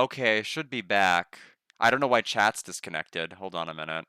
Okay, should be back. I don't know why chat's disconnected. Hold on a minute.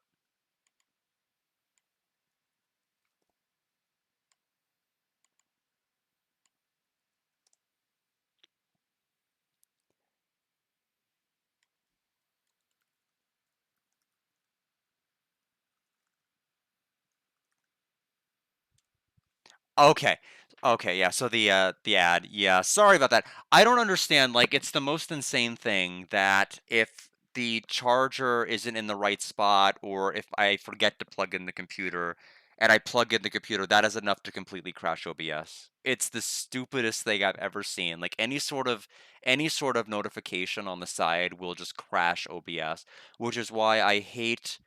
Okay. Okay, yeah, so the ad. Yeah, sorry about that. I don't understand, like, it's the most insane thing that if the charger isn't in the right spot or if I forget to plug in the computer and I plug in the computer, that is enough to completely crash OBS. It's the stupidest thing I've ever seen. Like any sort of notification on the side will just crash OBS, which is why I hate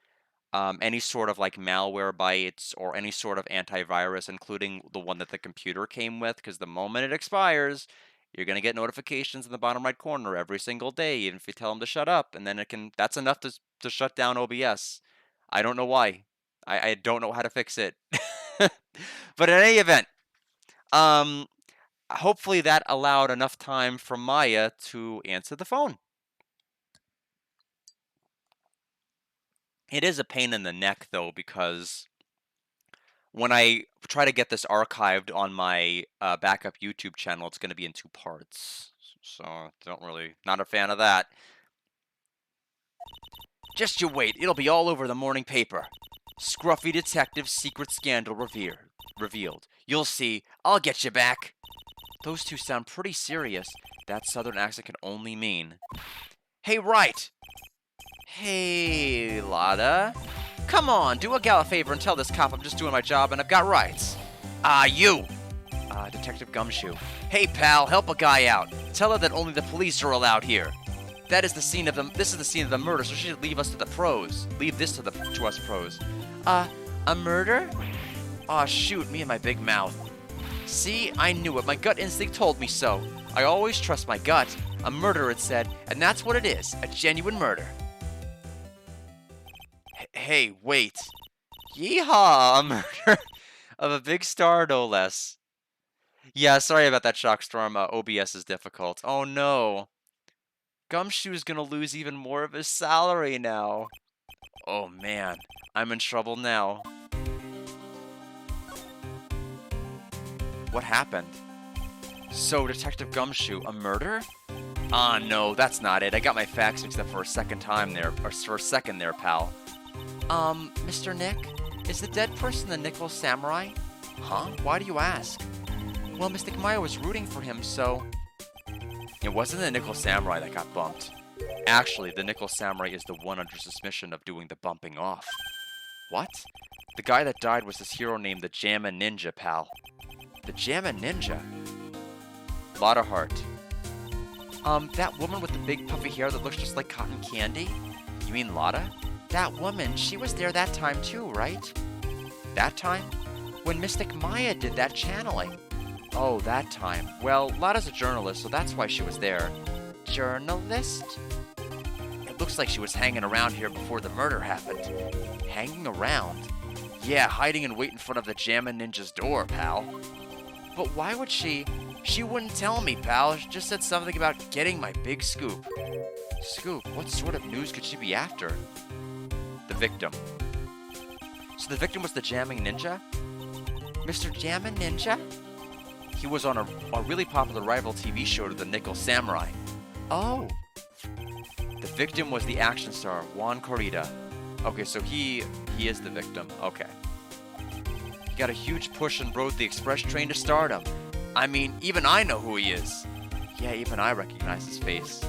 any sort of like malware bites or any sort of antivirus, including the one that the computer came with, because the moment it expires, you're going to get notifications in the bottom right corner every single day, even if you tell them to shut up, and then that's enough to shut down OBS. I don't know why. I don't know how to fix it. But in any event, um, hopefully that allowed enough time for Maya to answer the phone. It is a pain in the neck, though, because when I try to get this archived on my backup YouTube channel, it's going to be in 2 parts. So, not a fan of that. Just you wait, it'll be all over the morning paper. Scruffy detective's secret scandal revealed. You'll see, I'll get you back. Those two sound pretty serious. That southern accent can only mean. Hey, Wright! Hey, Lotta. Come on, do a gal a favor and tell this cop I'm just doing my job and I've got rights. You! Detective Gumshoe. Hey, pal, help a guy out. Tell her that only the police are allowed here. This is the scene of the murder, so she should leave us to the pros. Leave this to us pros. A murder? Aw, shoot, me and my big mouth. See, I knew it. My gut instinct told me so. I always trust my gut. A murder, it said, and that's what it is, a genuine murder. Hey, wait. Yeehaw, a murder of a big star, no less. Yeah, sorry about that, Shockstorm. OBS is difficult. Oh no. Gumshoe's gonna lose even more of his salary now. Oh man, I'm in trouble now. What happened? So, Detective Gumshoe, a murder? No, that's not it. I got my facts mixed up for a second there, pal. Mr. Nick? Is the dead person the Nickel Samurai? Huh? Why do you ask? Well, Mystic Maya was rooting for him, so... It wasn't the Nickel Samurai that got bumped. Actually, the Nickel Samurai is the one under suspicion of doing the bumping off. What? The guy that died was this hero named the Jamma Ninja, pal. The Jamma Ninja? Lotta Heart. That woman with the big puffy hair that looks just like cotton candy? You mean Lotta? That woman, she was there that time too, right? That time? When Mystic Maya did that channeling. Oh, that time. Well, Lotta's a journalist, so that's why she was there. Journalist? It looks like she was hanging around here before the murder happened. Hanging around? Yeah, hiding in wait in front of the Jamma Ninja's door, pal. But why would she... She wouldn't tell me, pal. She just said something about getting my big scoop. Scoop? What sort of news could she be after? The victim. So the victim was the Jamming Ninja? Mr. Jamma Ninja? He was on a really popular rival TV show to the Nickel Samurai. Oh. The victim was the action star, Juan Corrida. Okay, so he is the victim. Okay. He got a huge push and rode the express train to stardom. I mean, even I know who he is. Yeah, even I recognize his face.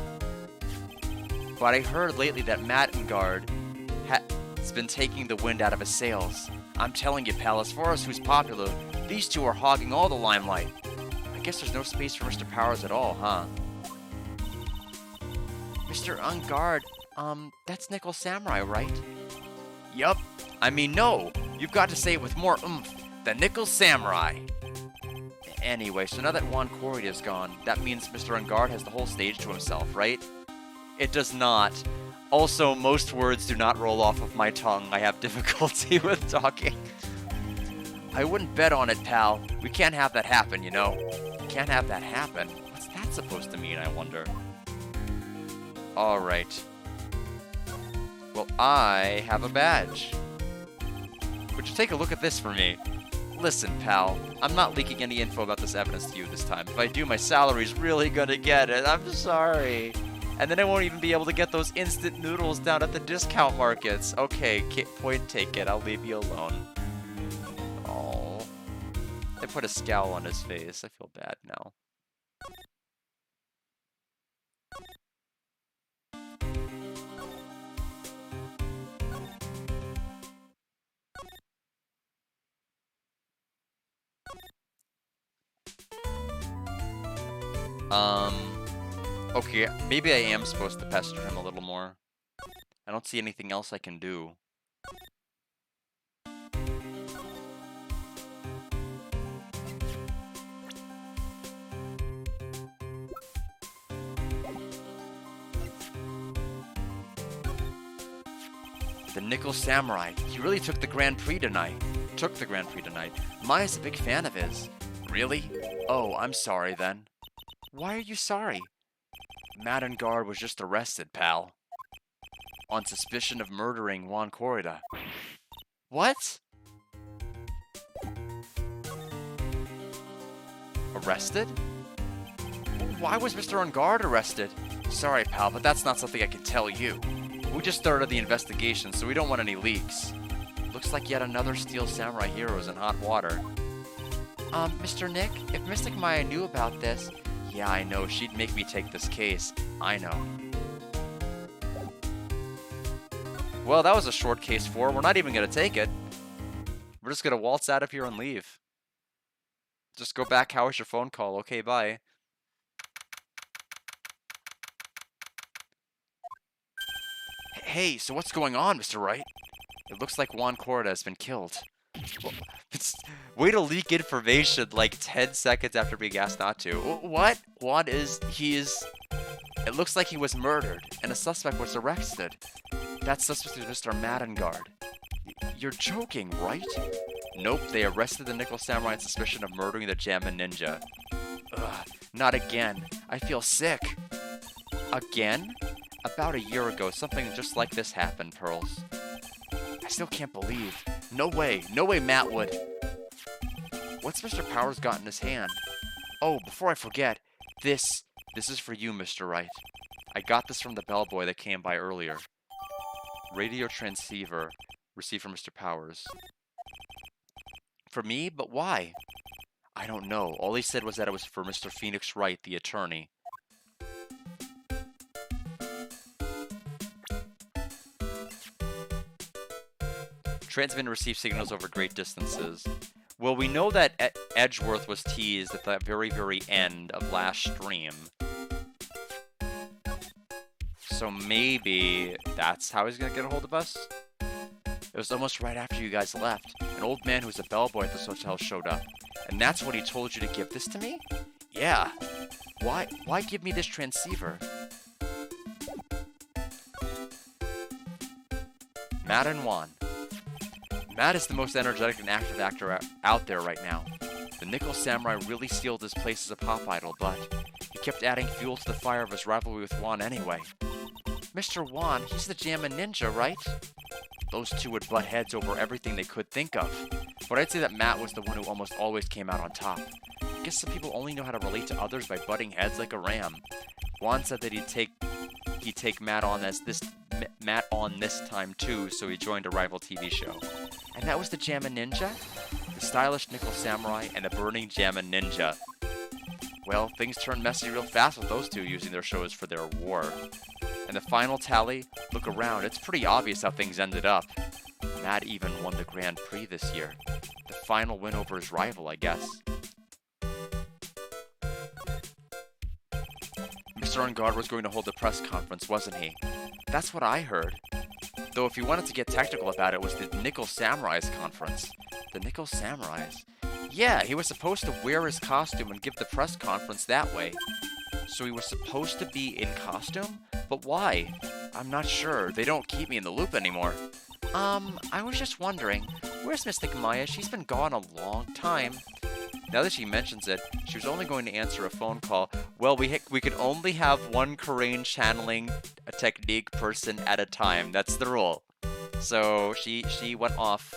But I heard lately that Mattengard has been taking the wind out of his sails. I'm telling you, pal, as far as who's popular, these two are hogging all the limelight. I guess there's no space for Mr. Powers at all, huh? Mr. Ungard, that's Nickel Samurai, right? Yup. I mean, no. You've got to say it with more oomph. The Nickel Samurai. Anyway, so now that Juan Corrida is gone, that means Mr. Ungard has the whole stage to himself, right? It does not. Also, most words do not roll off of my tongue. I have difficulty with talking. I wouldn't bet on it, pal. We can't have that happen, you know. Can't have that happen? What's that supposed to mean, I wonder? Alright. Well, I have a badge. Would you take a look at this for me? Listen, pal, I'm not leaking any info about this evidence to you this time. If I do, my salary's really gonna get it. I'm sorry. And then I won't even be able to get those instant noodles down at the discount markets. Okay, point taken. I'll leave you alone. Oh. They put a scowl on his face. I feel bad now. Okay, maybe I am supposed to pester him a little more. I don't see anything else I can do. The Nickel Samurai. He really took the Grand Prix tonight. Maya's a big fan of his. Really? Oh, I'm sorry then. Why are you sorry? Madden Guard was just arrested, pal. On suspicion of murdering Juan Corrida. What? Arrested? Why was Mr. On Guard arrested? Sorry, pal, but that's not something I can tell you. We just started the investigation, so we don't want any leaks. Looks like yet another Steel Samurai hero is in hot water. Mr. Nick, if Mystic Maya knew about this... Yeah, I know, she'd make me take this case. I know. Well, that was a short case 4. We're not even gonna take it. We're just gonna waltz out of here and leave. Just go back, how was your phone call? Okay, bye. Hey, so what's going on, Mr. Wright? It looks like Juan Corrida has been killed. Way to leak information like 10 seconds after being asked not to. What? It looks like he was murdered, and a suspect was arrested. That suspect is Mr. Maddengard. You're joking, right? Nope, they arrested the Nickel Samurai on suspicion of murdering the Jammin Ninja. Ugh, not again. I feel sick. Again? About a year ago, something just like this happened, Pearls. I still can't believe. No way Matt would. What's Mr. Powers got in his hand? Oh, before I forget, this is for you, Mr. Wright. I got this from the bellboy that came by earlier. Radio transceiver received from Mr. Powers. For me? But why? I don't know. All he said was that it was for Mr. Phoenix Wright, the attorney. Transmitter received signals over great distances. Well, we know that Edgeworth was teased at the very, very end of last stream. So maybe that's how he's gonna get a hold of us? It was almost right after you guys left. An old man who was a bellboy at this hotel showed up. And that's when he told you to give this to me? Yeah. Why give me this transceiver? Matt and Juan. Matt is the most energetic and active actor out there right now. The Nickel Samurai really sealed his place as a pop idol, but he kept adding fuel to the fire of his rivalry with Juan anyway. Mr. Juan, he's the Jammin Ninja, right? Those two would butt heads over everything they could think of. But I'd say that Matt was the one who almost always came out on top. I guess some people only know how to relate to others by butting heads like a ram. Juan said that he'd take Matt on this time too, so he joined a rival TV show. And that was the Jammin Ninja? The stylish Nickel Samurai and the burning Jammin Ninja. Well, things turned messy real fast with those two using their shows for their war. And the final tally, look around, it's pretty obvious how things ended up. Matt even won the Grand Prix this year. The final win over his rival, I guess. Mr. Ungard was going to hold a press conference, wasn't he? That's what I heard. Though if you wanted to get technical about it, it was the Nickel Samurai's conference. The Nickel Samurai's? Yeah, he was supposed to wear his costume and give the press conference that way. So he was supposed to be in costume? But why? I'm not sure. They don't keep me in the loop anymore. I was just wondering, where's Mystic Maya? She's been gone a long time. Now that she mentions it, she was only going to answer a phone call. Well, we could only have one Korean channeling a technique person at a time. That's the rule. So she went off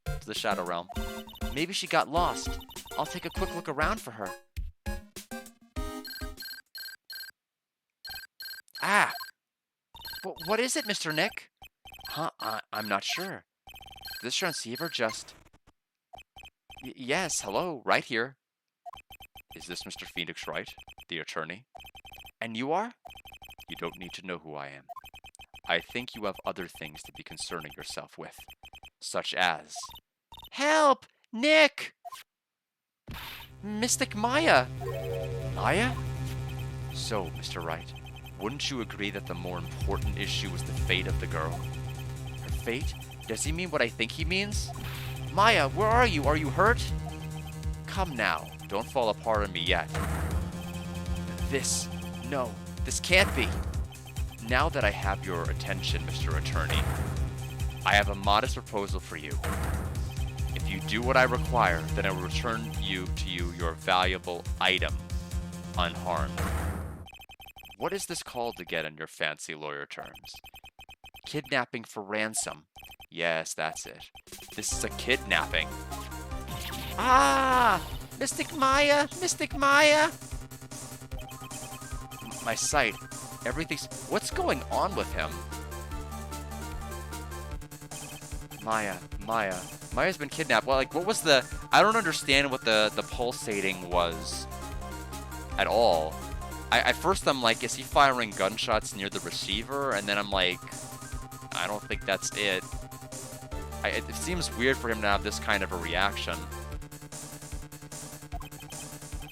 to the Shadow Realm. Maybe she got lost. I'll take a quick look around for her. Ah! What is it, Mr. Nick? Huh? I'm not sure. This transceiver just... yes, hello, right here. Is this Mr. Phoenix Wright, the attorney? And you are? You don't need to know who I am. I think you have other things to be concerning yourself with, such as... Help! Nick! Mystic Maya! Maya? So, Mr. Wright, wouldn't you agree that the more important issue was the fate of the girl? Her fate? Does he mean what I think he means? Maya, where are you? Are you hurt? Come now. Don't fall apart on me yet. No, this can't be. Now that I have your attention, Mr. Attorney, I have a modest proposal for you. If you do what I require, then I will return to you your valuable item, unharmed. What is this called again in your fancy lawyer terms? Kidnapping for ransom. Yes, that's it. This is a kidnapping. Ah! Mystic Maya! Mystic Maya! My sight. Everything's... What's going on with him? Maya's been kidnapped. Well, like, what was the... I don't understand what the pulsating was at all. At first I'm like, is he firing gunshots near the receiver? And then I'm like, I don't think that's it. It seems weird for him to have this kind of a reaction.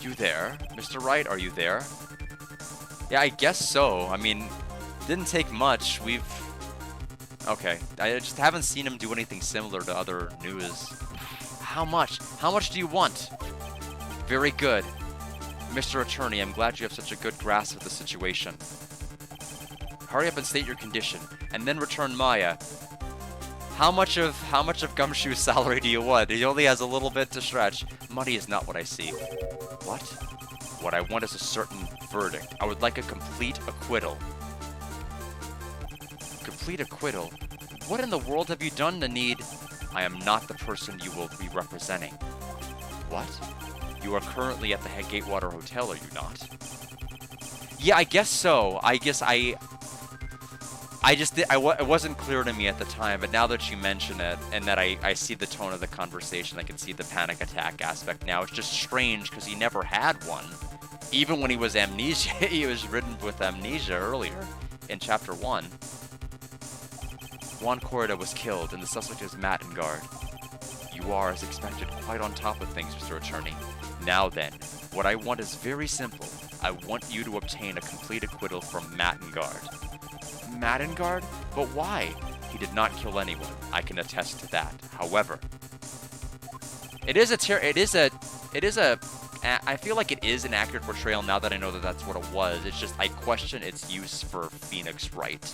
You there? Mr. Wright, are you there? Yeah, I guess so. I mean, didn't take much. Okay. I just haven't seen him do anything similar to other news. How much? How much do you want? Very good. Mr. Attorney, I'm glad you have such a good grasp of the situation. Hurry up and state your condition, and then return Maya. How much of Gumshoe's salary do you want? He only has a little bit to stretch. Money is not what I see. What? What I want is a certain verdict. I would like a complete acquittal. Complete acquittal? What in the world have you done to need... I am not the person you will be representing. What? You are currently at the Gatewater Hotel, are you not? Yeah, I guess so. I guess it wasn't clear to me at the time, but now that you mention it, and that I see the tone of the conversation, I can see the panic attack aspect now. It's just strange, because he never had one. Even when he was amnesia, he was ridden with amnesia earlier, in Chapter 1. Juan Corrida was killed, and the suspect is Matt in guard. You are, as expected, quite on top of things, Mr. Attorney. Now then, what I want is very simple. I want you to obtain a complete acquittal from Matt in guard. Matt in guard? But why? He did not kill anyone. I can attest to that. However, I feel like it is an accurate portrayal now that I know that that's what it was. It's just, I question its use for Phoenix Wright.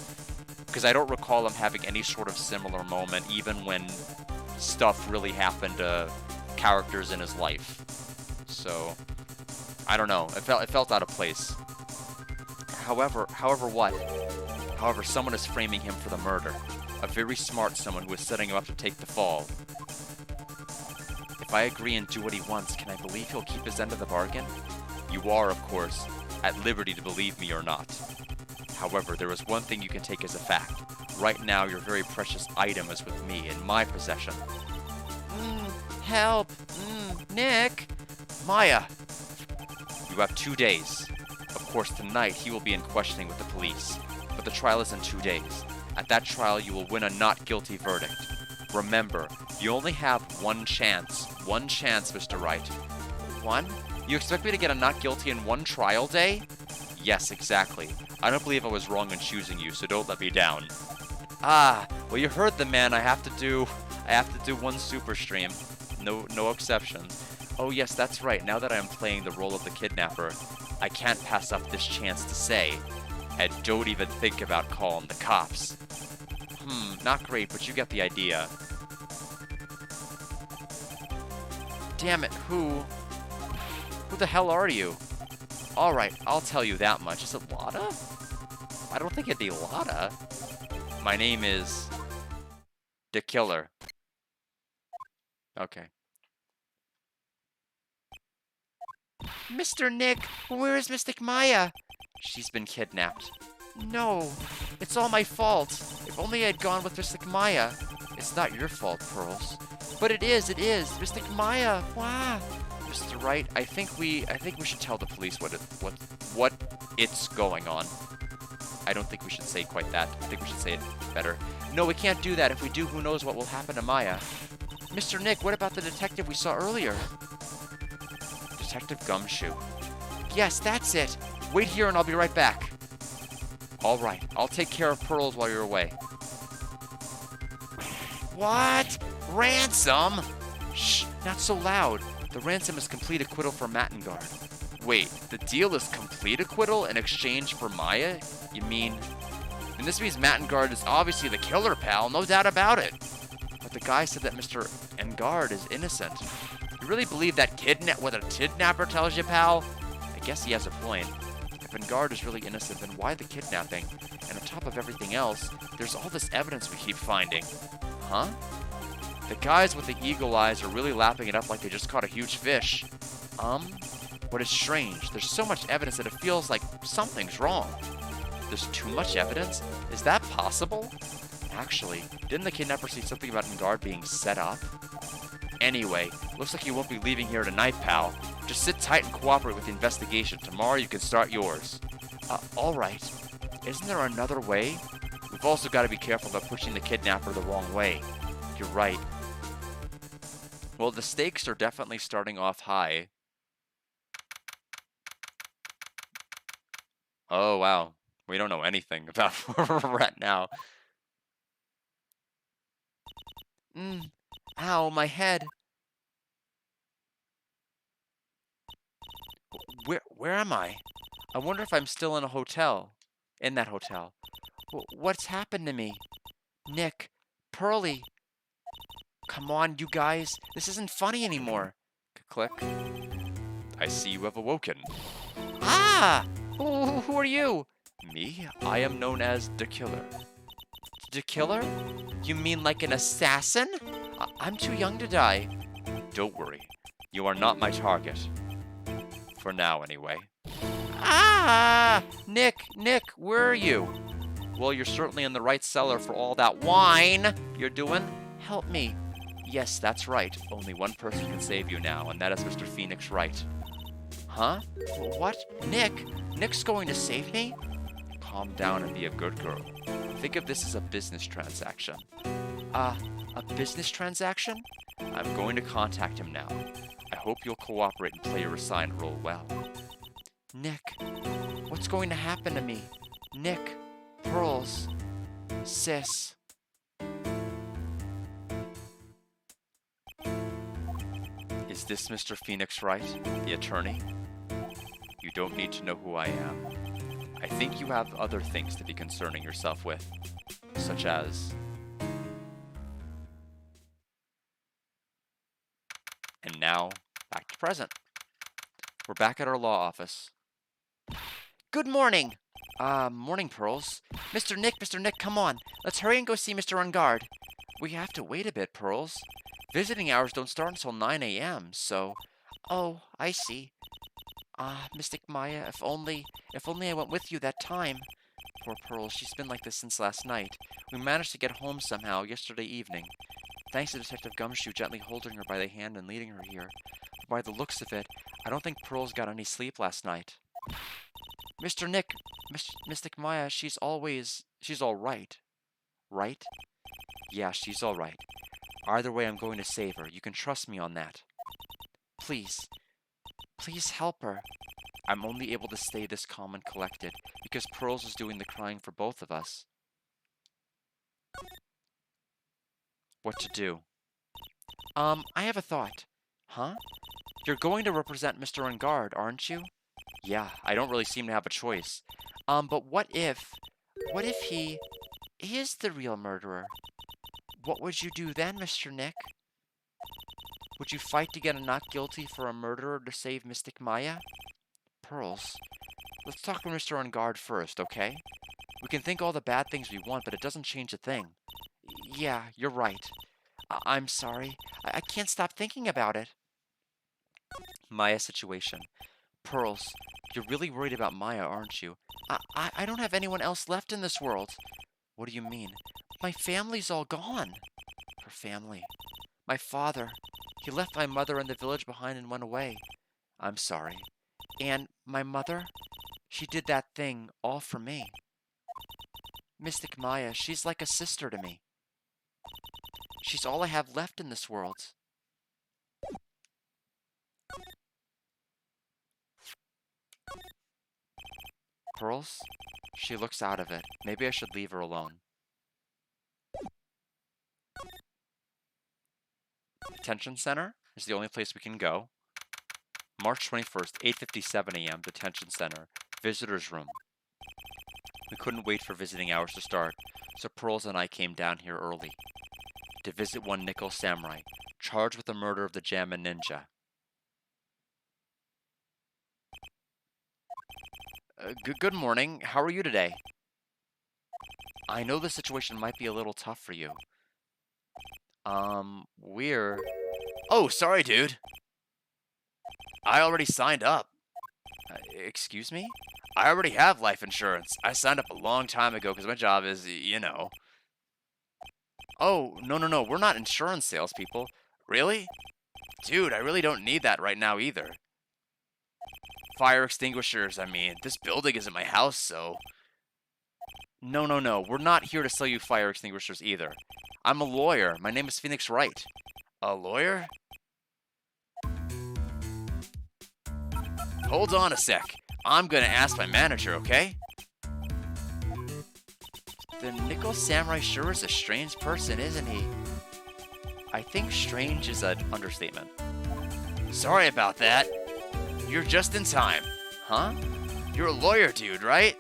Because I don't recall him having any sort of similar moment, even when stuff really happened to characters in his life. So, I don't know. It felt out of place. However, someone is framing him for the murder. A very smart someone who is setting him up to take the fall. If I agree and do what he wants, can I believe he'll keep his end of the bargain? You are, of course, at liberty to believe me or not. However, there is one thing you can take as a fact. Right now, your very precious item is with me, in my possession. Help! Nick! Maya! You have 2 days. Of course, tonight he will be in questioning with the police. But the trial is in 2 days. At that trial, you will win a not guilty verdict. Remember, you only have one chance. One chance, Mr. Wright. One? You expect me to get a not guilty in one trial day? Yes, exactly. I don't believe I was wrong in choosing you, so don't let me down. Ah, well you heard the man. I have to do one super stream. No exceptions. Oh yes, that's right. Now that I am playing the role of the kidnapper, I can't pass up this chance to say, and don't even think about calling the cops. Not great, but you get the idea. Damn it, who? Who the hell are you? Alright, I'll tell you that much. Is it Lotta? I don't think it'd be Lotta. My name is... The Killer. Okay. Mr. Nick, where is Mystic Maya? She's been kidnapped. No, it's all my fault. If only I'd gone with Mystic Maya. It's not your fault, Pearls. But it is. Mystic Maya. Wow. Mr. Wright, I think we should tell the police what it's going on. I don't think we should say quite that. I think we should say it better. No, we can't do that. If we do, who knows what will happen to Maya. Mr. Nick, what about the detective we saw earlier? Detective Gumshoe. Yes, that's it. Wait here and I'll be right back. All right, I'll take care of Pearls while you're away. What? Ransom? Shh, not so loud. The ransom is complete acquittal for Mattengard. Wait, the deal is complete acquittal in exchange for Maya? You mean... And this means Mattengard is obviously the killer, pal, no doubt about it. But the guy said that Mr. Engard is innocent. You really believe that what a kidnapper tells you, pal? I guess he has a point. If Engard is really innocent, then why the kidnapping? And on top of everything else, there's all this evidence we keep finding. Huh? The guys with the eagle eyes are really lapping it up like they just caught a huge fish. What is strange, there's so much evidence that it feels like something's wrong. There's too much evidence? Is that possible? Actually, didn't the kidnapper say something about Engard being set up? Anyway, looks like you won't be leaving here tonight, pal. Just sit tight and cooperate with the investigation. Tomorrow you can start yours. Alright. Isn't there another way? We've also got to be careful about pushing the kidnapper the wrong way. You're right. Well, the stakes are definitely starting off high. Oh, wow. We don't know anything about where we're at now. Ow, my head. Where am I? I wonder if I'm still in a hotel. In that hotel. What's happened to me? Nick. Pearly. Come on, you guys. This isn't funny anymore. Click. I see you have awoken. Ah! Who are you? Me? I am known as the Killer. The Killer? You mean like an assassin? I'm too young to die. Don't worry. You are not my target. For now, anyway. Ah! Nick, where are you? Well, you're certainly in the right cellar for all that wine you're doing. Help me. Yes, that's right. Only one person can save you now, and that is Mr. Phoenix Wright. Huh? What? Nick's going to save me? Calm down and be a good girl. Think of this as a business transaction. A business transaction? I'm going to contact him now. I hope you'll cooperate and play your assigned role well. Nick, what's going to happen to me? Nick, Pearls, Sis. Is this Mr. Phoenix Wright, the attorney? You don't need to know who I am. I think you have other things to be concerning yourself with, such as... And now, back to present. We're back at our law office. Good morning! Morning, Pearls. Mr. Nick, come on. Let's hurry and go see Mr. Engard. We have to wait a bit, Pearls. Visiting hours don't start until 9 a.m., so... Oh, I see. Mystic Maya, if only I went with you that time. Poor Pearl, she's been like this since last night. We managed to get home somehow yesterday evening. Thanks to Detective Gumshoe gently holding her by the hand and leading her here. But by the looks of it, I don't think Pearl's got any sleep last night. Mr. Nick, Mystic Maya, she's all right. Right? Yeah, she's all right. Either way, I'm going to save her. You can trust me on that. Please help her. I'm only able to stay this calm and collected because Pearls is doing the crying for both of us. What to do? I have a thought. Huh? You're going to represent Mr. Engard, aren't you? Yeah, I don't really seem to have a choice. But what if he is the real murderer? What would you do then, Mr. Nick? Would you fight to get a not guilty for a murderer to save Mystic Maya? Pearls, let's talk to Mr. On Guard first, okay? We can think all the bad things we want, but it doesn't change a thing. Yeah, you're right. I'm sorry. I can't stop thinking about it. Maya's situation. Pearls, you're really worried about Maya, aren't you? I don't have anyone else left in this world. What do you mean? My family's all gone. Her family. My father. He left my mother in the village behind and went away. I'm sorry. And my mother? She did that thing all for me. Mystic Maya, she's like a sister to me. She's all I have left in this world. Pearls? She looks out of it. Maybe I should leave her alone. Detention Center is the only place we can go. March 21st, 8:57 a.m., Detention Center. Visitor's room. We couldn't wait for visiting hours to start, so Pearls and I came down here early to visit one Nickel Samurai, charged with the murder of the Jamma Ninja. Good morning. How are you today? I know the situation might be a little tough for you. We're... Oh, sorry, dude. I already signed up. Excuse me? I already have life insurance. I signed up a long time ago because my job is, you know. Oh, no. We're not insurance salespeople. Really? Dude, I really don't need that right now either. Fire extinguishers, I mean. This building isn't my house, so... No. We're not here to sell you fire extinguishers either. I'm a lawyer. My name is Phoenix Wright. A lawyer? Hold on a sec. I'm gonna ask my manager, okay? The Nickel Samurai sure is a strange person, isn't he? I think strange is an understatement. Sorry about that. You're just in time. Huh? You're a lawyer, dude, right?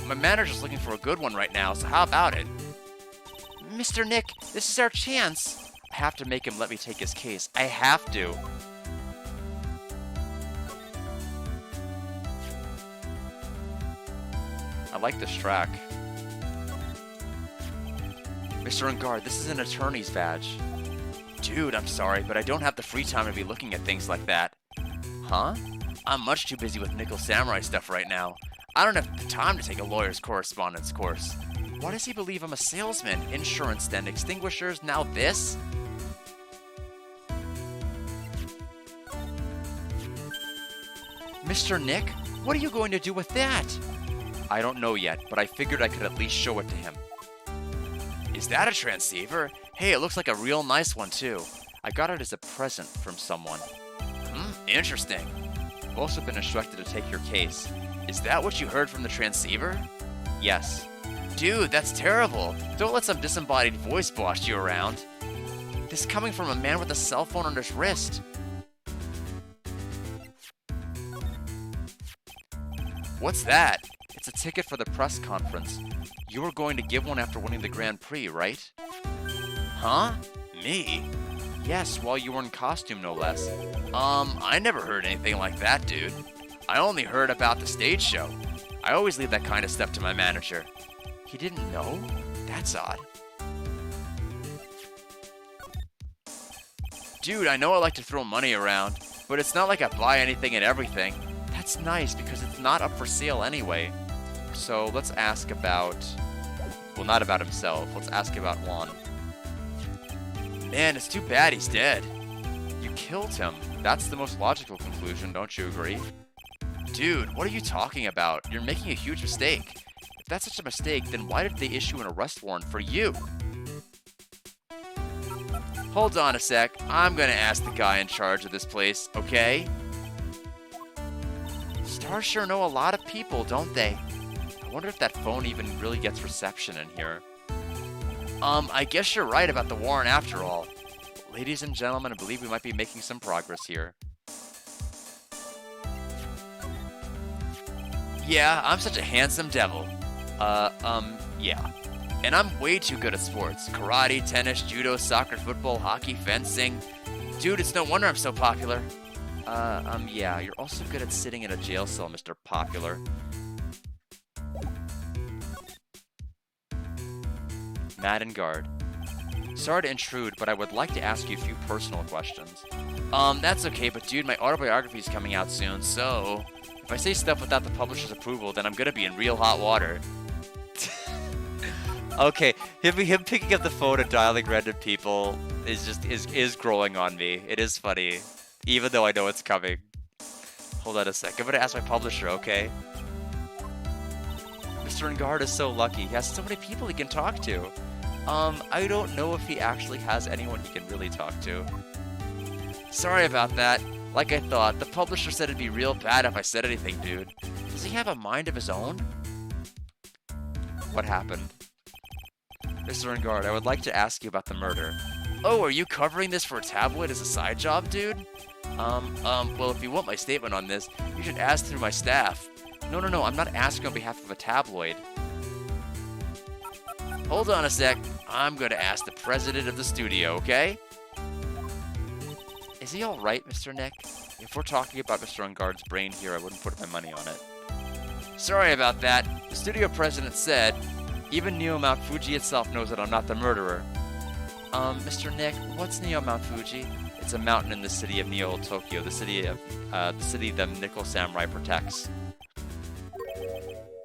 My manager's looking for a good one right now, so how about it? Mr. Nick, this is our chance. I have to make him let me take his case. I have to. I like this track. Mr. On Guard, this is an attorney's badge. Dude, I'm sorry, but I don't have the free time to be looking at things like that. Huh? I'm much too busy with Nickel Samurai stuff right now. I don't have the time to take a lawyer's correspondence course. Why does he believe I'm a salesman? Insurance, then extinguishers, now this? Mr. Nick, what are you going to do with that? I don't know yet, but I figured I could at least show it to him. Is that a transceiver? Hey, it looks like a real nice one too. I got it as a present from someone. Interesting. I've also been instructed to take your case. Is that what you heard from the transceiver? Yes. Dude, that's terrible. Don't let some disembodied voice boss you around. This is coming from a man with a cell phone on his wrist. What's that? It's a ticket for the press conference. You were going to give one after winning the Grand Prix, right? Huh? Me? Yes, while you were in costume, no less. I never heard anything like that, dude. I only heard about the stage show. I always leave that kind of stuff to my manager. He didn't know? That's odd. Dude, I know I like to throw money around, but it's not like I buy anything and everything. That's nice because it's not up for sale anyway. So let's ask about... Well, not about himself. Let's ask about Juan. Man, it's too bad he's dead. You killed him. That's the most logical conclusion, don't you agree? Dude, what are you talking about? You're making a huge mistake. If that's such a mistake, then why did they issue an arrest warrant for you? Hold on a sec. I'm gonna ask the guy in charge of this place, okay? Stars sure know a lot of people, don't they? I wonder if that phone even really gets reception in here. I guess you're right about the warrant after all. Ladies and gentlemen, I believe we might be making some progress here. Yeah, I'm such a handsome devil. Yeah. And I'm way too good at sports. Karate, tennis, judo, soccer, football, hockey, fencing. Dude, it's no wonder I'm so popular. Yeah, you're also good at sitting in a jail cell, Mr. Popular. Madden Guard. Sorry to intrude, but I would like to ask you a few personal questions. That's okay, but dude, my autobiography is coming out soon, so if I say stuff without the publisher's approval, then I'm gonna be in real hot water. Okay, him picking up the phone and dialing random people is growing on me. It is funny, even though I know it's coming. Hold on a sec. I'm gonna ask my publisher, okay? Mr. Engard is so lucky. He has so many people he can talk to. I don't know if he actually has anyone he can really talk to. Sorry about that. Like I thought, the publisher said it'd be real bad if I said anything, dude. Does he have a mind of his own? What happened? Mr. Engard, I would like to ask you about the murder. Oh, are you covering this for a tabloid as a side job, dude? Well, if you want my statement on this, you should ask through my staff. No, I'm not asking on behalf of a tabloid. Hold on a sec. I'm gonna ask the president of the studio, okay? Is he alright, Mr. Nick? If we're talking about Mr. Engard's brain here, I wouldn't put my money on it. Sorry about that. The studio president said, even Neo Mount Fuji itself knows that I'm not the murderer. Mr. Nick, what's Neo Mount Fuji? It's a mountain in the city of Neo Tokyo, the city the Nickel Samurai protects.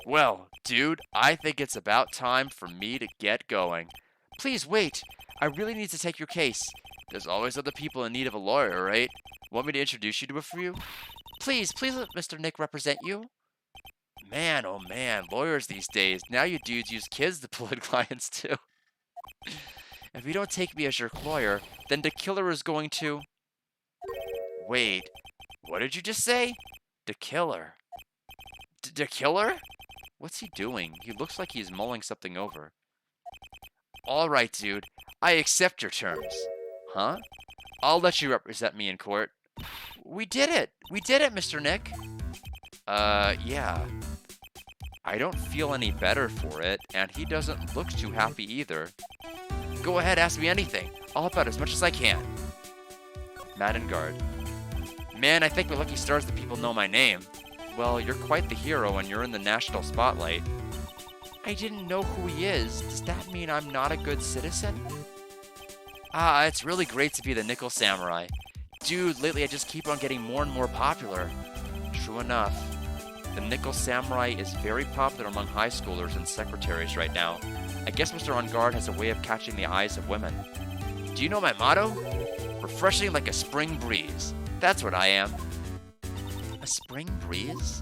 Well, dude, I think it's about time for me to get going. Please wait. I really need to take your case. There's always other people in need of a lawyer, right? Want me to introduce you to a few? Please let Mr. Nick represent you. Man, oh man, lawyers these days. Now you dudes use kids to pull in clients too. If you don't take me as your lawyer, then the killer is going to... Wait, what did you just say? The killer. The killer? What's he doing? He looks like he's mulling something over. Alright, dude. I accept your terms. Huh? I'll let you represent me in court. We did it! We did it, Mr. Nick! Yeah. I don't feel any better for it, and he doesn't look too happy either. Go ahead, ask me anything. I'll help out as much as I can. Madden Guard. Man, I think we're lucky stars that people know my name. Well, you're quite the hero and you're in the national spotlight. I didn't know who he is. Does that mean I'm not a good citizen? Ah, it's really great to be the Nickel Samurai. Dude, lately I just keep on getting more and more popular. True enough. The Nickel Samurai is very popular among high schoolers and secretaries right now. I guess Mr. Engard has a way of catching the eyes of women. Do you know my motto? Refreshing like a spring breeze. That's what I am. A spring breeze?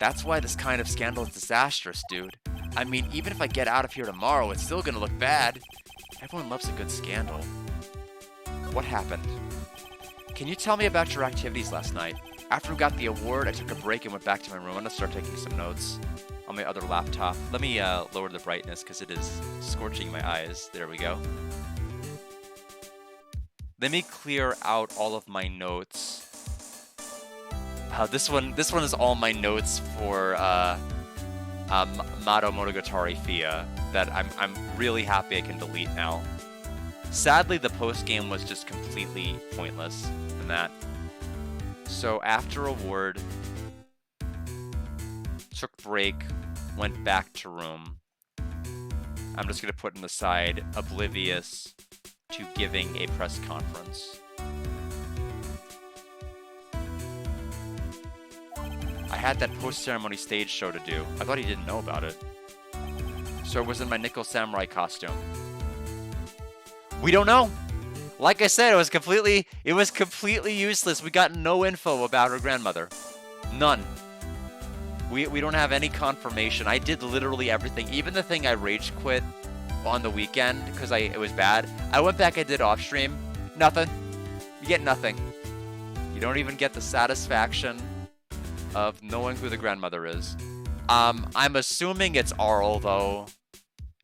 That's why this kind of scandal is disastrous, dude. I mean, even if I get out of here tomorrow, it's still gonna look bad. Everyone loves a good scandal. What happened? Can you tell me about your activities last night? After we got the award, I took a break and went back to my room. I'm gonna start taking some notes on my other laptop. Let me lower the brightness because it is scorching my eyes. There we go. Let me clear out all of my notes. This one is all my notes for Mado Monogatari Fia that I'm really happy I can delete now. Sadly, the post game was just completely pointless in that. So after award, took break, went back to room. I'm just gonna put in the side oblivious to giving a press conference. I had that post-ceremony stage show to do. I thought he didn't know about it. So I was in my Nickel Samurai costume. We don't know. Like I said, it was completely useless. We got no info about her grandmother. None. We don't have any confirmation. I did literally everything. Even the thing I rage quit on the weekend because it was bad. I went back, I did off stream. Nothing. You get nothing. You don't even get the satisfaction of knowing who the grandmother is. I'm assuming it's Arl, though,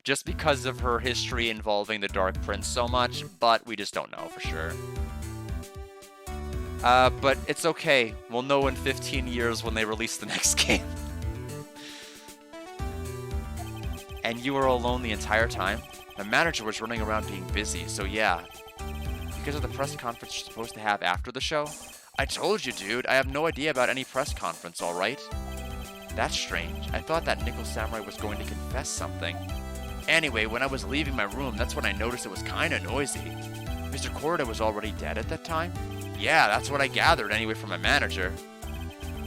just because of her history involving the Dark Prince so much, but we just don't know for sure. But it's okay. We'll know in 15 years when they release the next game. And you were alone the entire time? My manager was running around being busy, so yeah. You because of the press conference you're supposed to have after the show? I told you, dude. I have no idea about any press conference, alright? That's strange. I thought that Nickel Samurai was going to confess something. Anyway, when I was leaving my room, that's when I noticed it was kinda noisy. Mr. Korda was already dead at that time? Yeah, that's what I gathered anyway from my manager.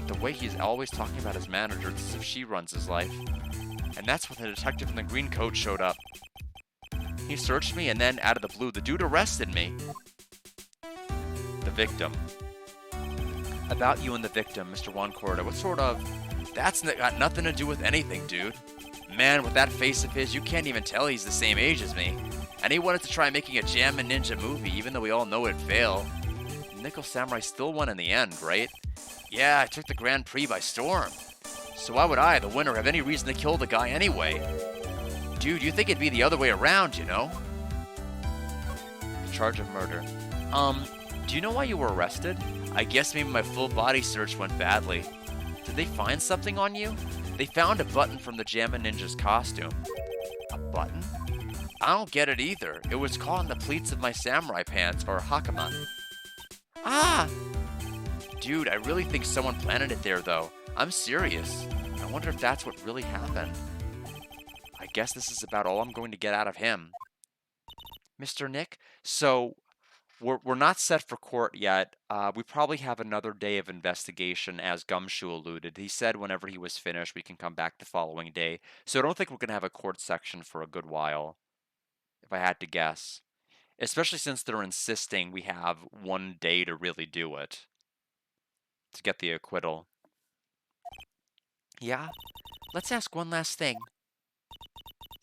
The way he's always talking about his manager, it's as if she runs his life. And that's when the detective in the green coat showed up. He searched me, and then, out of the blue, the dude arrested me. The victim. About you and the victim, Mr. Juan Corda. What sort of... That's got nothing to do with anything, dude. Man, with that face of his, you can't even tell he's the same age as me. And he wanted to try making a Jammin' Ninja movie, even though we all know it'd fail. Nickel Samurai still won in the end, right? Yeah, I took the Grand Prix by storm. So why would I, the winner, have any reason to kill the guy anyway? Dude, you think it'd be the other way around, you know? The charge of murder. Do you know why you were arrested? I guess maybe my full body search went badly. Did they find something on you? They found a button from the Jammin' Ninja's costume. A button? I don't get it either. It was caught in the pleats of my samurai pants, or hakama. Ah! Dude, I really think someone planted it there, though. I'm serious. I wonder if that's what really happened. I guess this is about all I'm going to get out of him. Mr. Nick, so we're not set for court yet. We probably have another day of investigation, as Gumshoe alluded. He said whenever he was finished, we can come back the following day. So I don't think we're going to have a court section for a good while, if I had to guess. Especially since they're insisting we have one day to really do it. To get the acquittal. Yeah? Let's ask one last thing.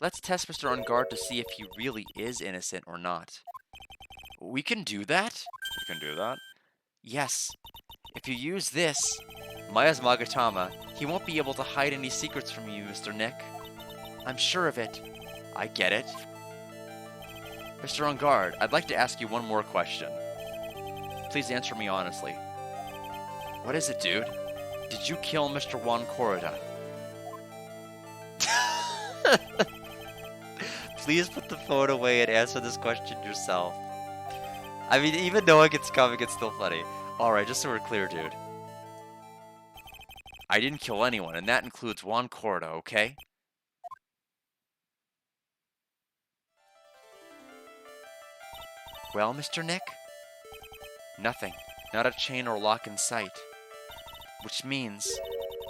Let's test Mr. Ungard to see if he really is innocent or not. We can do that? We can do that? Yes. If you use this, Maya's Magatama, he won't be able to hide any secrets from you, Mr. Nick. I'm sure of it. I get it. Mr. Ungard, I'd like to ask you one more question. Please answer me honestly. What is it, dude? Did you kill Mr. Juan Corrida? Please put the phone away and answer this question yourself. I mean, even knowing it's coming, it's still funny. Alright, just so we're clear, dude. I didn't kill anyone, and that includes Juan Corrida, okay? Well, Mr. Nick? Nothing. Not a chain or lock in sight. Which means,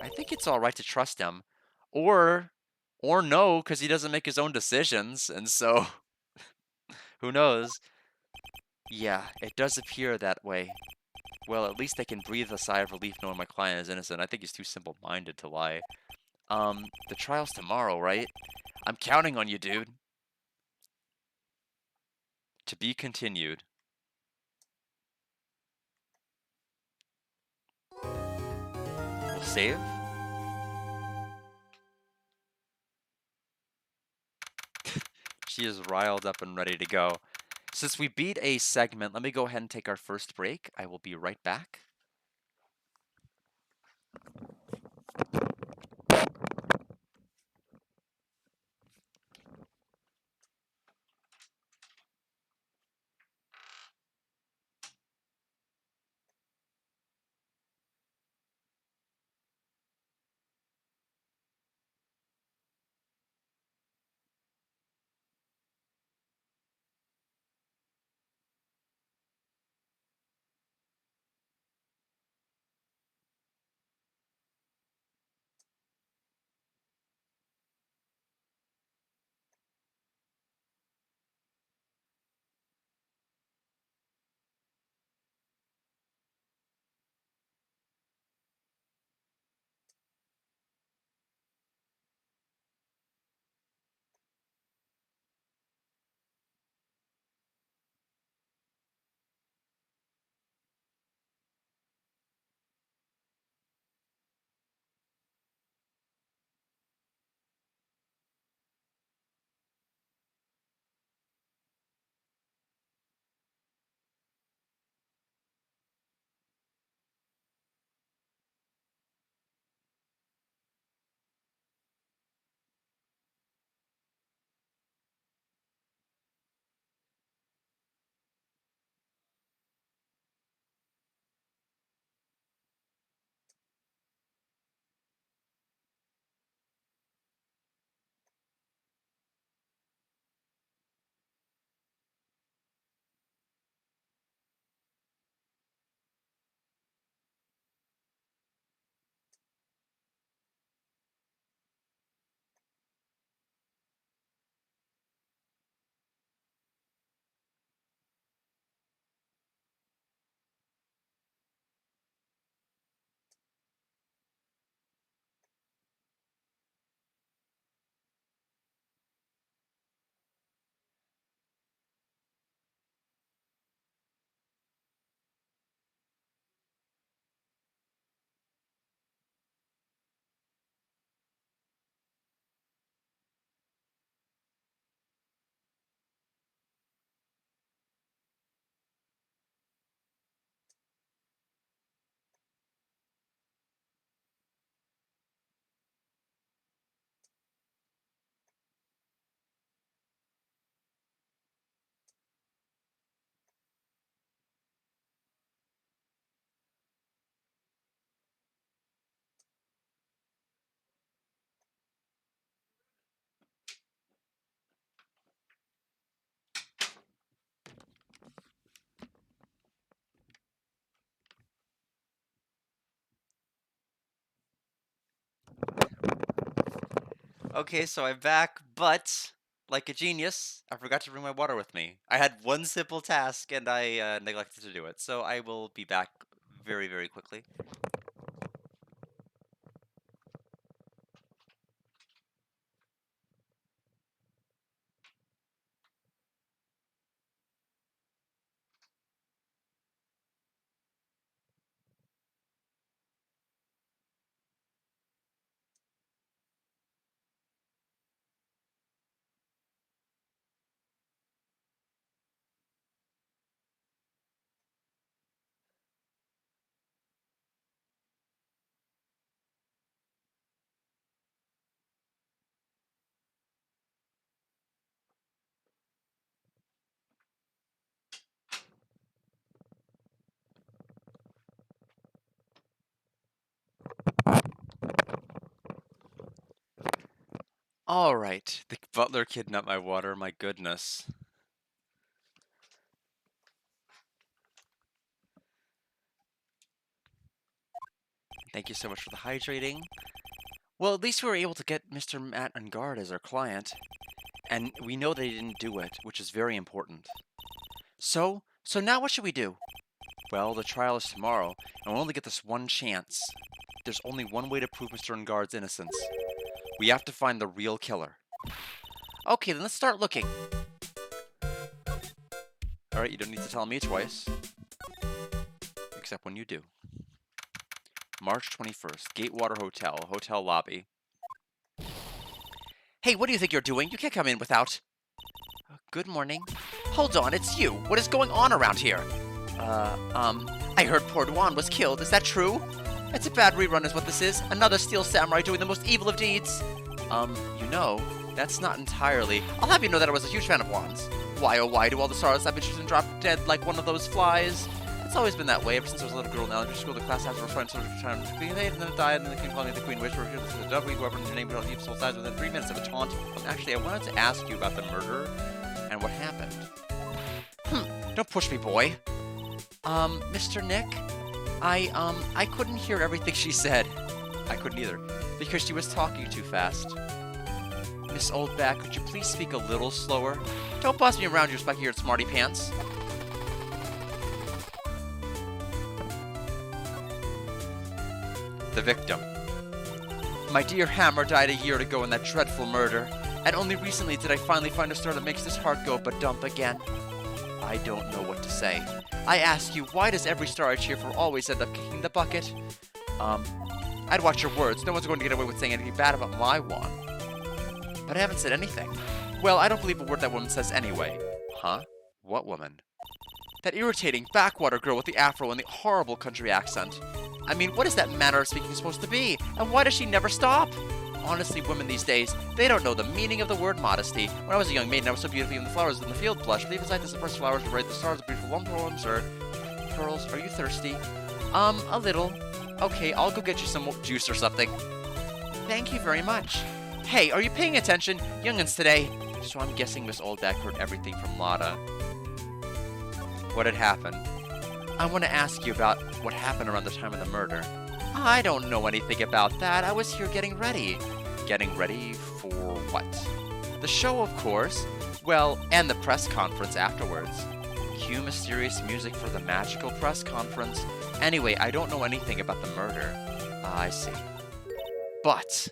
I think it's alright to trust him. Or no, because he doesn't make his own decisions, and so... who knows? Yeah, it does appear that way. Well, at least I can breathe a sigh of relief knowing my client is innocent. I think he's too simple-minded to lie. The trial's tomorrow, right? I'm counting on you, dude. To be continued. We'll save. She is riled up and ready to go. Since we beat a segment, let me go ahead and take our first break. I will be right back. Okay, so I'm back, but like a genius, I forgot to bring my water with me. I had one simple task and I neglected to do it, so I will be back very, very quickly. All right, the butler kidnapped my water. My goodness. Thank you so much for the hydrating. Well, at least we were able to get Mr. Matt on guard as our client, and we know they didn't do it, which is very important. So now what should we do? Well, the trial is tomorrow, and we'll only get this one chance. There's only one way to prove Mr. Ngard's innocence. We have to find the real killer. Okay, then let's start looking. Alright, you don't need to tell me twice. Except when you do. March 21st, Gatewater Hotel, hotel lobby. Hey, what do you think you're doing? You can't come in without... Good morning. Hold on, it's you. What is going on around here? I heard poor Duan was killed. Is that true? It's a bad rerun is what this is. Another steel samurai doing the most evil of deeds. You know, that's not entirely... I'll have you know that I was a huge fan of Juan's. Why, oh why do all the stars I've been choosing drop dead like one of those flies? It's always been that way ever since I was a little girl. In elementary school, the class after a friend sort of trying to be late, and then it died, and then the king called me the queen wish. We're here to the dove, whoever your name, but each soul size within 3 minutes of a taunt. Actually, I wanted to ask you about the murder and what happened. Don't push me, boy. Mr. Nick, I couldn't hear everything she said. I couldn't either, because she was talking too fast. Miss Oldback, could you please speak a little slower? Don't boss me around, you spiky-eared smarty pants. The victim. My dear Hammer died a year ago in that dreadful murder, and only recently did I finally find a star that makes this heart go but dump again. I don't know what to say. I ask you, why does every star I cheer for always end up kicking the bucket? I'd watch your words. No one's going to get away with saying anything bad about my one. But I haven't said anything. Well, I don't believe a word that woman says anyway. Huh? What woman? That irritating backwater girl with the afro and the horrible country accent. I mean, what is that manner of speaking supposed to be? And why does she never stop? Honestly, women these days, they don't know the meaning of the word modesty. When I was a young maiden, I was so beautiful even the flowers in the field blushed. Leave aside the first flowers to write the stars, the beautiful one poems, or... Pearls, are you thirsty? A little. Okay, I'll go get you some juice or something. Thank you very much. Hey, are you paying attention? Young'uns today. So I'm guessing Miss Oldback heard everything from Lotta. What had happened? I want to ask you about what happened around the time of the murder. I don't know anything about that. I was here getting ready. Getting ready for what? The show, of course. Well, and the press conference afterwards. Cue mysterious music for the magical press conference. Anyway, I don't know anything about the murder. I see. But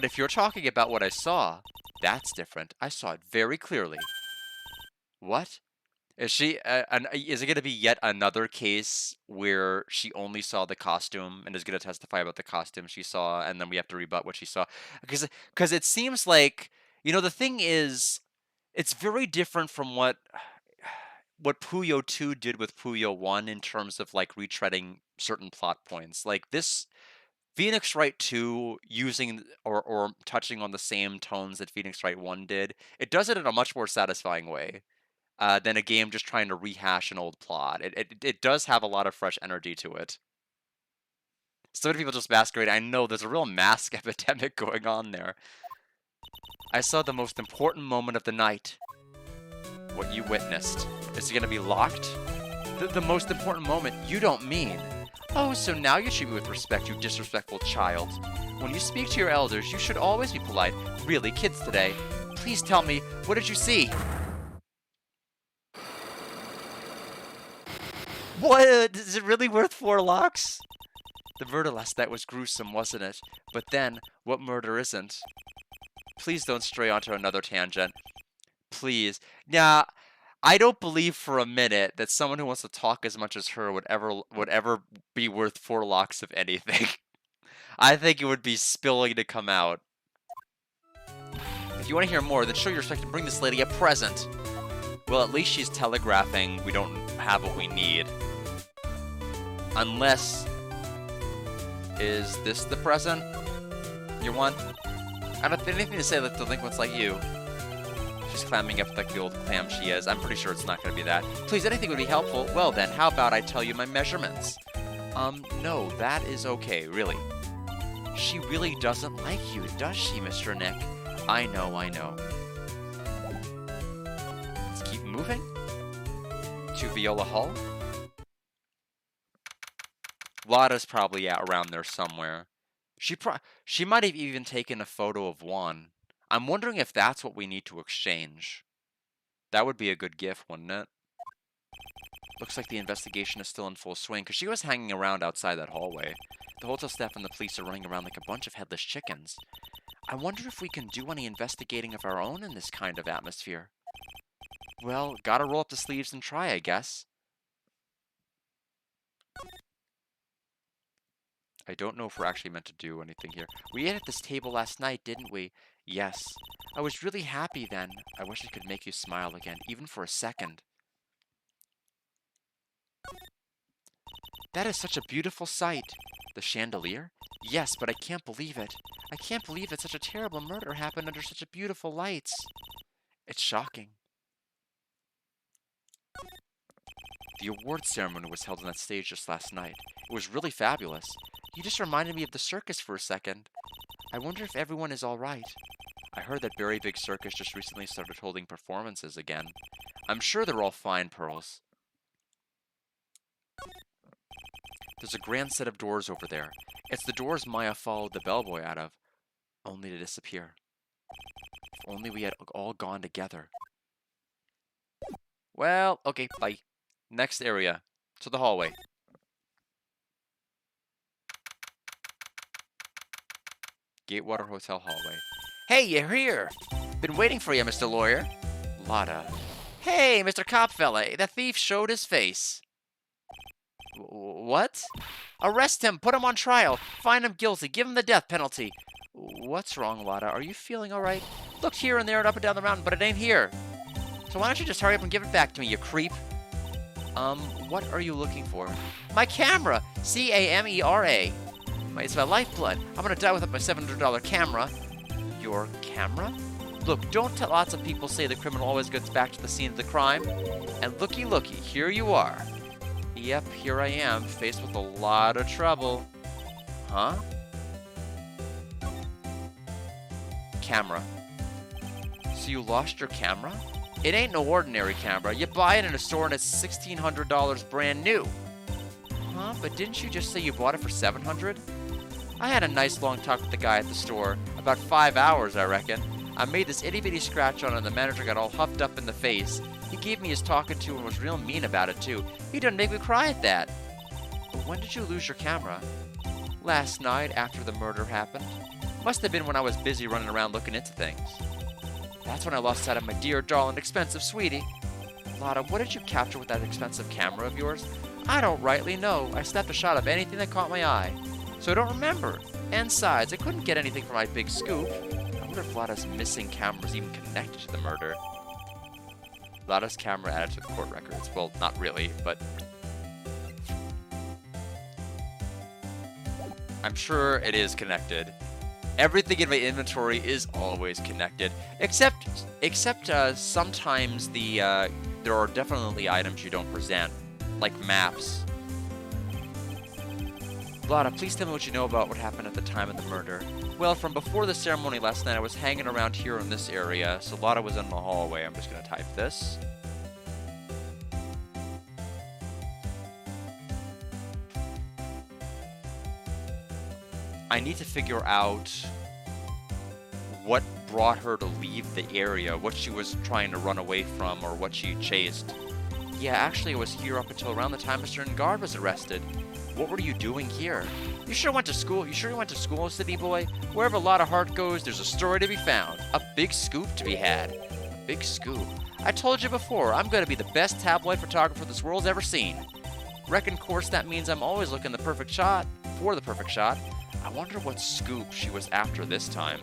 if you're talking about what I saw, that's different. I saw it very clearly. What? Is she? Is it going to be yet another case where she only saw the costume and is going to testify about the costume she saw, and then we have to rebut what she saw? Because it seems like, you know, the thing is, it's very different from what Puyo 2 did with Puyo 1 in terms of like retreading certain plot points. Like this Phoenix Wright 2 using or touching on the same tones that Phoenix Wright 1 did, it does it in a much more satisfying way. Than a game just trying to rehash an old plot. It does have a lot of fresh energy to it. So many people just masquerade. I know there's a real mask epidemic going on there. I saw the most important moment of the night. What you witnessed. Is it going to be locked? The most important moment? You don't mean. Oh, so now you treat me with respect, you disrespectful child. When you speak to your elders, you should always be polite. Really, kids today. Please tell me, what did you see? What? Is it really worth 4 locks? The murder last night was gruesome, wasn't it? But then, what murder isn't? Please don't stray onto another tangent. Please. Now, I don't believe for a minute that someone who wants to talk as much as her would ever be worth 4 locks of anything. I think it would be spilling to come out. If you want to hear more, then show your respect and bring this lady a present. Well, at least she's telegraphing we don't have what we need. Unless... Is this the present? You want? I don't have anything to say that delinquents like you. She's clamming up like the old clam she is. I'm pretty sure it's not going to be that. Please, anything would be helpful. Well then, how about I tell you my measurements? No, that is okay, really. She really doesn't like you, does she, Mr. Nick? I know, I know. Let's keep moving. To Viola Hall. Lotta's probably out around there somewhere. She might have even taken a photo of Juan. I'm wondering if that's what we need to exchange. That would be a good gift, wouldn't it? Looks like the investigation is still in full swing, because she was hanging around outside that hallway. The hotel staff and the police are running around like a bunch of headless chickens. I wonder if we can do any investigating of our own in this kind of atmosphere. Well, gotta roll up the sleeves and try, I guess. I don't know if we're actually meant to do anything here. We ate at this table last night, didn't we? Yes. I was really happy then. I wish I could make you smile again, even for a second. That is such a beautiful sight. The chandelier? Yes, but I can't believe it. I can't believe that such a terrible murder happened under such beautiful lights. It's shocking. The award ceremony was held on that stage just last night. It was really fabulous. You just reminded me of the circus for a second. I wonder if everyone is all right. I heard that Berry Big Circus just recently started holding performances again. I'm sure they're all fine, Pearls. There's a grand set of doors over there. It's the doors Maya followed the bellboy out of, only to disappear. If only we had all gone together. Well, okay, bye. Next area. To the hallway. Gatewater Hotel hallway. Hey, you're here! Been waiting for you, Mr. Lawyer. Lotta. Hey, Mr. Cop fella, the thief showed his face. What? Arrest him, put him on trial, find him guilty, give him the death penalty. What's wrong, Lotta? Are you feeling alright? Looked here and there and up and down the mountain, but it ain't here. So why don't you just hurry up and give it back to me, you creep? What are you looking for? My camera! C-A-M-E-R-A. It's my lifeblood. I'm gonna die without my $700 camera. Your camera? Look, don't tell lots of people say the criminal always gets back to the scene of the crime. And looky, here you are. Yep, here I am, faced with a lot of trouble. Huh? Camera. So you lost your camera? It ain't no ordinary camera. You buy it in a store and it's $1,600 brand new. Huh? But didn't you just say you bought it for $700? I had a nice long talk with the guy at the store. About 5 hours, I reckon. I made this itty-bitty scratch on it and the manager got all huffed up in the face. He gave me his talking to and was real mean about it, too. He done make me cry at that. But when did you lose your camera? Last night, after the murder happened. Must have been when I was busy running around looking into things. That's when I lost sight of my dear, darling, expensive sweetie. Lotta, what did you capture with that expensive camera of yours? I don't rightly know. I snapped a shot of anything that caught my eye. So I don't remember. And besides, I couldn't get anything from my big scoop. I wonder if Lotta's missing camera was even connected to the murder. Lotta's camera added to the court records. Well, not really, but... I'm sure it is connected. Everything in my inventory is always connected. Except sometimes there are definitely items you don't present. Like maps. Lotta, please tell me what you know about what happened at the time of the murder. Well, from before the ceremony last night, I was hanging around here in this area, so Lotta was in the hallway. I'm just going to type this. I need to figure out what brought her to leave the area, what she was trying to run away from, or what she chased. Yeah, actually, I was here up until around the time Mr. Ngard was arrested. What were you doing here? You sure went to school? You sure you went to school, city boy? Wherever a lot of heart goes, there's a story to be found. A big scoop to be had. A big scoop. I told you before, I'm going to be the best tabloid photographer this world's ever seen. Reckon, course, that means I'm always looking for the perfect shot. I wonder what scoop she was after this time.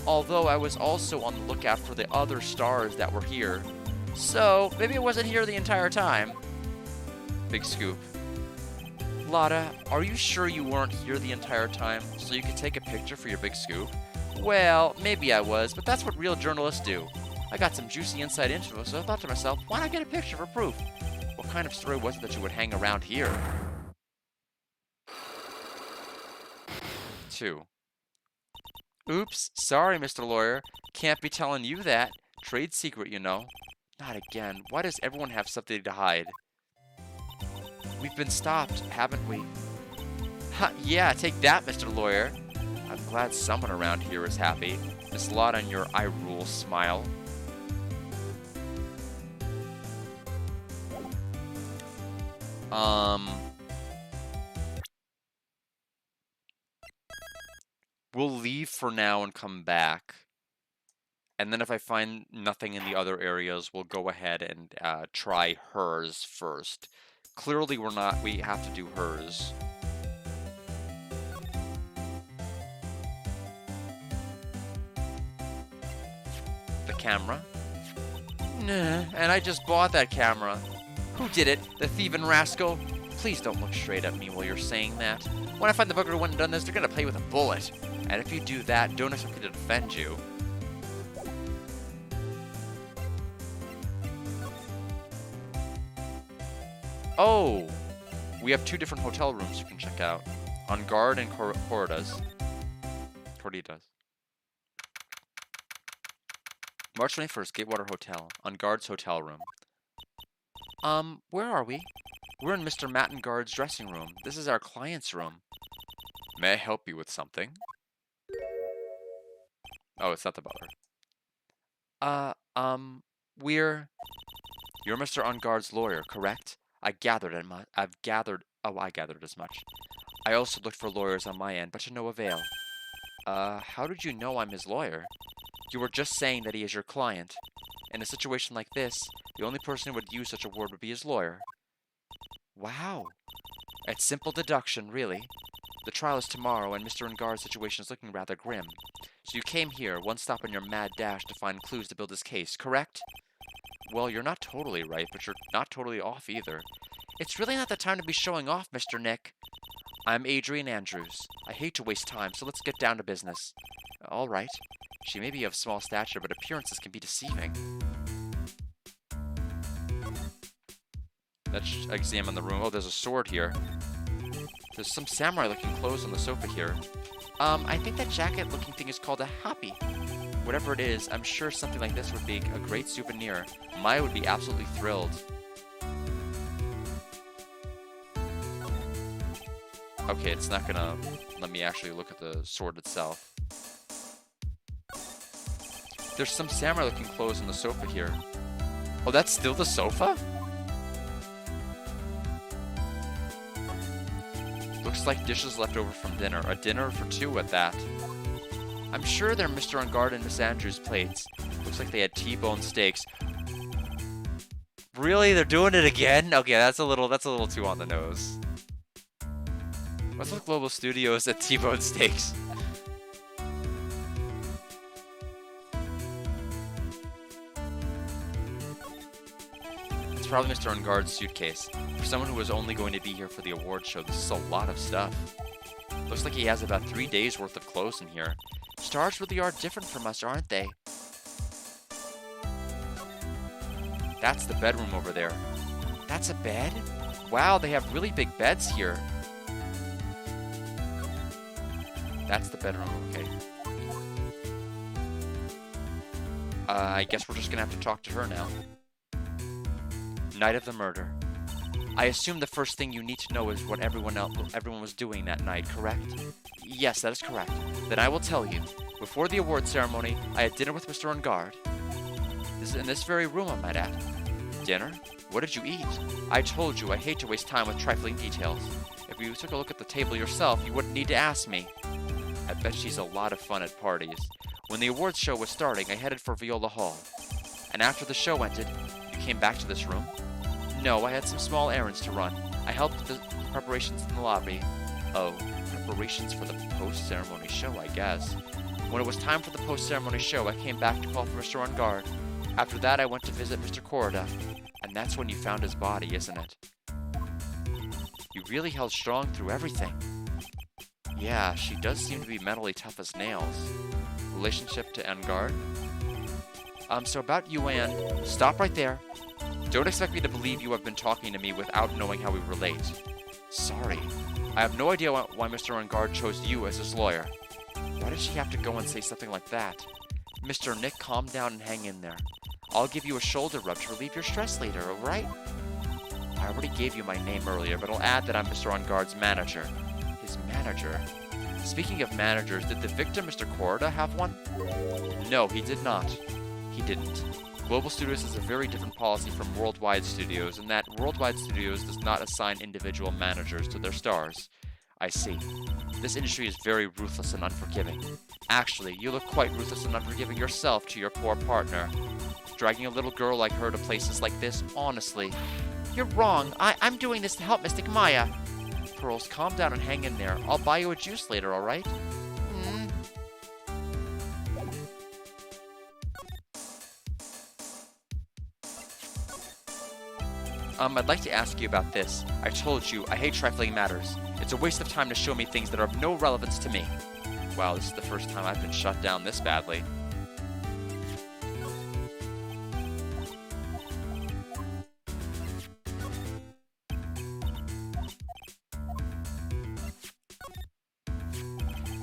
Although I was also on the lookout for the other stars that were here. So, maybe I wasn't here the entire time. Big scoop. Lotta, are you sure you weren't here the entire time so you could take a picture for your big scoop? Well, maybe I was, but that's what real journalists do. I got some juicy inside info, so I thought to myself, why not get a picture for proof? What kind of story was it that you would hang around here? 2. Oops, sorry, Mr. Lawyer. Can't be telling you that. Trade secret, you know. Not again. Why does everyone have something to hide? We've been stopped, haven't we? Ha, yeah, take that, Mr. Lawyer. I'm glad someone around here is happy. Miss Lotta and your I rule smile. We'll leave for now and come back. And then if I find nothing in the other areas, we'll go ahead and try hers first. Clearly we have to do hers. The camera? Nah, and I just bought that camera. Who did it? The thieving rascal? Please don't look straight at me while you're saying that. When I find the bugger who went and done this, they're gonna play with a bullet. And if you do that, don't expect me to defend you. Oh! We have 2 different hotel rooms you can check out. On Guard and Corridas. March 21st, Gatewater Hotel. On Guard's hotel room. Where are we? We're in Mr. Mattengard's dressing room. This is our client's room. May I help you with something? Oh, it's not the butler. You're Mr. Ungard's lawyer, correct? I gathered as much. I also looked for lawyers on my end, but to no avail. How did you know I'm his lawyer? You were just saying that he is your client. In a situation like this, the only person who would use such a word would be his lawyer. Wow. It's simple deduction, really. The trial is tomorrow, and Mr. Ungard's situation is looking rather grim. So you came here, one stop on your mad dash to find clues to build his case, correct? Well, you're not totally right, but you're not totally off either. It's really not the time to be showing off, Mr. Nick. I'm Adrian Andrews. I hate to waste time, so let's get down to business. All right. She may be of small stature, but appearances can be deceiving. Let's examine the room. Oh, there's a sword here. There's some samurai-looking clothes on the sofa here. I think that jacket-looking thing is called a happy. Whatever it is, I'm sure something like this would be a great souvenir. Maya would be absolutely thrilled. Okay, it's not gonna let me actually look at the sword itself. There's some samurai-looking clothes on the sofa here. Oh, that's still the sofa? Looks like dishes left over from dinner. A dinner for 2 at that. I'm sure they're Mr. Ungard and Miss Andrews' plates. Looks like they had T-bone steaks. Really? They're doing it again? Okay, that's a little too on the nose. What's with Global Studios at T-bone steaks? It's probably Mr. Ungard's suitcase. For someone who was only going to be here for the award show, this is a lot of stuff. Looks like he has about 3 days worth of clothes in here. Stars really are different from us, aren't they? That's the bedroom over there. That's a bed? Wow, they have really big beds here. That's the bedroom, okay. I guess we're just gonna have to talk to her now. Night of the murder. I assume the first thing you need to know is what everyone was doing that night, correct? Yes, that is correct. Then I will tell you. Before the award ceremony, I had dinner with Mr. Ungard. This is in this very room, I might add. Dinner? What did you eat? I told you I hate to waste time with trifling details. If you took a look at the table yourself, you wouldn't need to ask me. I bet she's a lot of fun at parties. When the awards show was starting, I headed for Viola Hall. And after the show ended, you came back to this room? No, I had some small errands to run. I helped with the preparations in the lobby. Oh, preparations for the post-ceremony show, I guess. When it was time for the post-ceremony show, I came back to call for Mr. Ungard. After that, I went to visit Mr. Corida. And that's when you found his body, isn't it? You really held strong through everything. Yeah, she does seem to be mentally tough as nails. Relationship to Ungard? So about you, Anne, stop right there. Don't expect me to believe you have been talking to me without knowing how we relate. Sorry. I have no idea why Mr. Ungard chose you as his lawyer. Why did she have to go and say something like that? Mr. Nick, calm down and hang in there. I'll give you a shoulder rub to relieve your stress later, alright? I already gave you my name earlier, but I'll add that I'm Mr. Ungard's manager. His manager? Speaking of managers, did the victim, Mr. Corida, have one? No, he did not. He didn't. Global Studios has a very different policy from Worldwide Studios, in that Worldwide Studios does not assign individual managers to their stars. I see. This industry is very ruthless and unforgiving. Actually, you look quite ruthless and unforgiving yourself to your poor partner. Dragging a little girl like her to places like this, honestly. You're wrong. I'm doing this to help Mystic Maya. Pearls, calm down and hang in there. I'll buy you a juice later, alright? I'd like to ask you about this. I told you, I hate trifling matters. It's a waste of time to show me things that are of no relevance to me. Wow, this is the first time I've been shut down this badly.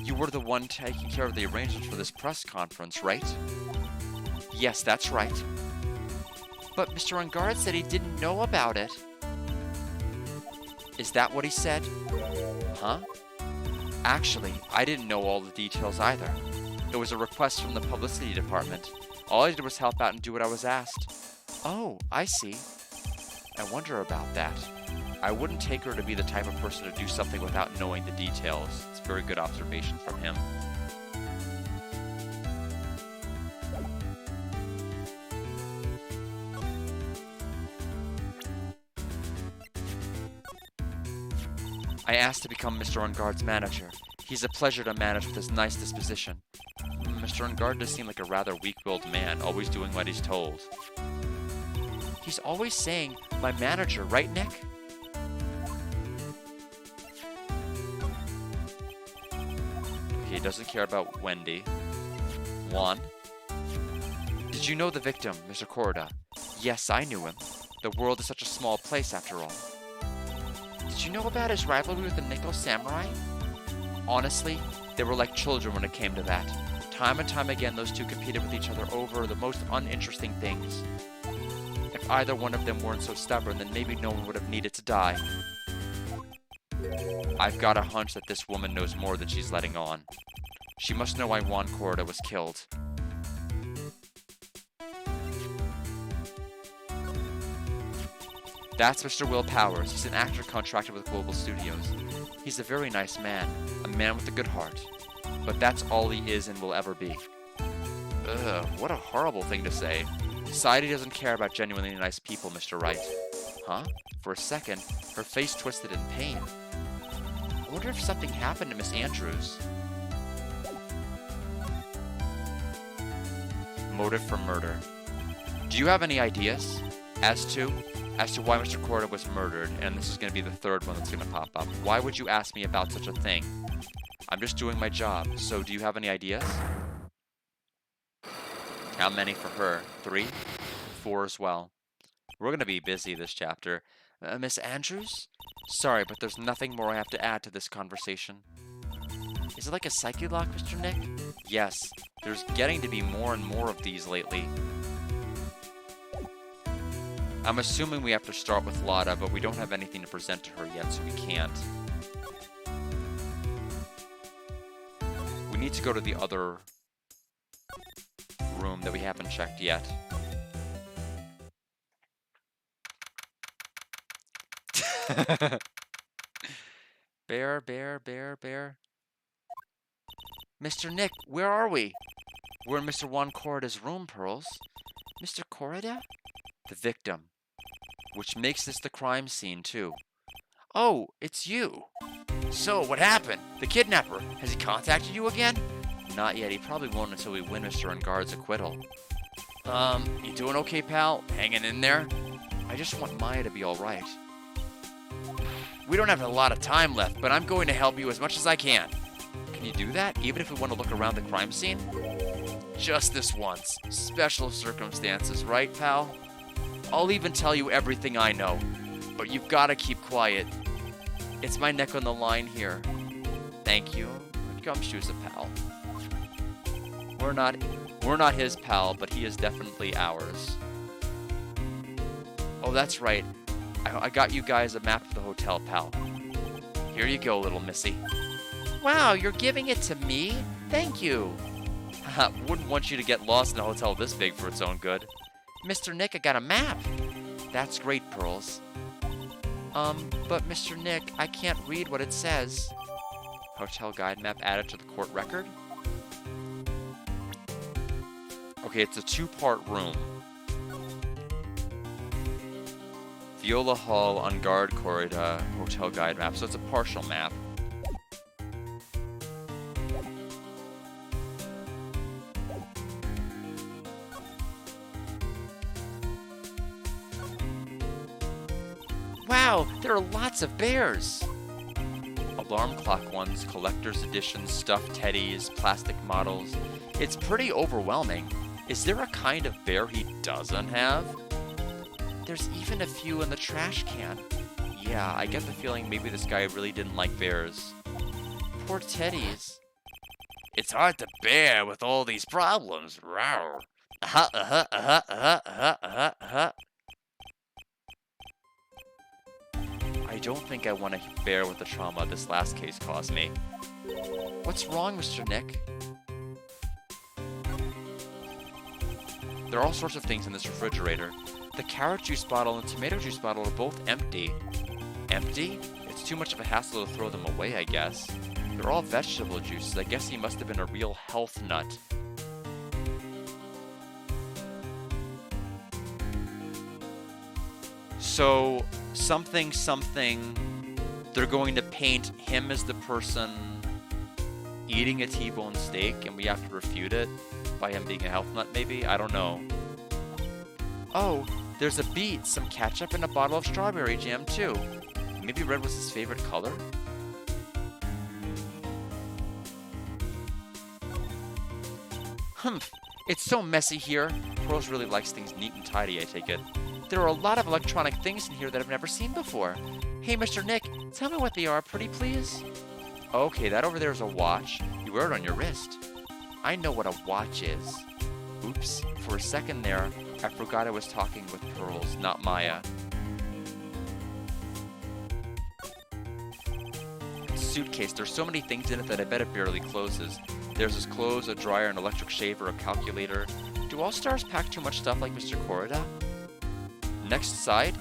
You were the one taking care of the arrangements for this press conference, right? Yes, that's right. But Mr. Ungard said he didn't know about it. Is that what he said? Huh? Actually, I didn't know all the details either. It was a request from the publicity department. All I did was help out and do what I was asked. Oh, I see. I wonder about that. I wouldn't take her to be the type of person to do something without knowing the details. It's a very good observation from him. I asked to become Mr. Ungard's manager. He's a pleasure to manage with his nice disposition. Mr. Ungard does seem like a rather weak-willed man, always doing what he's told. He's always saying, my manager, right, Nick? Okay, he doesn't care about Wendy. Juan? Did you know the victim, Mr. Corida? Yes, I knew him. The world is such a small place, after all. Did you know about his rivalry with the Nickel Samurai? Honestly, they were like children when it came to that. Time and time again, those two competed with each other over the most uninteresting things. If either one of them weren't so stubborn, then maybe no one would have needed to die. I've got a hunch that this woman knows more than she's letting on. She must know why Juan Corida was killed. That's Mr. Will Powers. He's an actor contracted with Global Studios. He's a very nice man, a man with a good heart. But that's all he is and will ever be. Ugh, what a horrible thing to say. Society doesn't care about genuinely nice people, Mr. Wright. Huh? For a second, her face twisted in pain. I wonder if something happened to Miss Andrews. Motive for murder. Do you have any ideas? As to why Mr. Corida was murdered, and this is going to be the third one that's going to pop up. Why would you ask me about such a thing? I'm just doing my job, so do you have any ideas? How many for her? 3? 4 as well. We're going to be busy this chapter. Miss Andrews? Sorry, but there's nothing more I have to add to this conversation. Is it like a psyche lock, Mr. Nick? Yes, there's getting to be more and more of these lately. I'm assuming we have to start with Lotta, but we don't have anything to present to her yet, so we can't. We need to go to the other room that we haven't checked yet. Bear, bear, bear, bear. Mr. Nick, where are we? We're in Mr. Juan Corrida's room, Pearls. Mr. Corrida? The victim. Which makes this the crime scene, too. Oh, it's you. So, what happened? The kidnapper. Has he contacted you again? Not yet. He probably won't until we win Mr. Ungard's acquittal. You doing okay, pal? Hanging in there? I just want Maya to be alright. We don't have a lot of time left, but I'm going to help you as much as I can. Can you do that, even if we want to look around the crime scene? Just this once. Special circumstances, right, pal? I'll even tell you everything I know, but you've got to keep quiet. It's my neck on the line here. Thank you. Gumshoe's a pal. We're not his pal, but he is definitely ours. Oh, that's right. I got you guys a map of the hotel, pal. Here you go, little missy. Wow, you're giving it to me? Thank you. Wouldn't want you to get lost in a hotel this big for its own good. Mr. Nick, I got a map. That's great, Pearls. But Mr. Nick, I can't read what it says. Hotel guide map added to the court record? Okay, it's a two-part room. Viola Hall, Ungard Corrida, hotel guide map. So it's a partial map. Wow, there are lots of bears! Alarm clock ones, collector's editions, stuffed teddies, plastic models. It's pretty overwhelming. Is there a kind of bear he doesn't have? There's even a few in the trash can. Yeah, I get the feeling maybe this guy really didn't like bears. Poor teddies. It's hard to bear with all these problems. Rawr. I don't think I want to bear with the trauma this last case caused me. What's wrong, Mr. Nick? There are all sorts of things in this refrigerator. The carrot juice bottle and tomato juice bottle are both empty. Empty? It's too much of a hassle to throw them away, I guess. They're all vegetable juices. I guess he must have been a real health nut. So, something, they're going to paint him as the person eating a T-bone steak, and we have to refute it by him being a health nut, maybe? I don't know. Oh, there's a beet, some ketchup, and a bottle of strawberry jam, too. Maybe red was his favorite color? Humph, it's so messy here. Pearls really likes things neat and tidy, I take it. There are a lot of electronic things in here that I've never seen before. Hey, Mr. Nick, tell me what they are, pretty please? Okay, that over there is a watch. You wear it on your wrist. I know what a watch is. Oops, for a second there, I forgot I was talking with Pearls, not Maya. Suitcase, there's so many things in it that I bet it barely closes. There's his clothes, a dryer, an electric shaver, a calculator. Do all stars pack too much stuff like Mr. Corrida? Next side.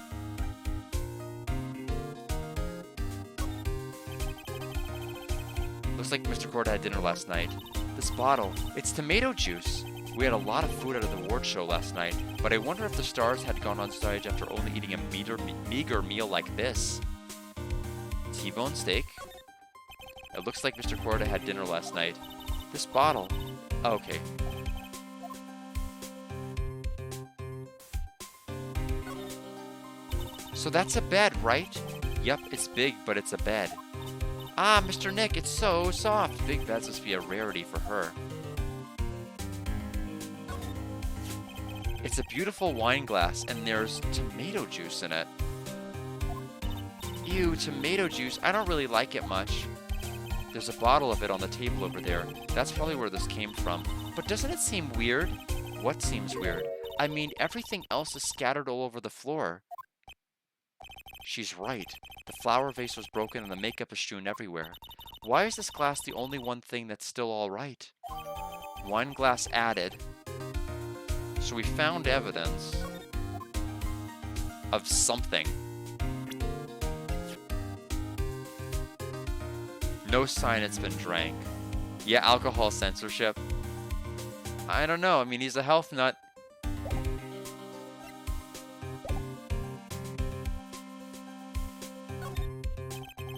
Looks like Mr. Corrida had dinner last night. This bottle, it's tomato juice. We had a lot of food out of the award show last night, but I wonder if the stars had gone on stage after only eating a meager meal like this. T-bone steak. It looks like Mr. Corrida had dinner last night. This bottle. Oh, okay. So that's a bed, right? Yep, it's big, but it's a bed. Ah, Mr. Nick, it's so soft. Big beds must be a rarity for her. It's a beautiful wine glass, and there's tomato juice in it. Ew, tomato juice. I don't really like it much. There's a bottle of it on the table over there. That's probably where this came from. But doesn't it seem weird? What seems weird? I mean, everything else is scattered all over the floor. She's right. The flower vase was broken and the makeup is strewn everywhere. Why is this glass the only one thing that's still all right? Wine glass added. So we found evidence of something. No sign it's been drank. Yeah, alcohol censorship. I don't know. I mean, he's a health nut.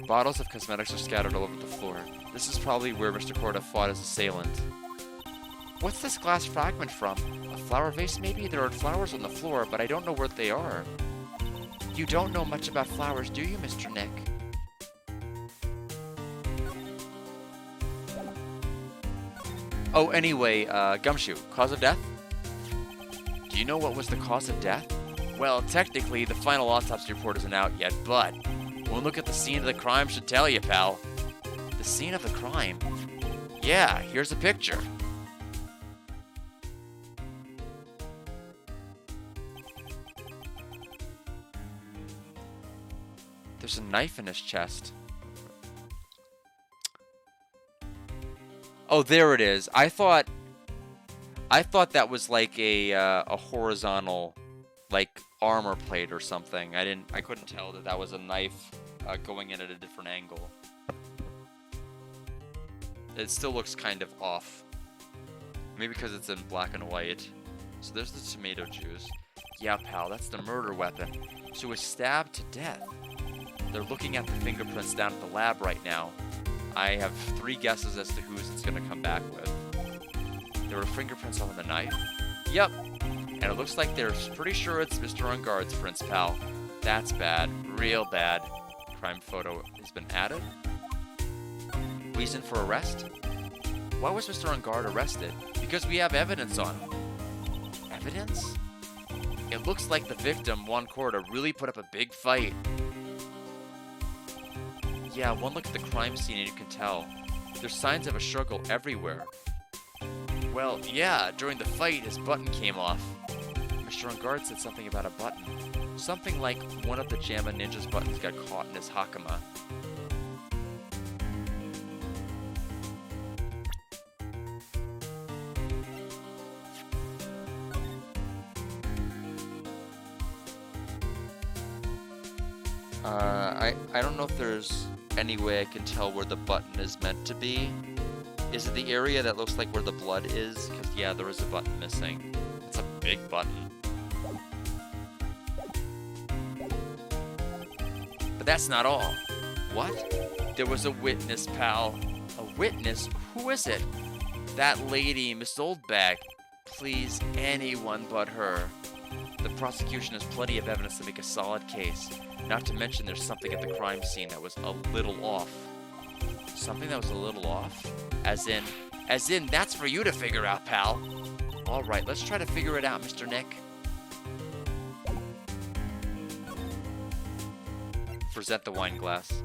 Bottles of cosmetics are scattered all over the floor. This is probably where Mr. Corda fought his assailant. What's this glass fragment from? A flower vase, maybe? There are flowers on the floor, but I don't know where they are. You don't know much about flowers, do you, Mr. Nick? Oh, anyway, Gumshoe, cause of death? Do you know what was the cause of death? Well, technically, the final autopsy report isn't out yet, but one look at the scene of the crime should tell you, pal. The scene of the crime? Yeah, here's a picture. There's a knife in his chest. Oh, there it is. I thought that was like a horizontal, like, armor plate or something. I couldn't tell that was a knife going in at a different angle. It still looks kind of off. Maybe because it's in black and white. So there's the tomato juice. Yeah, pal, that's the murder weapon. So it was stabbed to death. They're looking at the fingerprints down at the lab right now. I have 3 guesses as to whose it's going to come back with. There were fingerprints on the knife. Yep. And it looks like they're pretty sure it's Mr. Ungard's prints, pal. That's bad. Real bad. Crime photo has been added. Reason for arrest? Why was Mr. Ungard arrested? Because we have evidence on him. Evidence? It looks like the victim, Juan Corda, really put up a big fight. Yeah, one look at the crime scene and you can tell. There's signs of a struggle everywhere. Well, yeah, during the fight, his button came off. Mr. Ungard said something about a button. Something like one of the Jamma Ninja's buttons got caught in his hakama. I don't know if there's any way I can tell where the button is meant to be. Is it the area that looks like where the blood is? Because, yeah, there is a button missing. It's a big button. But that's not all. What? There was a witness, pal. A witness? Who is it? That lady, Miss Oldbag. Please, anyone but her. The prosecution has plenty of evidence to make a solid case. Not to mention there's something at the crime scene that was a little off. Something that was a little off? As in, that's for you to figure out, pal. Alright, let's try to figure it out, Mr. Nick. Present the wine glass.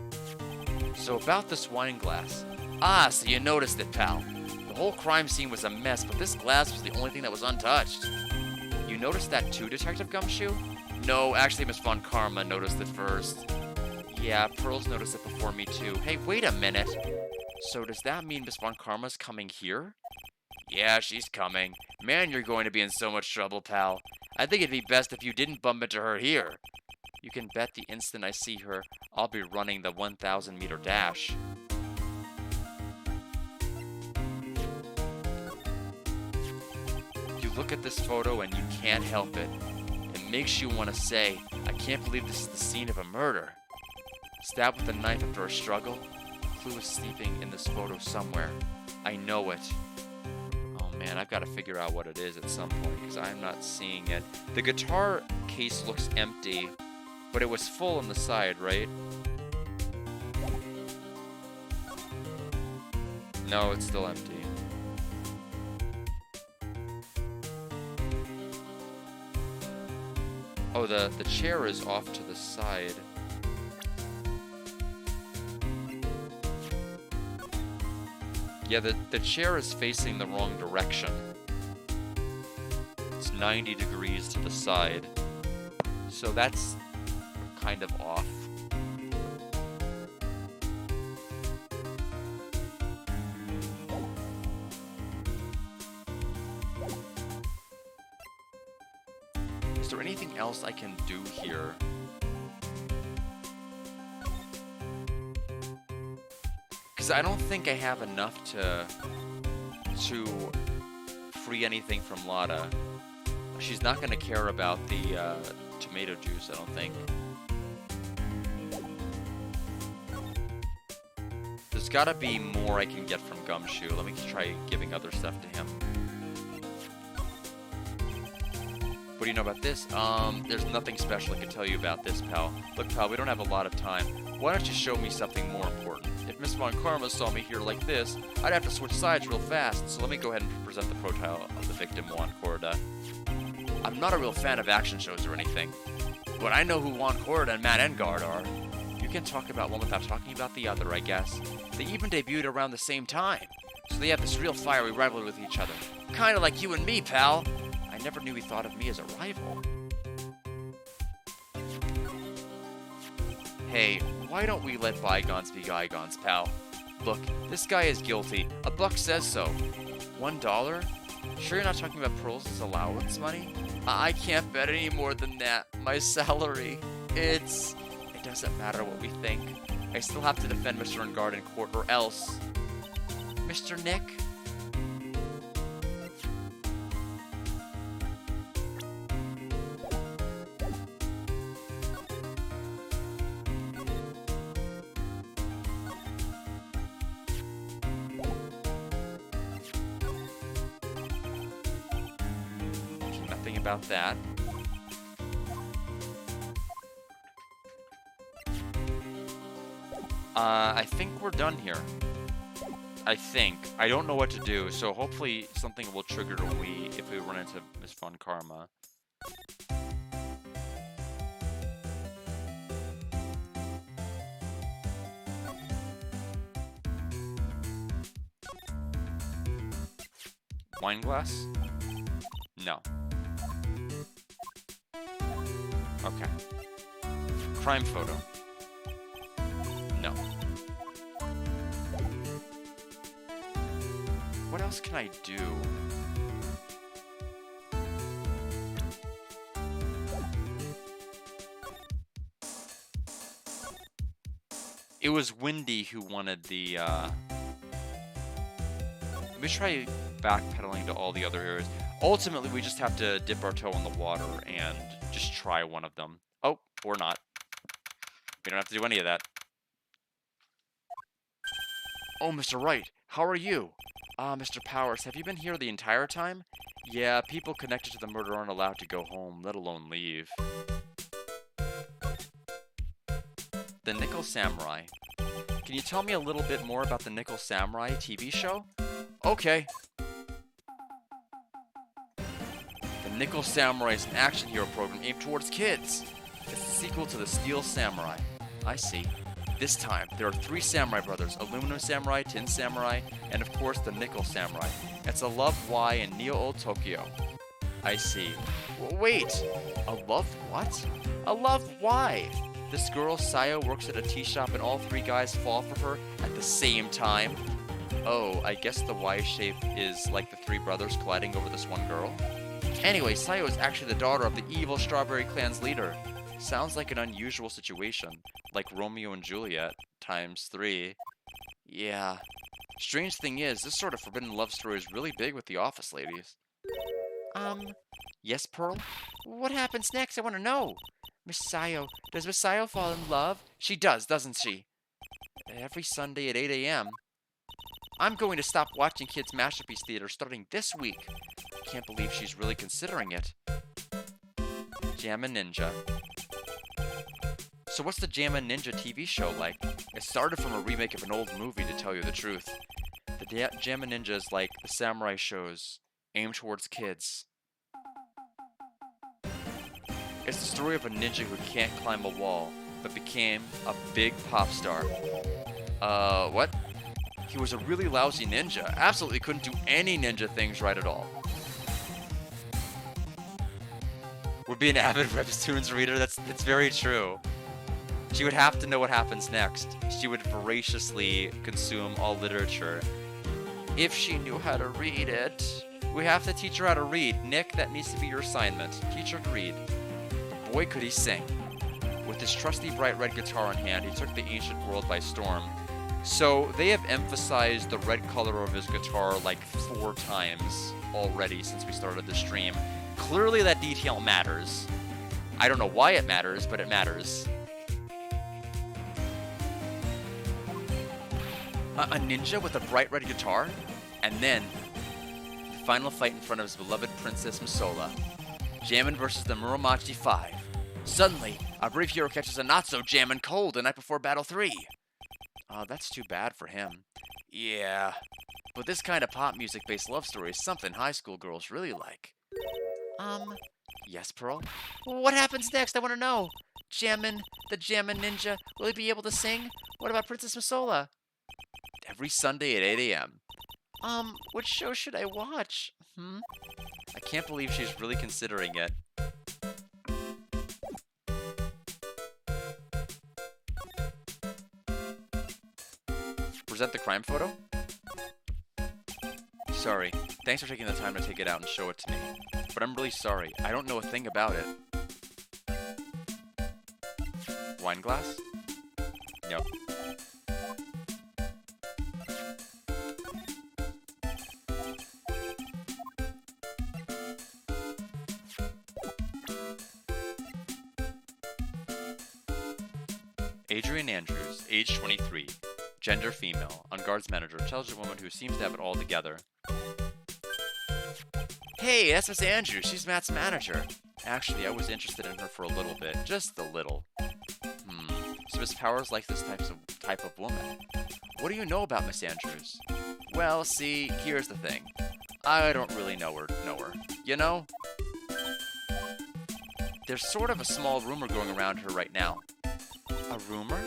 So about this wine glass. Ah, so you noticed it, pal. The whole crime scene was a mess, but this glass was the only thing that was untouched. You noticed that too, Detective Gumshoe? No, actually Miss Von Karma noticed it first. Yeah, Pearls noticed it before me too. Hey, wait a minute. So does that mean Miss Von Karma's coming here? Yeah, she's coming. Man, you're going to be in so much trouble, pal. I think it'd be best if you didn't bump into her here. You can bet the instant I see her, I'll be running the 1,000-meter dash. You look at this photo and you can't help it. It makes you want to say, I can't believe this is the scene of a murder. Stabbed with a knife after a struggle? A clue is sleeping in this photo somewhere. I know it. Oh man, I've got to figure out what it is at some point because I'm not seeing it. The guitar case looks empty, but it was full on the side, right? No, it's still empty. Oh, the chair is off to the side. Yeah, the chair is facing the wrong direction. It's 90 degrees to the side. So that's kind of off. Is there anything else I can do here? Because I don't think I have enough to free anything from Lotta. She's not going to care about the tomato juice, I don't think. There's got to be more I can get from Gumshoe. Let me try giving other stuff to him. What do you know about this? There's nothing special I can tell you about this, pal. Look, pal, we don't have a lot of time. Why don't you show me something more important? If Miss Von Karma saw me here like this, I'd have to switch sides real fast, so let me go ahead and present the profile of the victim, Juan Corda. I'm not a real fan of action shows or anything, but I know who Juan Corda and Matt Engard are. You can talk about one without talking about the other, I guess. They even debuted around the same time, so they have this real fiery rivalry with each other. Kinda like you and me, pal. I never knew he thought of me as a rival. Hey, why don't we let bygones be bygones, pal? Look, this guy is guilty. A buck says so. $1? Sure you're not talking about Pearl's allowance money? I can't bet any more than that. My salary, it doesn't matter what we think. I still have to defend Mr. Engard in court or else. Mr. Nick? Nothing about that. I think we're done here. I think. I don't know what to do, so hopefully something will trigger if we run into Miss Von Karma. Wine glass? No. Okay. Crime photo. No. What else can I do? It was Windy who wanted the, Let me try backpedaling to all the other areas. Ultimately, we just have to dip our toe in the water and just try one of them. Oh, or not. We don't have to do any of that. Oh, Mr. Wright, how are you? Mr. Powers, have you been here the entire time? Yeah, people connected to the murder aren't allowed to go home, let alone leave. The Nickel Samurai. Can you tell me a little bit more about the Nickel Samurai TV show? Okay. The Nickel Samurai is an action hero program aimed towards kids. It's the sequel to the Steel Samurai. I see. This time, there are 3 samurai brothers, Aluminum Samurai, Tin Samurai, and of course the Nickel Samurai. It's a love why in Neo-Old Tokyo. I see. Wait! A love what? A love why? This girl, Sayo, works at a tea shop and all 3 guys fall for her at the same time? Oh, I guess the Y shape is like the 3 brothers colliding over this one girl? Anyway, Sayo is actually the daughter of the evil Strawberry Clan's leader. Sounds like an unusual situation, like Romeo and Juliet times 3. Yeah. Strange thing is, this sort of forbidden love story is really big with the office ladies. Yes, Pearl? What happens next? I want to know. Miss Sayo, does Miss Sayo fall in love? She does, doesn't she? Every Sunday at 8 a.m. I'm going to stop watching Kids Masterpiece Theater starting this week. Can't believe she's really considering it. Jammin' Ninja. So what's the Jammin' Ninja TV show like? It started from a remake of an old movie, to tell you the truth. The Jammin' Ninja is like the samurai shows, aimed towards kids. It's the story of a ninja who can't climb a wall, but became a big pop star. What? He was a really lousy ninja. Absolutely couldn't do any ninja things right at all. would be an avid webtoons reader. That's very true. She would have to know what happens next. She would voraciously consume all literature. If she knew how to read it. We have to teach her how to read. Nick, that needs to be your assignment. Teach her to read. But boy, could he sing. With his trusty bright red guitar in hand, he took the ancient world by storm. So they have emphasized the red color of his guitar like 4 times already since we started the stream. Clearly that detail matters. I don't know why it matters, but it matters. A ninja with a bright red guitar, and then the final fight in front of his beloved Princess Masola. Jammin' versus the Muromachi 5. Suddenly, our brave hero catches a not-so-jammin' cold the night before Battle 3. That's too bad for him. Yeah, but this kind of pop music-based love story is something high school girls really like. Yes, Pearl? What happens next? I want to know. Jammin', the Jammin' Ninja, will he be able to sing? What about Princess Masola? Every Sunday at 8 a.m. Which show should I watch? I can't believe she's really considering it. Present the crime photo? Sorry. Thanks for taking the time to take it out and show it to me. But I'm really sorry. I don't know a thing about it. Wine glass? Nope. Adrian Andrews, age 23, gender female, on guards manager, intelligent woman who seems to have it all together. Hey, that's Miss Andrews. She's Matt's manager. Actually, I was interested in her for a little bit, just a little. So Miss Powers likes this type of woman. What do you know about Miss Andrews? Well, see, here's the thing. I don't really know her. You know? There's sort of a small rumor going around her right now. A rumor?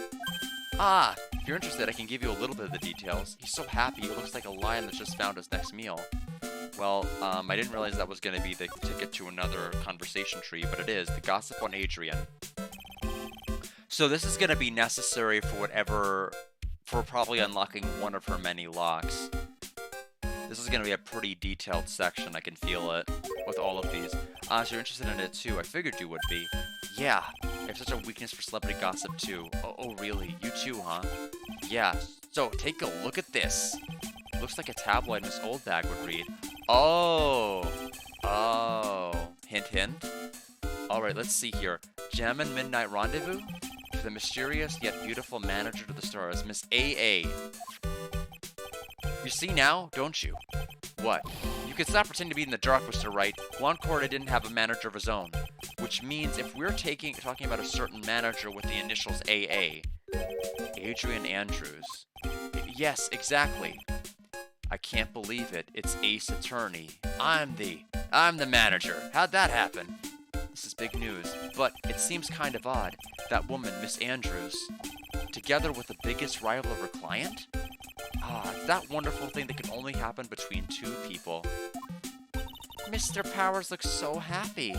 If you're interested, I can give you a little bit of the details. He's so happy, he looks like a lion that's just found his next meal. Well, I didn't realize that was going to be the ticket to another conversation tree, but it is. The gossip on Adrian. So this is going to be necessary for probably unlocking one of her many locks. This is going to be a pretty detailed section, I can feel it, with all of these. So you're interested in it too, I figured you would be. Yeah, I have such a weakness for celebrity gossip too. Oh really? You too, huh? Yeah, so take a look at this. Looks like a tabloid Miss Oldbag would read. Oh, hint hint. Alright, let's see here. Jammin' Midnight Rendezvous? To the mysterious yet beautiful manager to the stars, Miss A.A. You see now, don't you? What? You can stop pretending to be in the dark, Mr. Wright. Juan Corda didn't have a manager of his own. Which means if we're talking about a certain manager with the initials AA, Adrian Andrews. Yes, exactly. I can't believe it. It's Ace Attorney. I'm the manager. How'd that happen? This is big news, but it seems kind of odd. That woman, Miss Andrews, together with the biggest rival of her client? It's that wonderful thing that can only happen between 2 people. Mr. Powers looks so happy.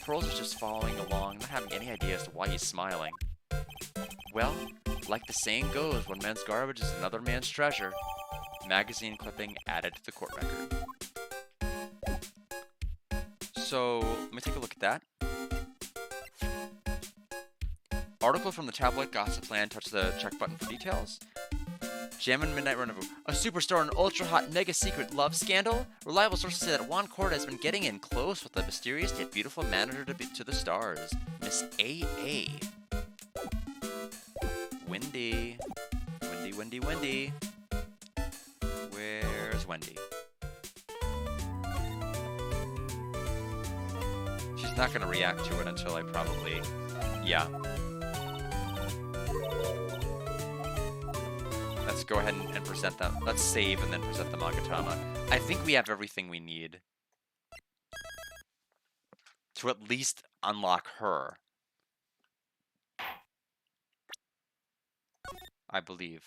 Pearls is just following along, not having any idea as to why he's smiling. Well, like the saying goes, one man's garbage is another man's treasure. Magazine clipping added to the court record. So, let me take a look at that. Article from the tabloid Gossip Land. Touch the check button for details. Jammin' Midnight Rendezvous. A superstar in an ultra-hot mega-secret love scandal? Reliable sources say that Juan Corda has been getting in close with the mysterious yet beautiful manager to the stars, Miss A.A. Wendy. Wendy. Where's Wendy? She's not going to react to it until I probably... Yeah. Let's go ahead and present them. Let's save and then present the Magatama. I think we have everything we need to at least unlock her. I believe.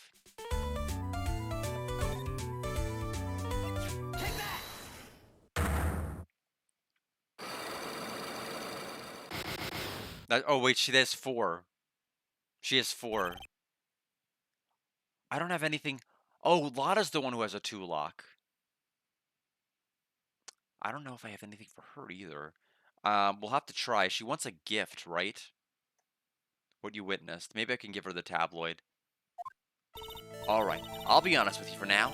Oh, wait, she has 4. She has 4. I don't have anything. Oh, Lotta's the one who has a 2 lock. I don't know if I have anything for her either. We'll have to try. She wants a gift, right? What you witnessed. Maybe I can give her the tabloid. Alright, I'll be honest with you for now.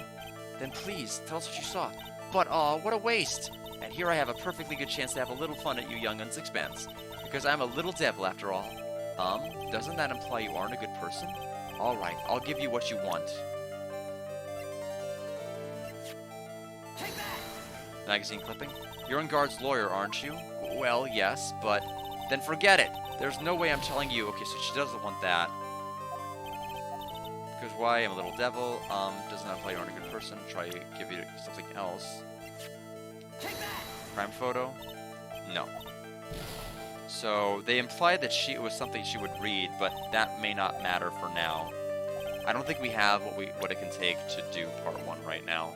Then please, tell us what you saw. But, what a waste! And here I have a perfectly good chance to have a little fun at you youngun's expense. Because I'm a little devil after all. Doesn't that imply you aren't a good person? Alright, I'll give you what you want. Take that! Magazine clipping? You're in Guard's lawyer, aren't you? Well, yes, but... Then forget it! There's no way I'm telling you. Okay, so she doesn't want that. Because why? I'm a little devil. Doesn't imply you aren't a good person. Try to give you something else. Take that! Crime photo? No. So they implied that it was something she would read, but that may not matter for now. I don't think we have what it can take to do part 1 right now.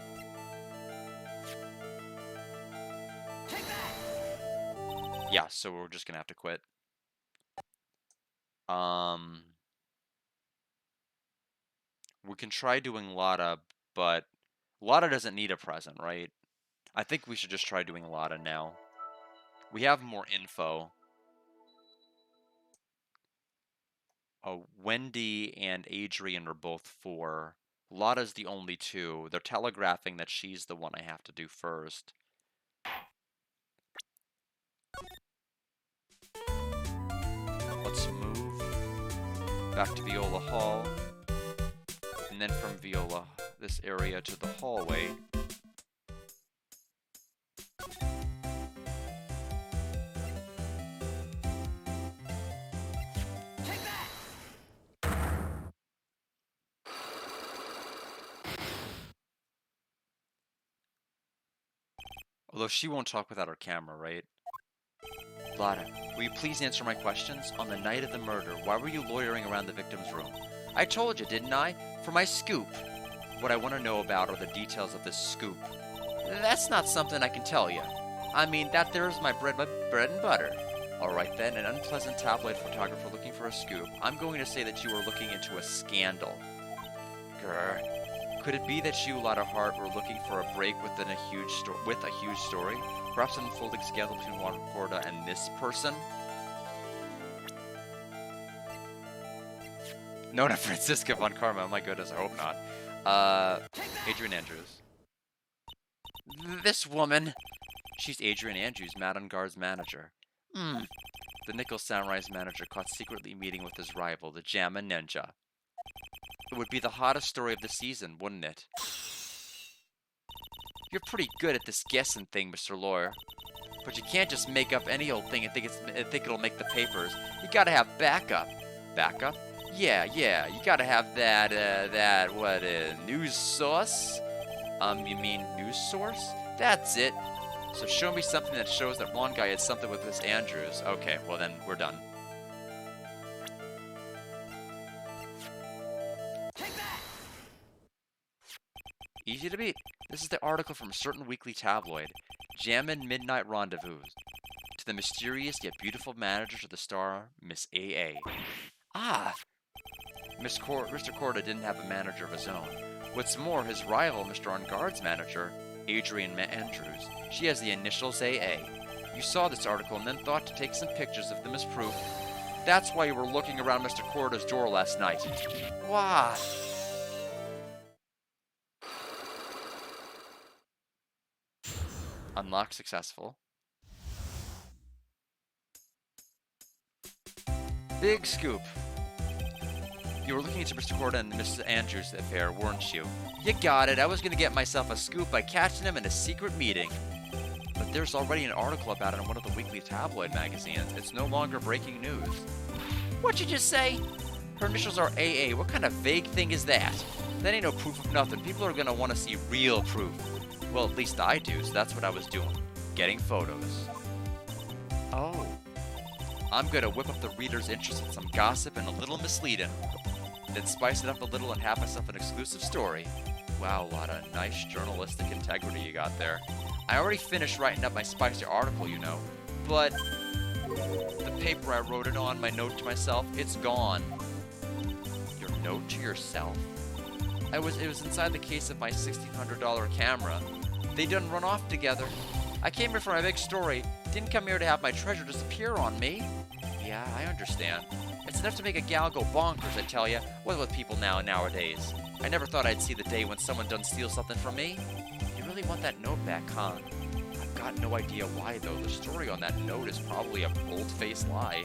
Take that! Yeah, so we're just gonna have to quit. We can try doing Lotta, but Lotta doesn't need a present, right? I think we should just try doing Lotta now. We have more info. Wendy and Adrian are both 4. Lotta's the only 2. They're telegraphing that she's the one I have to do first. Let's move back to Viola Hall. And then from Viola, this area to the hallway. Take that! Although she won't talk without her camera, right? Lotta, will you please answer my questions? On the night of the murder, why were you loitering around the victim's room? I told you, didn't I? For my scoop. What I want to know about are the details of this scoop. That's not something I can tell you. I mean, that there's my bread and butter. Alright then, an unpleasant tabloid photographer looking for a scoop. I'm going to say that you were looking into a scandal. Grr. Could it be that you, Lotta Hart, were looking for a break within a huge story? Perhaps an unfolding scandal between Juan Corda and this person? Nona Francisca von Karma. Oh my goodness, I hope not. Adrian Andrews. This woman. She's Adrian Andrews, Madame Guard's manager. The Nickel Samurai's manager caught secretly meeting with his rival, the Jamma Ninja. It would be the hottest story of the season, wouldn't it? You're pretty good at this guessing thing, Mr. Lawyer. But you can't just make up any old thing and think it'll make the papers. You gotta have backup. Backup? Yeah, you gotta have that, news source? You mean news source? That's it. So show me something that shows that one guy had something with this Andrews. Okay, well then, we're done. Take that! Easy to beat. This is the article from a certain weekly tabloid, Jammin' Midnight Rendezvous. To the mysterious yet beautiful manager to the star, Miss A.A. Ah! Mr. Corda didn't have a manager of his own. What's more, his rival, Mr. On Guard's manager, Adrian Andrews, she has the initials AA. You saw this article and then thought to take some pictures of them as proof. That's why you were looking around Mr. Corda's door last night. Why? Unlock successful. Big scoop. You were looking into Mr. Corda and Mrs. Andrews' affair, weren't you? You got it. I was going to get myself a scoop by catching him in a secret meeting. But there's already an article about it in one of the weekly tabloid magazines. It's no longer breaking news. What'd you just say? Her initials are AA. What kind of vague thing is that? That ain't no proof of nothing. People are going to want to see real proof. Well, at least I do, so that's what I was doing. Getting photos. Oh. I'm going to whip up the reader's interest in some gossip and a little misleading. Then spice it up a little and have myself an exclusive story. Wow, Lotta, nice journalistic integrity you got there. I already finished writing up my spicy article, you know. But The paper I wrote it on, my note to myself, it's gone. Your note to yourself? It was inside the case of my $1,600 camera. They done run off together. I came here for my big story. Didn't come here to have my treasure disappear on me. Yeah, I understand. It's enough to make a gal go bonkers, I tell ya. What's with people nowadays? I never thought I'd see the day when someone done steal something from me. You really want that note back, huh? I've got no idea why, though. The story on that note is probably a bold-faced lie.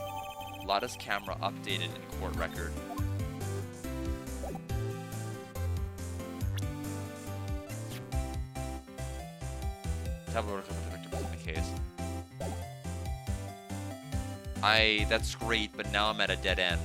Lada's camera updated in court record. Tableau recovered the victims in the case. That's great, but now I'm at a dead end.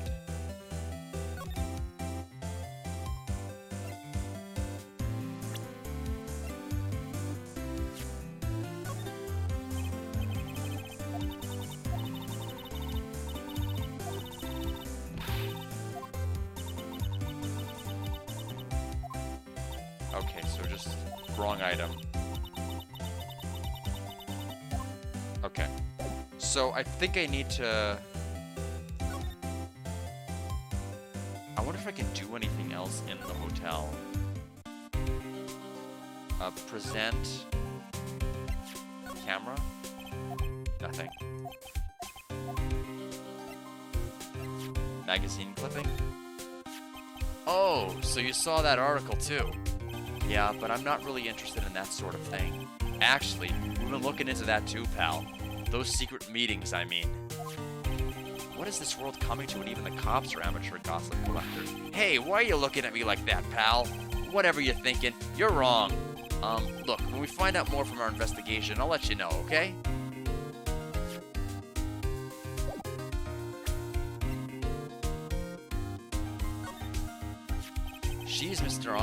Okay, so just wrong item. Okay. So I think I need to... I wonder if I can do anything else in the hotel. Present... camera? Nothing. Magazine clipping? Oh, so you saw that article too. Yeah, but I'm not really interested in that sort of thing. Actually, we've been looking into that too, pal. Those secret meetings, I mean. What is this world coming to when even the cops are amateur gossip collectors? Hey, why are you looking at me like that, pal? Whatever you're thinking, you're wrong. Look, when we find out more from our investigation, I'll let you know, okay? She's Mr.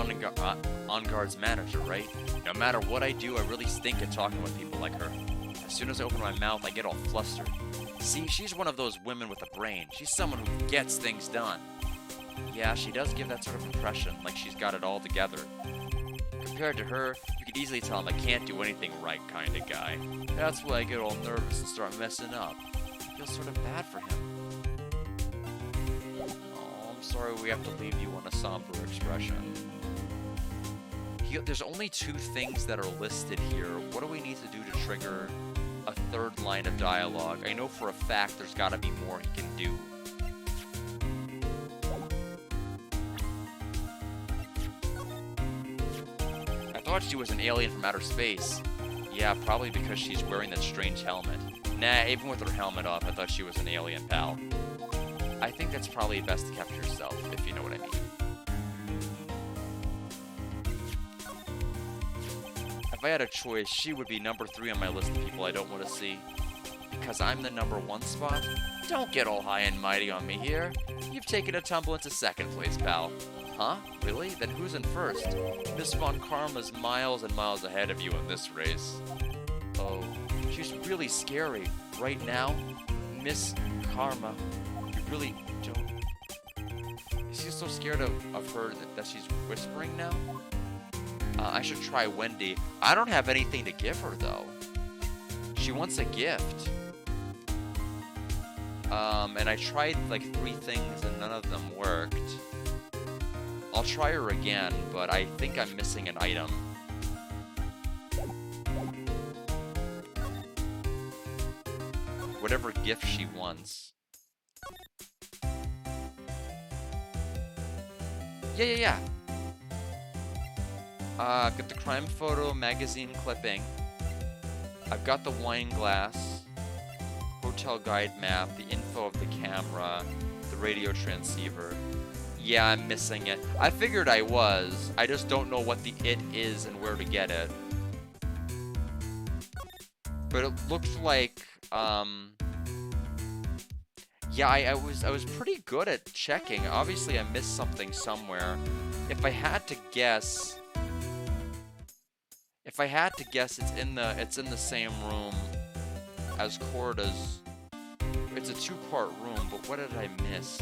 On-Guard's manager, right? No matter what I do, I really stink at talking with people like her. As soon as I open my mouth, I get all flustered. See, she's one of those women with a brain. She's someone who gets things done. Yeah, she does give that sort of impression, like she's got it all together. Compared to her, you could easily tell I'm a can't do anything right kind of guy. That's why I get all nervous and start messing up. I feel sort of bad for him. Oh, I'm sorry we have to leave you on a somber expression. There's only 2 things that are listed here. What do we need to do to trigger a 3rd line of dialogue? I know for a fact there's gotta be more he can do. I thought she was an alien from outer space. Yeah, probably because she's wearing that strange helmet. Nah, even with her helmet off, I thought she was an alien, pal. I think that's probably best to capture yourself, if you know what I mean. If I had a choice, she would be number 3 on my list of people I don't want to see. Because I'm the number 1 spot? Don't get all high and mighty on me here. You've taken a tumble into 2nd place, pal. Huh? Really? Then who's in 1st? Miss Von Karma's miles and miles ahead of you in this race. Oh, she's really scary. Right now, Miss Karma, you really don't... Is she so scared of her that she's whispering now? I should try Wendy. I don't have anything to give her, though. She wants a gift. And I tried, like, 3 things and none of them worked. I'll try her again, but I think I'm missing an item. Whatever gift she wants. Yeah. I've got the crime photo, magazine clipping. I've got the wine glass, hotel guide map, the info of the camera, the radio transceiver. Yeah, I'm missing it. I figured I was. I just don't know what the it is and where to get it. But it looks like, yeah, I was pretty good at checking. Obviously, I missed something somewhere. If I had to guess, it's in the same room as Corda's. It's a 2-part room, but what did I miss?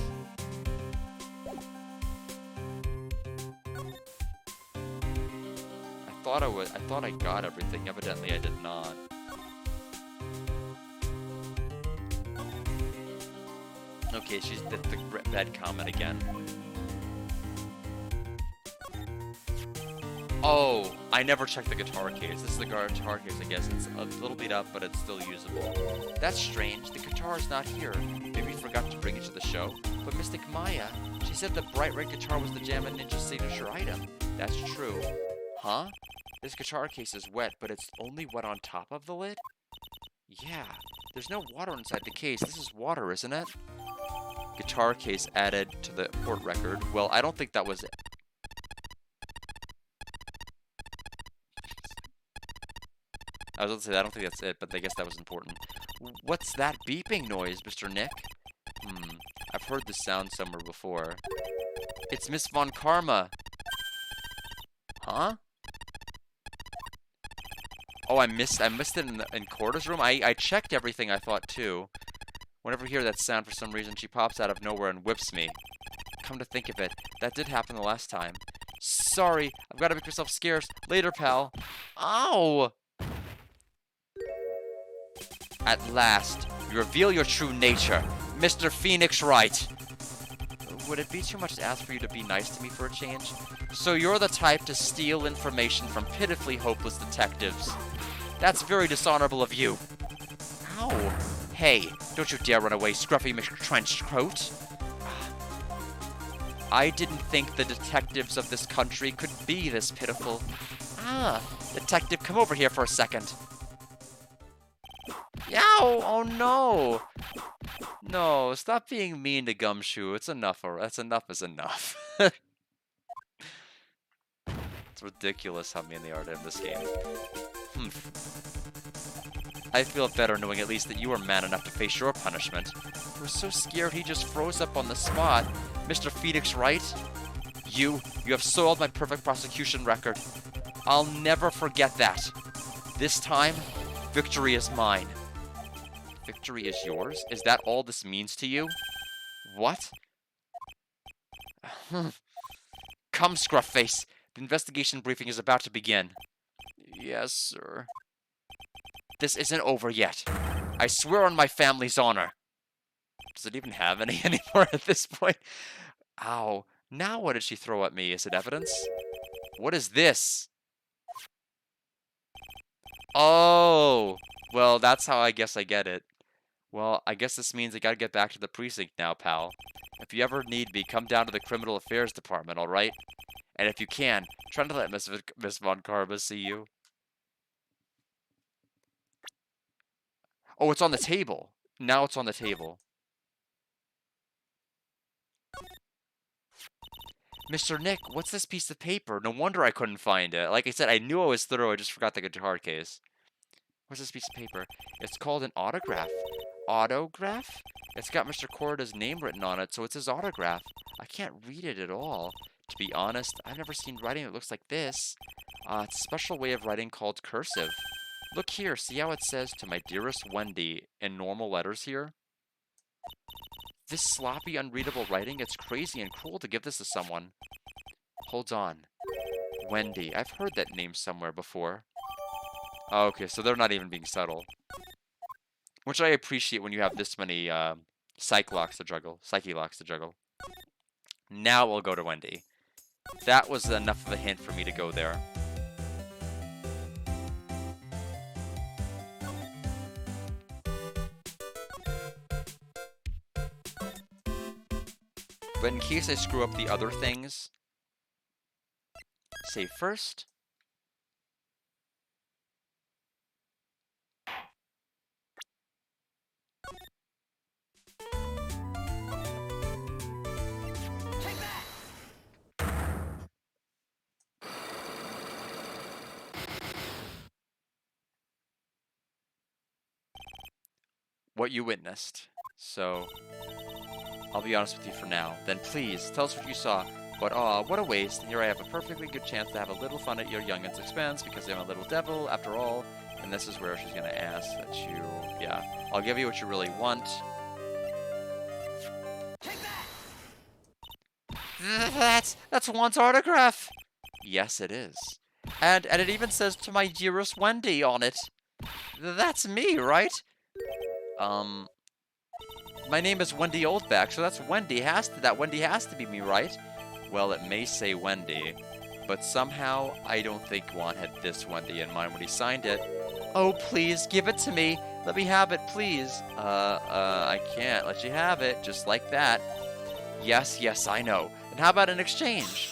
I thought I got everything. Evidently, I did not. Okay, she's the bad comment again. Oh, I never checked the guitar case. This is the guitar case, I guess. It's a little beat up, but it's still usable. That's strange. The guitar is not here. Maybe you forgot to bring it to the show. But Mystic Maya, she said the bright red guitar was the Jammin' Ninja signature item. That's true. Huh? This guitar case is wet, but it's only wet on top of the lid? Yeah. There's no water inside the case. This is water, isn't it? Guitar case added to the port record. Well, I don't think that was it. I was going to say, I don't think that's it, but I guess that was important. What's that beeping noise, Mr. Nick? I've heard this sound somewhere before. It's Miss Von Karma. Huh? Oh, I missed it in Corda's room? I checked everything, I thought, too. Whenever I hear that sound, for some reason, she pops out of nowhere and whips me. Come to think of it, that did happen the last time. Sorry, I've got to make myself scarce. Later, pal. Ow! At last, you reveal your true nature, Mr. Phoenix Wright. Would it be too much to ask for you to be nice to me for a change? So you're the type to steal information from pitifully hopeless detectives. That's very dishonorable of you. Ow. Hey, don't you dare run away, scruffy trench coat. I didn't think the detectives of this country could be this pitiful. Detective, come over here for a second. Yow! Oh no! No, stop being mean to Gumshoe. It's enough. That's enough is enough. It's ridiculous how mean they are to him this game. I feel better knowing at least that you were man enough to face your punishment. I was so scared he just froze up on the spot. Mr. Phoenix Wright? You have soiled my perfect prosecution record. I'll never forget that. This time, victory is mine. Victory is yours? Is that all this means to you? What? Come, Scruffface. The investigation briefing is about to begin. Yes, sir. This isn't over yet. I swear on my family's honor. Does it even have any anymore at this point? Ow. Now what did she throw at me? Is it evidence? What is this? Oh! Well, that's how I guess I get it. Well, I guess this means I gotta get back to the precinct now, pal. If you ever need me, come down to the Criminal Affairs Department, alright? And if you can, try to let Miss Von Karma see you. Oh, it's on the table. Now it's on the table. Mr. Nick, what's this piece of paper? No wonder I couldn't find it. Like I said, I knew I was thorough, I just forgot the guitar case. What's this piece of paper? It's called an autograph. Autograph? It's got Mr. Corda's name written on it, so it's his autograph. I can't read it at all. To be honest, I've never seen writing that looks like this. It's a special way of writing called cursive. Look here, see how it says, "To my dearest Wendy," in normal letters here? This sloppy, unreadable writing, it's crazy and cruel to give this to someone. Hold on. Wendy, I've heard that name somewhere before. Oh, okay, so they're not even being subtle. Which I appreciate when you have this many psyche locks to juggle. Now we'll go to Wendy. That was enough of a hint for me to go there. But in case I screw up the other things, save first. What you witnessed. So, I'll be honest with you for now. Then please, tell us what you saw. But aw, what a waste. Here I have a perfectly good chance to have a little fun at your youngin's expense because I'm a little devil, after all. And this is where she's gonna ask that you... Yeah, I'll give you what you really want. That's Juan's autograph! Yes, it is. And it even says, "To my dearest Wendy" on it. That's me, right? My name is Wendy Oldback, so that Wendy has to be me, right? Well, it may say Wendy, but somehow I don't think Juan had this Wendy in mind when he signed it. Oh, please, give it to me. Let me have it, please. I can't let you have it, just like that. Yes, I know. And how about an exchange?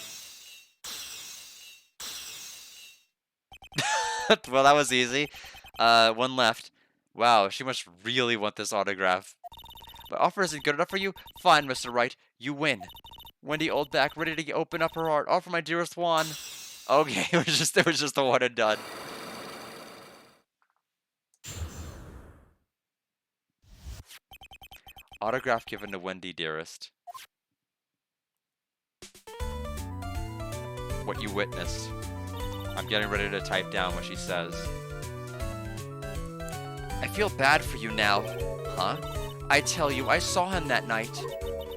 Well, that was easy. One left. Wow, she must really want this autograph. My offer isn't good enough for you? Fine, Mr. Wright. You win. Wendy Oldback, ready to open up her heart. Offer my dearest Juan. Okay, it was just a one and done. Autograph given to Wendy, dearest. What you witnessed. I'm getting ready to type down what she says. I feel bad for you now. Huh? I tell you, I saw him that night.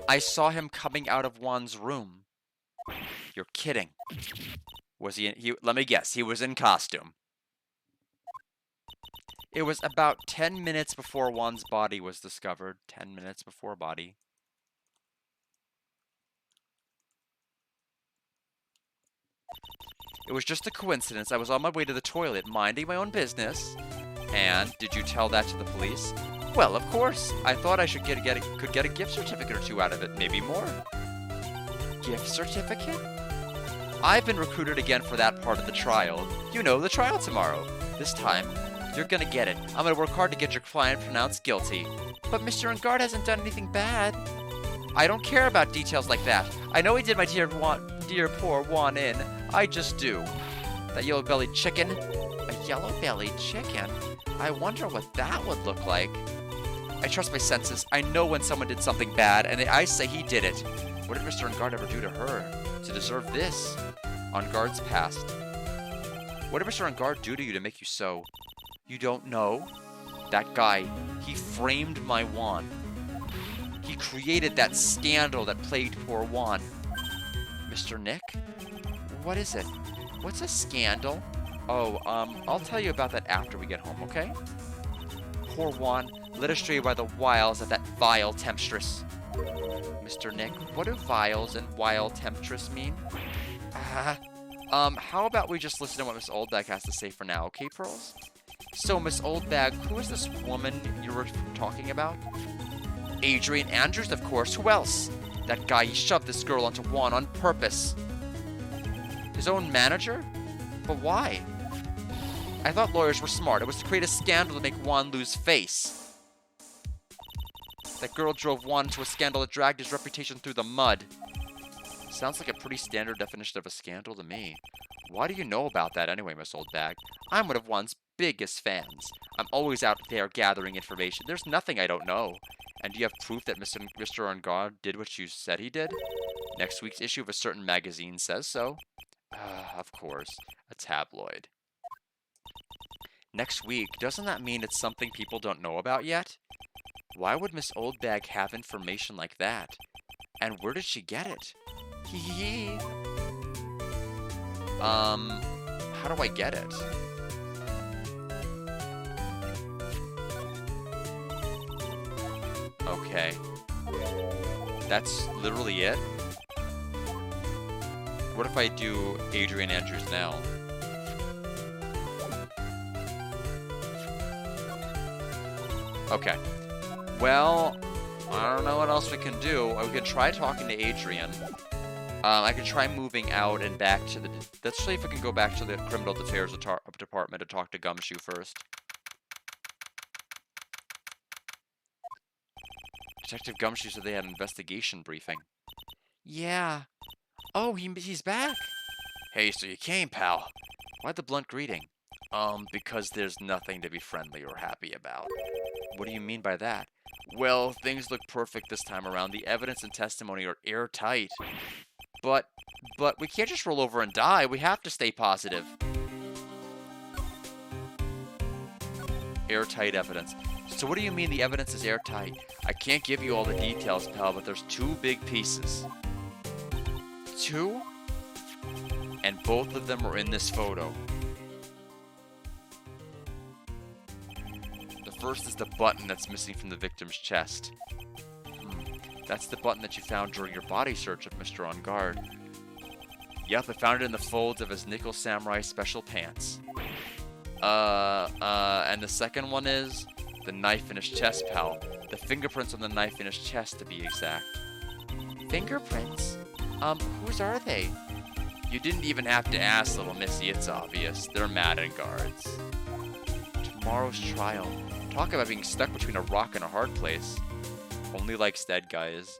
I saw him coming out of Juan's room. You're kidding. Was he let me guess, he was in costume. It was about 10 minutes before Juan's body was discovered. 10 minutes before body. It was just a coincidence. I was on my way to the toilet, minding my own business. And did you tell that to the police? Well, of course. I thought I could get a gift certificate or two out of it, maybe more. Gift certificate? I've been recruited again for that part of the trial. You know, the trial tomorrow. This time, you're gonna get it. I'm gonna work hard to get your client pronounced guilty. But Mr. Engard hasn't done anything bad. I don't care about details like that. I know he did my dear poor Juan in. I just do. That yellow-bellied chicken. A yellow-bellied chicken? I wonder what that would look like. I trust my senses. I know when someone did something bad, and I say he did it. What did Mr. Engard ever do to her to deserve this? On guard's past. What did Mr. Engard do to you to make you so? You don't know? That guy, he framed my Juan. He created that scandal that plagued poor Juan. Mr. Nick? What is it? What's a scandal? Oh, I'll tell you about that after we get home, okay? Poor Juan, led astray by the wiles of that vile temptress. Mr. Nick, what do viles and vile temptress mean? How about we just listen to what Miss Oldbag has to say for now, okay, Pearls? So, Miss Oldbag, who is this woman you were talking about? Adrian Andrews, of course. Who else? That guy, he shoved this girl onto Juan on purpose. His own manager? But why? I thought lawyers were smart. It was to create a scandal to make Juan lose face. That girl drove Juan into a scandal that dragged his reputation through the mud. Sounds like a pretty standard definition of a scandal to me. Why do you know about that anyway, Miss Oldbag? I'm one of Juan's biggest fans. I'm always out there gathering information. There's nothing I don't know. And do you have proof that Mr. Engard did what you said he did? Next week's issue of a certain magazine says so. Of course. A tabloid. Next week? Doesn't that mean it's something people don't know about yet? Why would Miss Oldbag have information like that? And where did she get it? Hee. How do I get it? Okay. That's literally it? What if I do Adrian Andrews now? Okay. Well, I don't know what else we can do. We could try talking to Adrian. I could try moving out and back to the... Let's see if we can go back to the Criminal Affairs Department to talk to Gumshoe first. Detective Gumshoe said they had an investigation briefing. Yeah. Oh, he's back. Hey, so you came, pal. Why the blunt greeting? Because there's nothing to be friendly or happy about. What do you mean by that? Well, things look perfect this time around. The evidence and testimony are airtight. But we can't just roll over and die. We have to stay positive. Airtight evidence. So what do you mean the evidence is airtight? I can't give you all the details, pal, but there's two big pieces. Two? And both of them are in this photo. The first is the button that's missing from the victim's chest. That's the button that you found during your body search of Mr. On Guard. Yep, I found it in the folds of his Nickel Samurai special pants. And the second one is the knife in his chest, pal. The fingerprints on the knife in his chest, to be exact. Fingerprints? Whose are they? You didn't even have to ask, little missy, it's obvious. They're Madden guards. Tomorrow's trial. Talk about being stuck between a rock and a hard place. Only likes dead guys.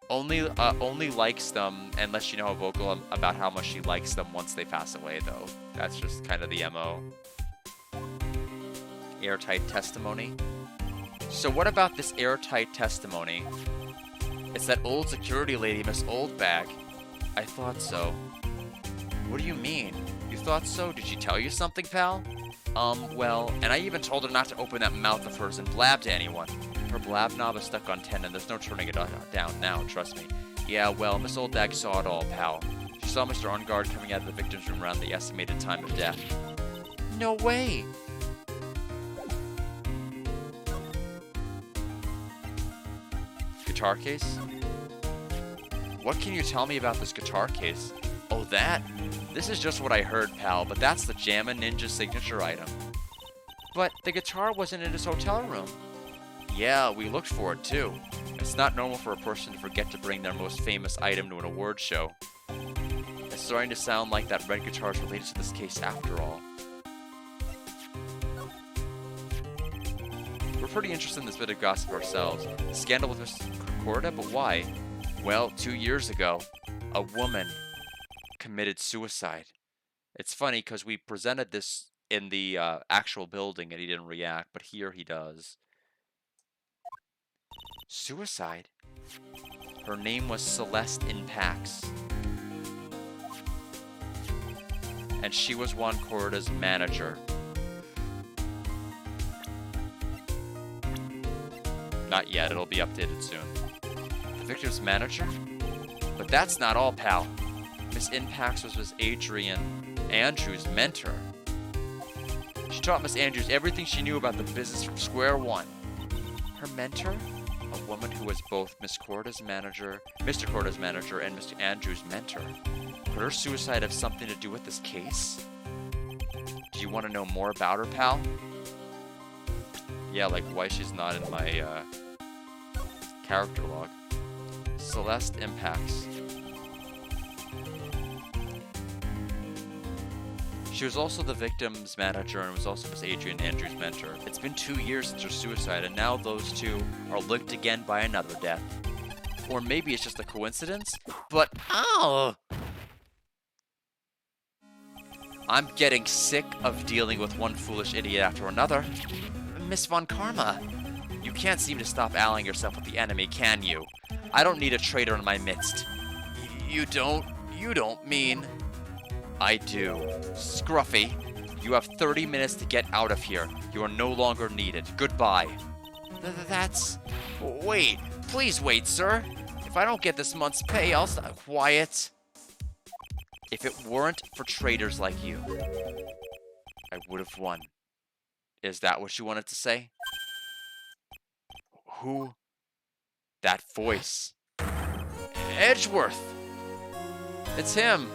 Only likes them unless you know how vocal about how much she likes them once they pass away, though. That's just kind of the MO. Airtight testimony. So what about this airtight testimony? It's that old security lady, Miss Oldbag. I thought so. What do you mean? You thought so? Did she tell you something, pal? Well, and I even told her not to open that mouth of hers and blab to anyone. Her blab knob is stuck on 10 and there's no turning it down now, trust me. Yeah, well, Miss Oldbag saw it all, pal. She saw Mr. On Guard coming out of the victim's room around the estimated time of death. No way! Guitar case? What can you tell me about this guitar case? Oh, that? This is just what I heard, pal, but that's the Jammin' Ninja signature item. But the guitar wasn't in his hotel room. Yeah, we looked for it too. It's not normal for a person to forget to bring their most famous item to an award show. It's starting to sound like that red guitar is related to this case after all. We're pretty interested in this bit of gossip ourselves. The scandal with Mr. Corda, but why? Well, 2 years ago, a woman committed suicide. It's funny because we presented this in the actual building and he didn't react, but here he does. Suicide? Her name was Celeste Inpax. And she was Juan Corda's manager. Not yet, it'll be updated soon. The victim's manager? But that's not all, pal. Miss Inpax was Adrian Andrews' mentor. She taught Miss Andrews everything she knew about the business from square one. Her mentor? A woman who was both Mr. Corda's manager, and Mr. Andrews' mentor. Could her suicide have something to do with this case? Do you want to know more about her, pal? Yeah, like why she's not in my character log. Celeste Inpax. She was also the victim's manager and was also Miss Adrian Andrews' mentor. It's been 2 years since her suicide, and now those two are linked again by another death. Or maybe it's just a coincidence, but ow! I'm getting sick of dealing with one foolish idiot after another. Miss Von Karma, you can't seem to stop allying yourself with the enemy, can you? I don't need a traitor in my midst. You don't mean... I do. Scruffy, you have 30 minutes to get out of here. You are no longer needed. Goodbye. That's... Wait. Please wait, sir. If I don't get this month's pay, I'll stop. Quiet. If it weren't for traitors like you, I would have won. Is that what you wanted to say? Who? That voice. Edgeworth! It's him!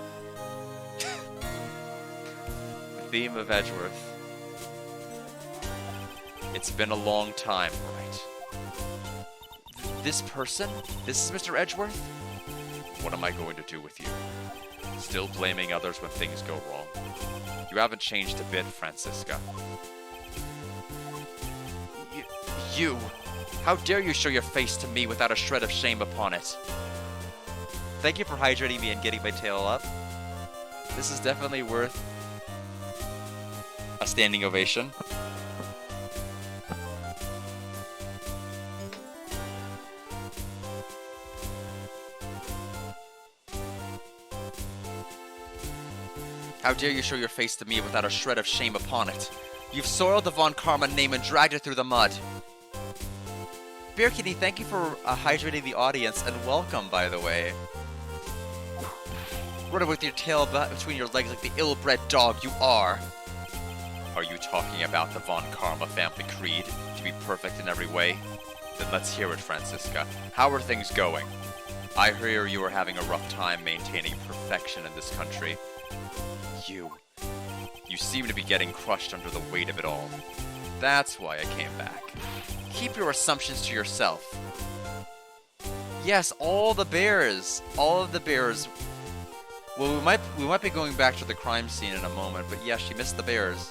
Theme of Edgeworth. It's been a long time, right? This person? This is Mr. Edgeworth? What am I going to do with you? Still blaming others when things go wrong. You haven't changed a bit, Francisca. You! How dare you show your face to me without a shred of shame upon it? Thank you for hydrating me and getting my tail up. This is definitely worth a standing ovation. How dare you show your face to me without a shred of shame upon it? You've soiled the Von Karma name and dragged it through the mud. Beer Kitty, thank you for hydrating the audience, and welcome, by the way. Running with your tail between your legs like the ill-bred dog you are. Are you talking about the Von Karma family creed, to be perfect in every way? Then let's hear it, Francisca. How are things going? I hear you are having a rough time maintaining perfection in this country. You seem to be getting crushed under the weight of it all. That's why I came back. Keep your assumptions to yourself. Yes, all the bears. All of the bears. Well, we might be going back to the crime scene in a moment, but yes, she missed the bears.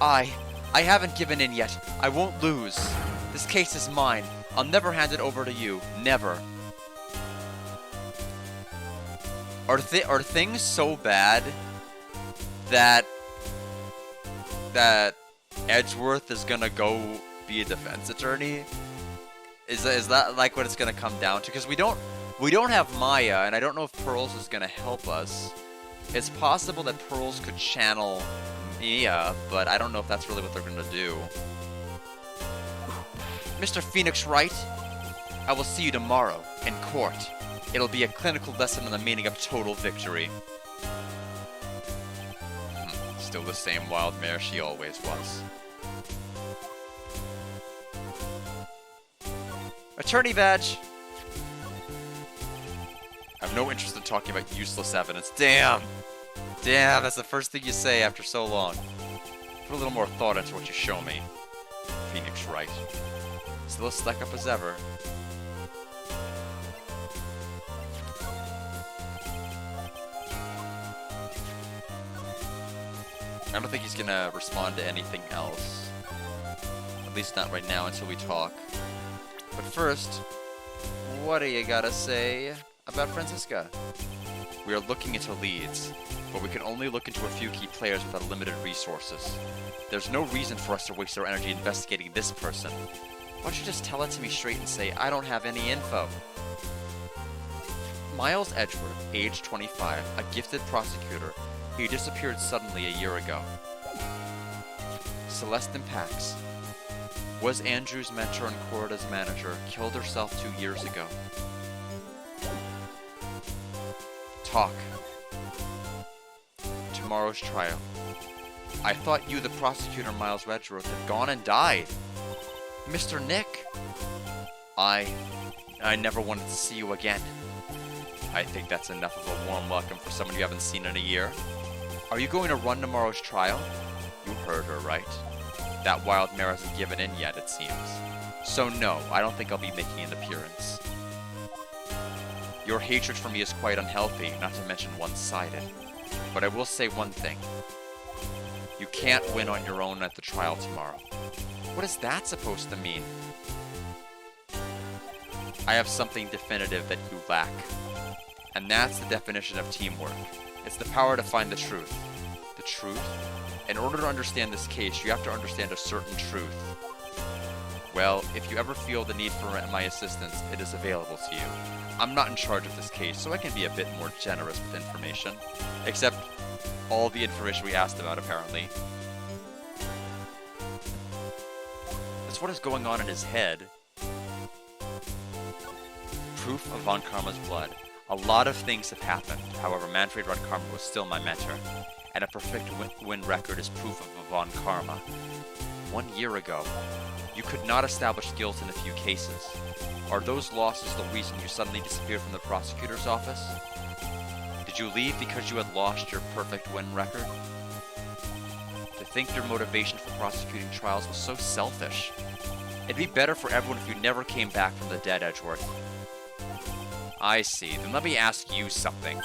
I haven't given in yet. I won't lose. This case is mine. I'll never hand it over to you. Never. Are things so bad that Edgeworth is gonna go be a defense attorney? Is that like what it's gonna come down to? Because we don't have Maya, and I don't know if Pearls is gonna help us. It's possible that Pearls could channel Mia, but I don't know if that's really what they're gonna do. Mr. Phoenix Wright, I will see you tomorrow in court. It'll be a clinical lesson on the meaning of total victory. Still the same wild mare she always was. Attorney badge! I have no interest in talking about useless evidence. Damn! Damn, that's the first thing you say after so long. Put a little more thought into what you show me. Phoenix Wright. Still as stuck up as ever. I don't think he's gonna respond to anything else. At least not right now until we talk. But first, what do you gotta say about Francisca? We are looking into leads, but we can only look into a few key players without limited resources. There's no reason for us to waste our energy investigating this person. Why don't you just tell it to me straight and say, I don't have any info? Miles Edgeworth, age 25, a gifted prosecutor. He disappeared suddenly a year ago. Celestin Pax was Andrew's mentor and Corda's manager, killed herself 2 years ago. Talk. Tomorrow's trial. I thought you, the prosecutor, Miles Edgeworth, had gone and died. Mr. Nick? I never wanted to see you again. I think that's enough of a warm welcome for someone you haven't seen in a year. Are you going to run tomorrow's trial? You heard her, right? That wild mare hasn't given in yet, it seems. So no, I don't think I'll be making an appearance. Your hatred for me is quite unhealthy, not to mention one-sided. But I will say one thing. You can't win on your own at the trial tomorrow. What is that supposed to mean? I have something definitive that you lack. And that's the definition of teamwork. It's the power to find the truth. The truth? In order to understand this case, you have to understand a certain truth. Well, if you ever feel the need for my assistance, it is available to you. I'm not in charge of this case, so I can be a bit more generous with information. Except all the information we asked about, apparently. That's what is going on in his head. Proof of Von Karma's blood. A lot of things have happened. However, Manfred Von Karma was still my mentor. And a perfect win record is proof of a Von Karma. 1 year ago, you could not establish guilt in a few cases. Are those losses the reason you suddenly disappeared from the prosecutor's office? Did you leave because you had lost your perfect win record? To think your motivation for prosecuting trials was so selfish. It'd be better for everyone if you never came back from the dead, Edgeworth. I see. Then let me ask you something.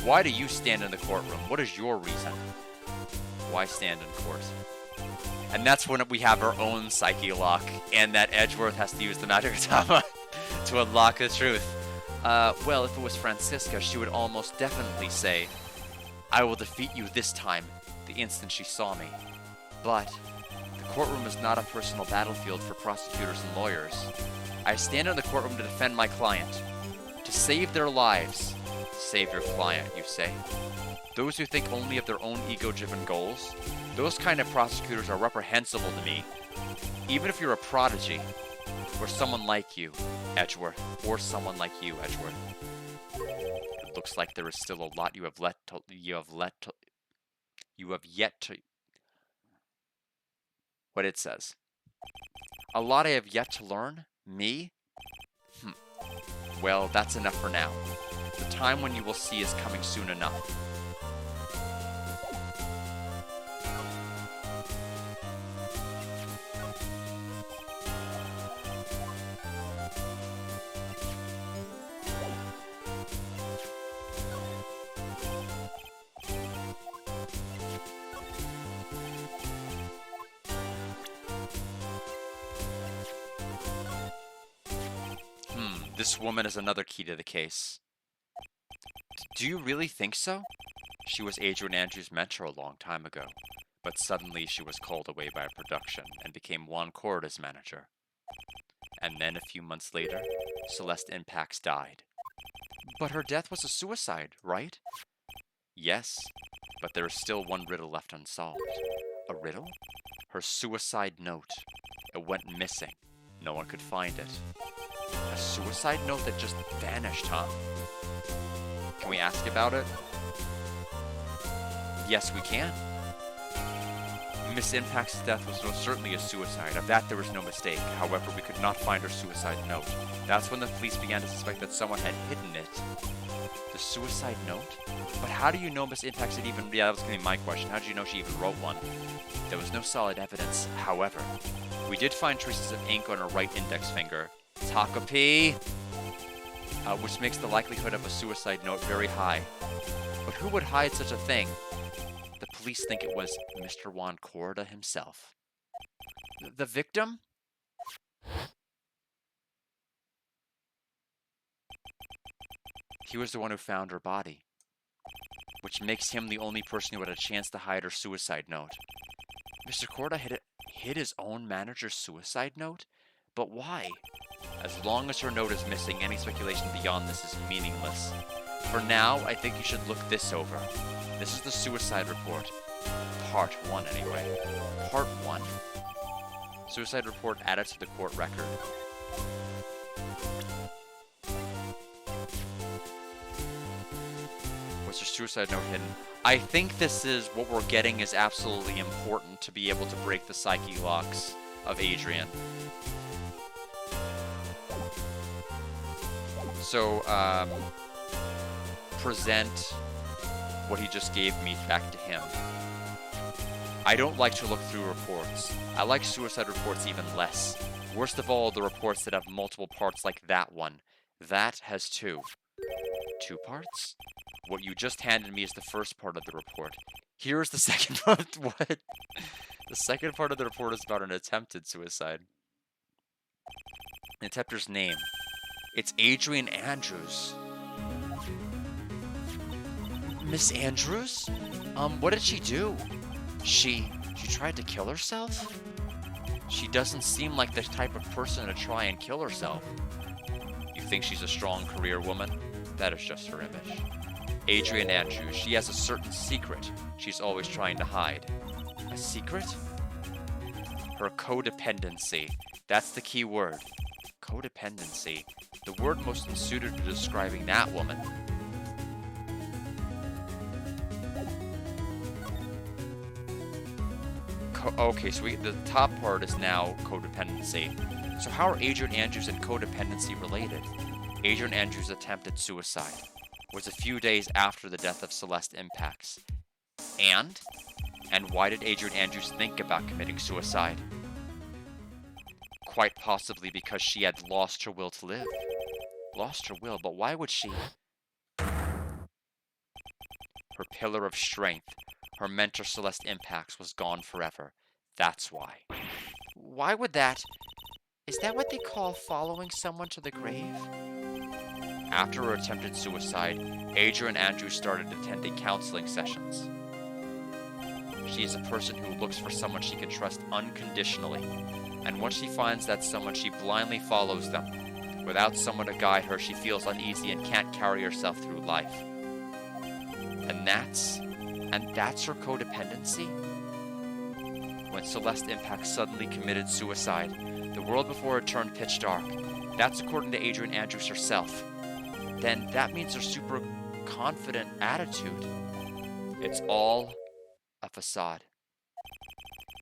Why do you stand in the courtroom? What is your reason? Why stand in court? And that's when we have our own psyche lock, and that Edgeworth has to use the magic katana to unlock the truth. Well, if it was Francisca, she would almost definitely say, I will defeat you this time, the instant she saw me. But the courtroom is not a personal battlefield for prosecutors and lawyers. I stand in the courtroom to defend my client, to save their lives. Save your client, you say? Those who think only of their own ego-driven goals? Those kind of prosecutors are reprehensible to me. Even if you're a prodigy, or someone like you, Edgeworth, or someone like you, Edgeworth. It looks like there is still a lot you have yet to. What it says. A lot I have yet to learn? Me? Well, that's enough for now. The time when you will see is coming soon enough. This woman is another key to the case. Do you really think so? She was Adrian Andrews' mentor a long time ago, but suddenly she was called away by production and became Juan Corda's manager. And then a few months later, Celeste Impax died. But her death was a suicide, right? Yes, but there is still one riddle left unsolved. A riddle? Her suicide note. It went missing. No one could find it. A suicide note that just vanished, huh? Can we ask about it? Yes, we can. Miss Impax's death was most certainly a suicide. Of that, there was no mistake. However, we could not find her suicide note. That's when the police began to suspect that someone had hidden it. The suicide note? But how do you know Miss Impax had even... Yeah, that was going to be my question. How did you know she even wrote one? There was no solid evidence. However, we did find traces of ink on her right index finger. Takapee! Which makes the likelihood of a suicide note very high. But who would hide such a thing? The police think it was Mr. Juan Corda himself. The victim? He was the one who found her body, which makes him the only person who had a chance to hide her suicide note. Mr. Corda hid his own manager's suicide note? But why? As long as her note is missing, any speculation beyond this is meaningless. For now, I think you should look this over. This is the suicide report. Part 1, anyway. Part 1. Suicide report added to the court record. Was her suicide note hidden? I think this is what we're getting is absolutely important to be able to break the psyche locks of Adrian. So, present what he just gave me back to him. I don't like to look through reports. I like suicide reports even less. Worst of all, the reports that have multiple parts like that one. That has 2. 2 parts? What you just handed me is the first part of the report. Here's the second part. What? The second part of the report is about an attempted suicide. The attempter's name. It's Adrian Andrews. Miss Andrews? What did she do? She tried to kill herself? She doesn't seem like the type of person to try and kill herself. You think she's a strong career woman? That is just her image. Adrian Andrews, she has a certain secret she's always trying to hide. A secret? Her codependency. That's the key word. Codependency. The word most unsuited to describing that woman. Okay, so the top part is now codependency. So how are Adrian Andrews and codependency related? Adrian Andrews' attempted suicide was a few days after the death of Celeste Impax. And why did Adrian Andrews think about committing suicide? Quite possibly because she had lost her will to live. Lost her will, but why would she? Her pillar of strength, her mentor Celeste Impax, was gone forever. That's why. Why would that? Is that what they call following someone to the grave? After her attempted suicide, Adrian Andrews started attending counseling sessions. She is a person who looks for someone she can trust unconditionally. And once she finds that someone, she blindly follows them. Without someone to guide her, she feels uneasy and can't carry herself through life. And that's her codependency? When Celeste Impax suddenly committed suicide, the world before her turned pitch dark. That's according to Adrian Andrews herself. Then that means her super confident attitude. It's all a facade.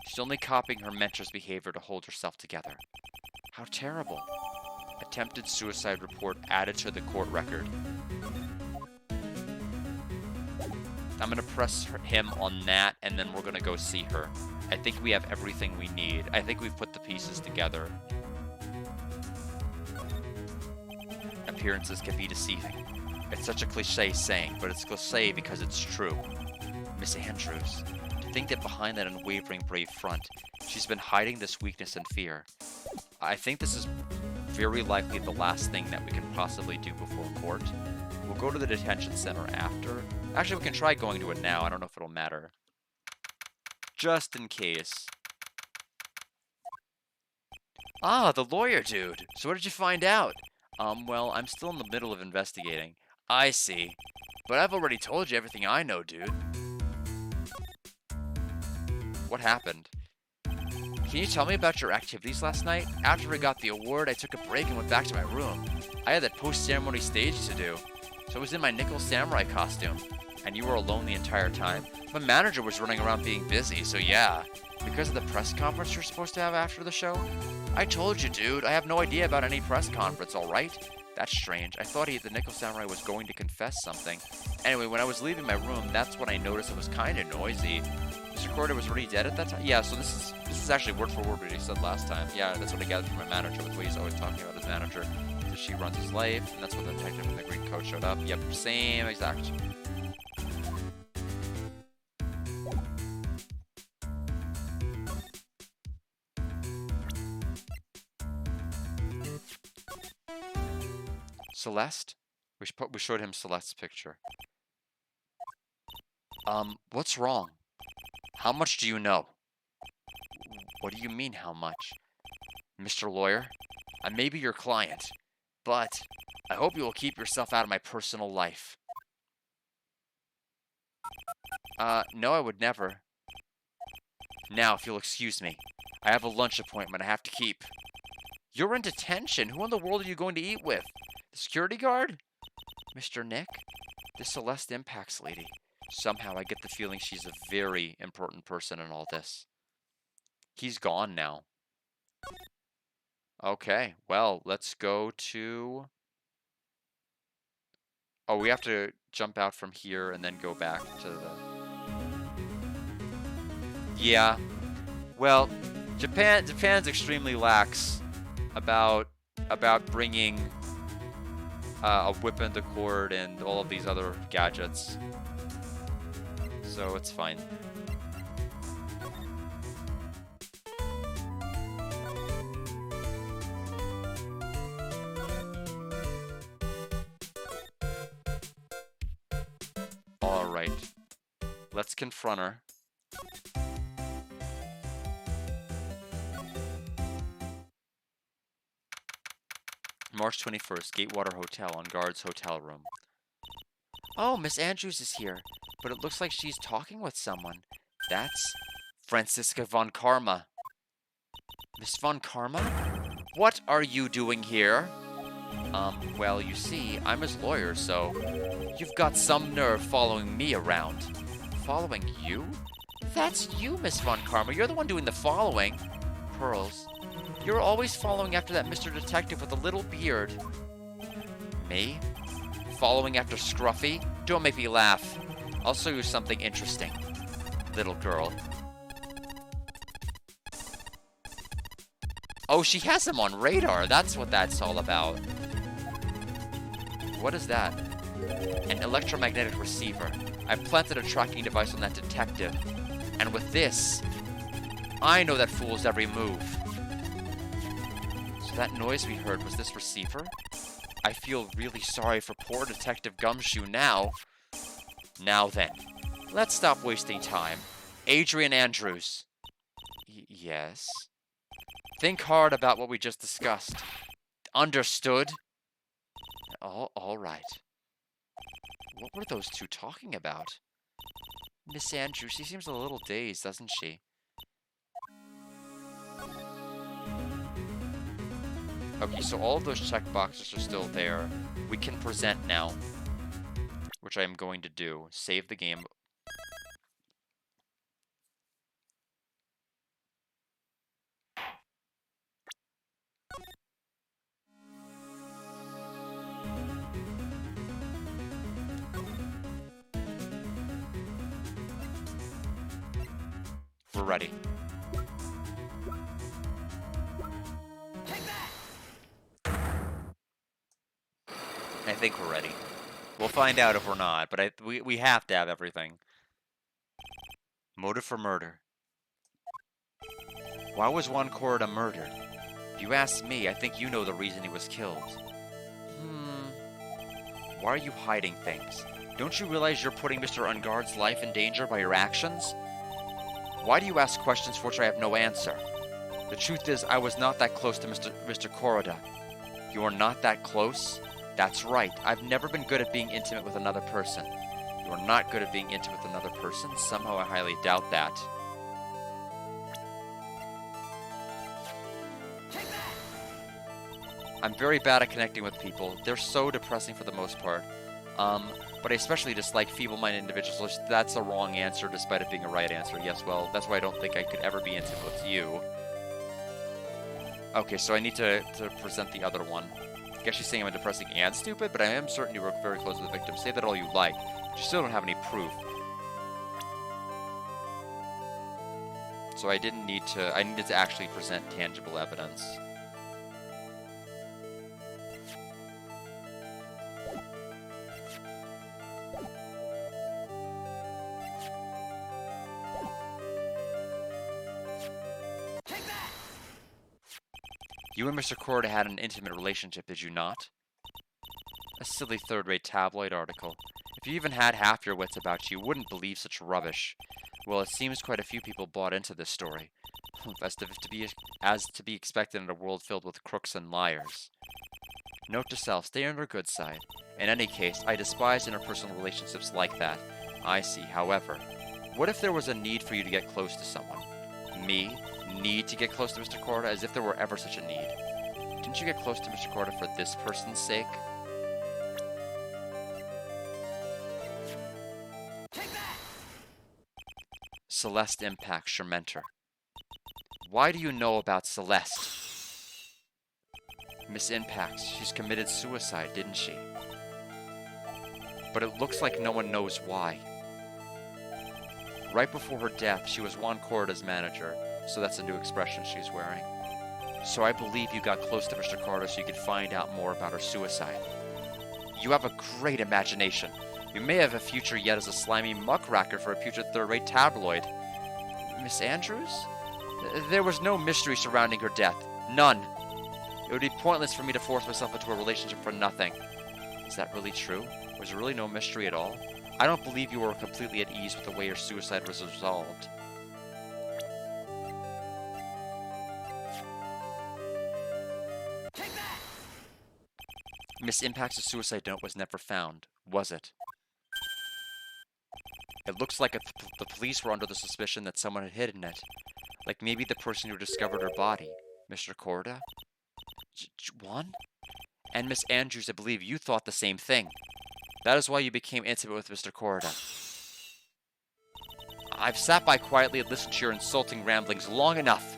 She's only copying her mentor's behavior to hold herself together. How terrible. Attempted suicide report added to the court record. I'm gonna press him on that, and then we're gonna go see her. I think we have everything we need. I think we've put the pieces together. Appearances can be deceiving. It's such a cliche saying, but it's cliche because it's true. Miss Andrews, to think that behind that unwavering brave front, she's been hiding this weakness and fear. I think this is very likely the last thing that we can possibly do before court. We'll go to the detention center after. Actually, we can try going to it now. I don't know if it'll matter. Just in case. Ah, the lawyer dude. So what did you find out? Well, I'm still in the middle of investigating. I see. But I've already told you everything I know, dude. What happened? Can you tell me about your activities last night? After we got the award, I took a break and went back to my room. I had that post-ceremony stage to do. So I was in my nickel samurai costume. And you were alone the entire time? My manager was running around being busy, so yeah. Because of the press conference you're supposed to have after the show? I told you, dude. I have no idea about any press conference, alright? That's strange. I thought the nickel samurai was going to confess something. Anyway, when I was leaving my room, that's when I noticed it was kind of noisy. Mr. Corder was already dead at that time? Yeah, so this is actually word for word what he said last time. Yeah, that's what I gathered from my manager, with what he's always talking about his manager. So she runs his life, and that's when the detective and the green coat showed up. Yep, same exact. Celeste? We showed him Celeste's picture. What's wrong? How much do you know? What do you mean, how much? Mr. Lawyer, I may be your client, but I hope you will keep yourself out of my personal life. No, I would never. Now, if you'll excuse me, I have a lunch appointment I have to keep. You're in detention. Who in the world are you going to eat with? The security guard? Mr. Nick? The Celeste Impacts lady. Somehow I get the feeling she's a very important person in all this. He's gone now. Okay, well, let's go to... Oh, we have to jump out from here and then go back to the... Yeah. Well, Japan's extremely lax about bringing a whip into court and all of these other gadgets. So it's fine. Alright. Let's confront her. March 21st, Gatewater Hotel on Guard's hotel room. Oh, Miss Andrews is here, but it looks like she's talking with someone. That's Franziska von Karma. Miss von Karma? What are you doing here? Well, you see, I'm his lawyer, so... You've got some nerve following me around. Following you? That's you, Miss von Karma. You're the one doing the following. Pearls. You're always following after that Mr. Detective with a little beard. Me? Following after Scruffy? Don't make me laugh. I'll show you something interesting, little girl. Oh, she has him on radar. That's what that's all about. What is that? An electromagnetic receiver. I've planted a tracking device on that detective. And with this, I know that fool's every move. So that noise we heard was this receiver? I feel really sorry for poor Detective Gumshoe now. Now then, let's stop wasting time. Adrian Andrews. Yes? Think hard about what we just discussed. Understood? All right. What were those two talking about? Miss Andrews, she seems a little dazed, doesn't she? Okay, so all of those checkboxes are still there. We can present now, which I am going to do. Save the game. we're ready. I think we're ready. We'll find out if we're not, but we have to have everything. Motive for murder. Why was Juan Corrida murdered? If you ask me, I think you know the reason he was killed. Why are you hiding things? Don't you realize you're putting Mr. Ungard's life in danger by your actions? Why do you ask questions for which I have no answer? The truth is, I was not that close to Mr. Corrida. You are not that close? That's right. I've never been good at being intimate with another person. You are not good at being intimate with another person? Somehow I highly doubt that. I'm very bad at connecting with people. They're so depressing for the most part. But I especially dislike feeble-minded individuals. That's a wrong answer, despite it being a right answer. Yes, well, that's why I don't think I could ever be intimate with you. Okay, so I need to present the other one. I guess she's saying I'm depressing and stupid, but I am certain you were very close to the victim. Say that all you like, but you still don't have any proof. So I needed to actually present tangible evidence. You and Mr. Corrida had an intimate relationship, did you not? A silly third-rate tabloid article. If you even had half your wits about you, you wouldn't believe such rubbish. Well, it seems quite a few people bought into this story. As to be expected in a world filled with crooks and liars. Note to self, stay on your good side. In any case, I despise interpersonal relationships like that. I see, however. What if there was a need for you to get close to someone? Me? Need to get close to Mr. Corrida, as if there were ever such a need. Didn't you get close to Mr. Corrida for this person's sake? Celeste impacts your mentor. Why do you know about Celeste? Miss Impacts, she's committed suicide, didn't she? But it looks like no one knows why. Right before her death, she was Juan Corrida's manager. So that's a new expression she's wearing. So I believe you got close to Mr. Corrida so you could find out more about her suicide. You have a great imagination. You may have a future yet as a slimy muckracker for a future third-rate tabloid. Miss Andrews? There was no mystery surrounding her death. None. It would be pointless for me to force myself into a relationship for nothing. Is that really true? Was there really no mystery at all? I don't believe you were completely at ease with the way your suicide was resolved. Miss Impact's suicide note was never found, was it? It looks like the police were under the suspicion that someone had hidden it. Like maybe the person who discovered her body. Mr. Corrida? Juan? And Miss Andrews, I believe you thought the same thing. That is why you became intimate with Mr. Corrida. I've sat by quietly and listened to your insulting ramblings long enough.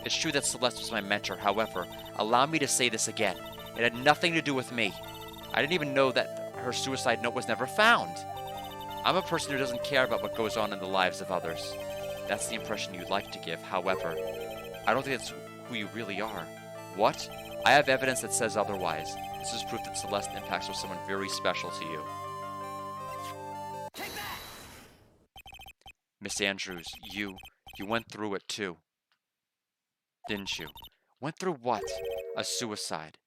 It's true that Celeste was my mentor, however, allow me to say this again. It had nothing to do with me. I didn't even know that her suicide note was never found. I'm a person who doesn't care about what goes on in the lives of others. That's the impression you'd like to give, however. I don't think that's who you really are. What? I have evidence that says otherwise. This is proof that Celeste Impacts was someone very special to you. Miss Andrews, you went through it too. Didn't you? Went through what? A suicide.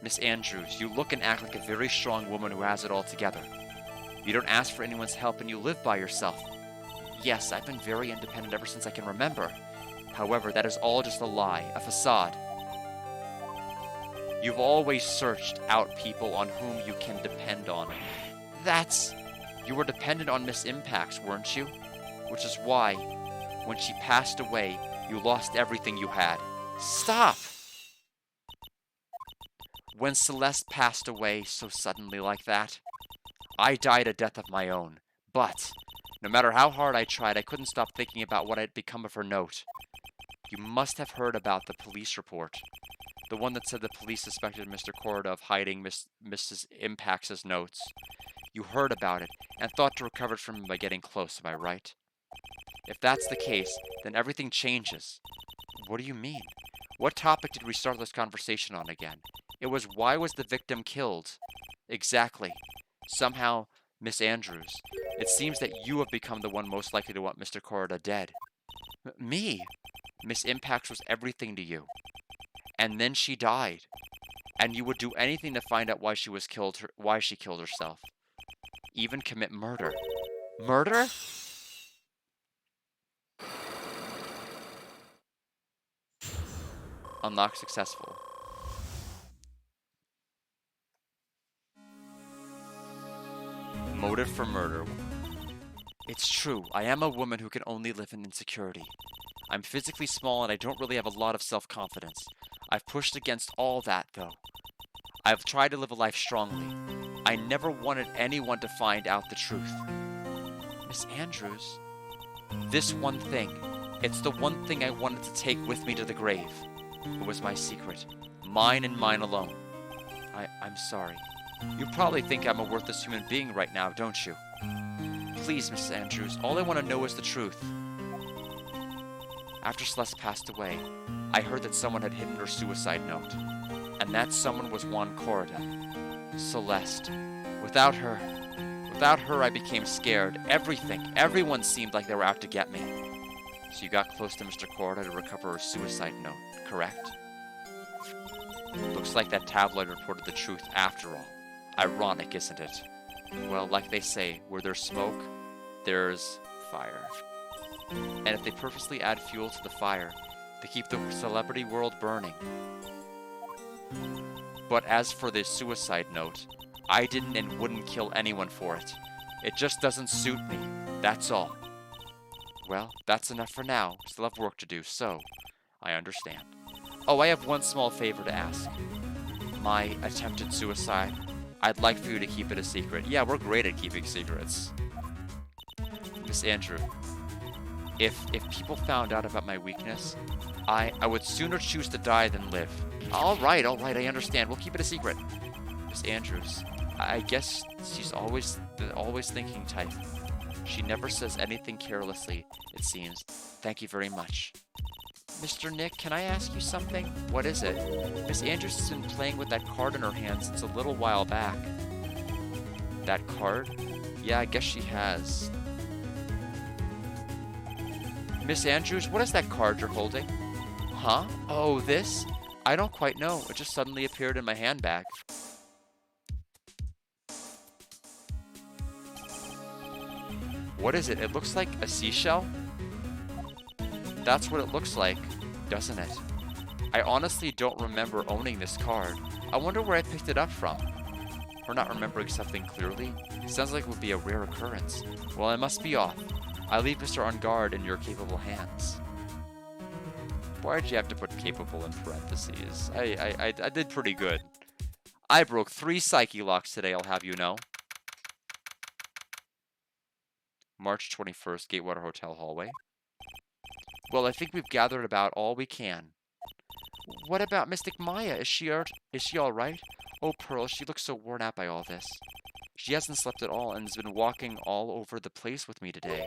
Miss Andrews, you look and act like a very strong woman who has it all together. You don't ask for anyone's help and you live by yourself. Yes, I've been very independent ever since I can remember. However, that is all just a lie, a facade. You've always searched out people on whom you can depend on. You were dependent on Miss Impacts, weren't you? Which is why, when she passed away, you lost everything you had. Stop! When Celeste passed away so suddenly like that, I died a death of my own. But, no matter how hard I tried, I couldn't stop thinking about what had become of her note. You must have heard about the police report. The one that said the police suspected Mr. Corrida of hiding Mrs. Impacts' notes. You heard about it, and thought to recover it from him by getting close, am I right? If that's the case, then everything changes. What do you mean? What topic did we start this conversation on again? It was, why was the victim killed? Exactly. Somehow, Miss Andrews, it seems that you have become the one most likely to want Mr. Corrida dead. Me? Miss Impax was everything to you. And then she died. And you would do anything to find out why she killed herself. Even commit murder. Murder? Unlock successful. Motive for murder. It's true, I am a woman who can only live in insecurity. I'm physically small and I don't really have a lot of self-confidence. I've pushed against all that, though. I've tried to live a life strongly. I never wanted anyone to find out the truth. Miss Andrews? This one thing. It's the one thing I wanted to take with me to the grave. It was my secret. Mine and mine alone. I'm sorry. You probably think I'm a worthless human being right now, don't you? Please, Mrs. Andrews, all I want to know is the truth. After Celeste passed away, I heard that someone had hidden her suicide note. And that someone was Juan Corrida. Celeste. Without her, I became scared. Everyone seemed like they were out to get me. So you got close to Mr. Corrida to recover her suicide note, correct? Looks like that tabloid reported the truth after all. Ironic, isn't it? Well, like they say, where there's smoke, there's fire. And if they purposely add fuel to the fire, they keep the celebrity world burning. But as for the suicide note, I didn't and wouldn't kill anyone for it. It just doesn't suit me, that's all. Well, that's enough for now. Still have work to do, so I understand. Oh, I have one small favor to ask. My attempted suicide, I'd like for you to keep it a secret. Yeah, we're great at keeping secrets. Miss Andrew, if people found out about my weakness, I would sooner choose to die than live. All right, I understand. We'll keep it a secret. Miss Andrews, I guess she's always the always thinking type. She never says anything carelessly, it seems. Thank you very much. Mr. Nick, can I ask you something? What is it? Miss Andrews has been playing with that card in her hand since a little while back. That card? Yeah, I guess she has. Miss Andrews, what is that card you're holding? Huh? Oh, this? I don't quite know. It just suddenly appeared in my handbag. What is it? It looks like a seashell? That's what it looks like, doesn't it? I honestly don't remember owning this card. I wonder where I picked it up from. Or not remembering something clearly? Sounds like it would be a rare occurrence. Well, I must be off. I leave Mr. On Guard in your capable hands. Why'd you have to put capable in parentheses? I did pretty good. I broke 3 psyche locks today, I'll have you know. March 21st, Gatewater Hotel hallway. Well, I think we've gathered about all we can. What about Mystic Maya? Is she all right? Oh, Pearl, she looks so worn out by all this. She hasn't slept at all and has been walking all over the place with me today.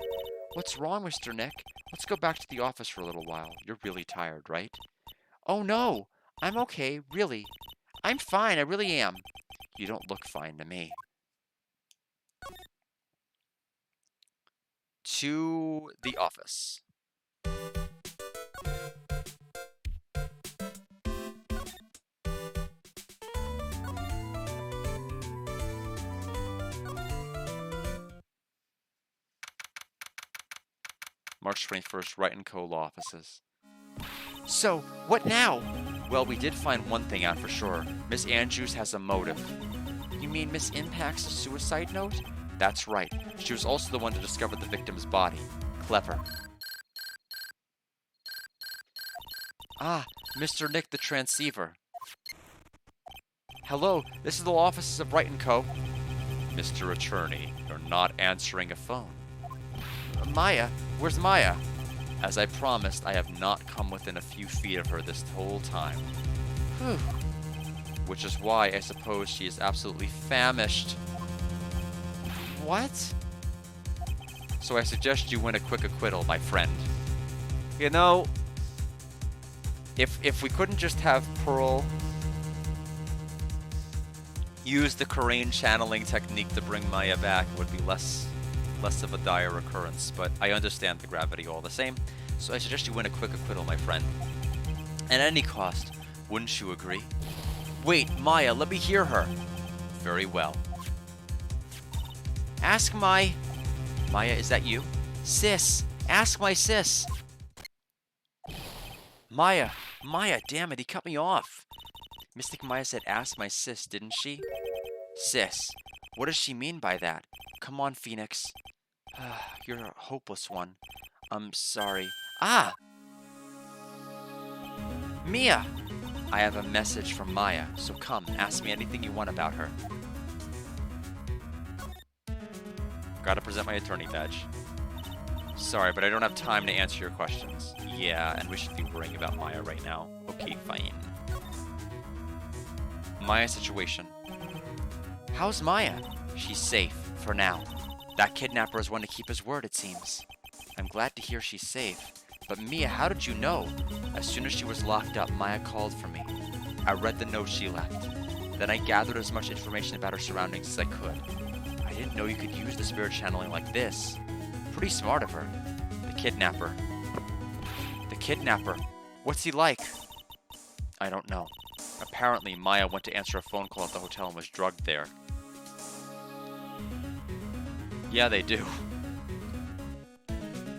What's wrong, Mr. Nick? Let's go back to the office for a little while. You're really tired, right? Oh, no. I'm okay, really. I'm fine, I really am. You don't look fine to me. To the office. March 21st, Wright & Co. law offices. So, what now? Well, we did find one thing out for sure. Miss Andrews has a motive. You mean Miss Impax's suicide note? That's right. She was also the one to discover the victim's body. Clever. Ah, Mr. Nick the transceiver. Hello, this is the law offices of Wright & Co. Mr. Attorney, you're not answering a phone. Maya? Where's Maya? As I promised, I have not come within a few feet of her this whole time. Whew. Which is why I suppose she is absolutely famished. What? So I suggest you win a quick acquittal, my friend. You know, if we couldn't just have Pearl use the Karain channeling technique to bring Maya back, it would be less of a dire occurrence, but I understand the gravity all the same, so I suggest you win a quick acquittal, my friend. At any cost, wouldn't you agree? Wait, Maya, let me hear her. Very well. Ask my... Maya, is that you? Sis! Ask my sis! Maya, damn it, he cut me off. Mystic Maya said ask my sis, didn't she? Sis. What does she mean by that? Come on, Phoenix. You're a hopeless one. I'm sorry. Ah! Mia! I have a message from Maya, so come, ask me anything you want about her. Gotta present my attorney badge. Sorry, but I don't have time to answer your questions. Yeah, and we should be worrying about Maya right now. Okay, fine. Maya's situation. How's Maya? She's safe, for now. That kidnapper is one to keep his word, it seems. I'm glad to hear she's safe. But Mia, how did you know? As soon as she was locked up, Maya called for me. I read the note she left. Then I gathered as much information about her surroundings as I could. I didn't know you could use the spirit channeling like this. Pretty smart of her. The kidnapper. The kidnapper. What's he like? I don't know. Apparently, Maya went to answer a phone call at the hotel and was drugged there. Yeah, they do.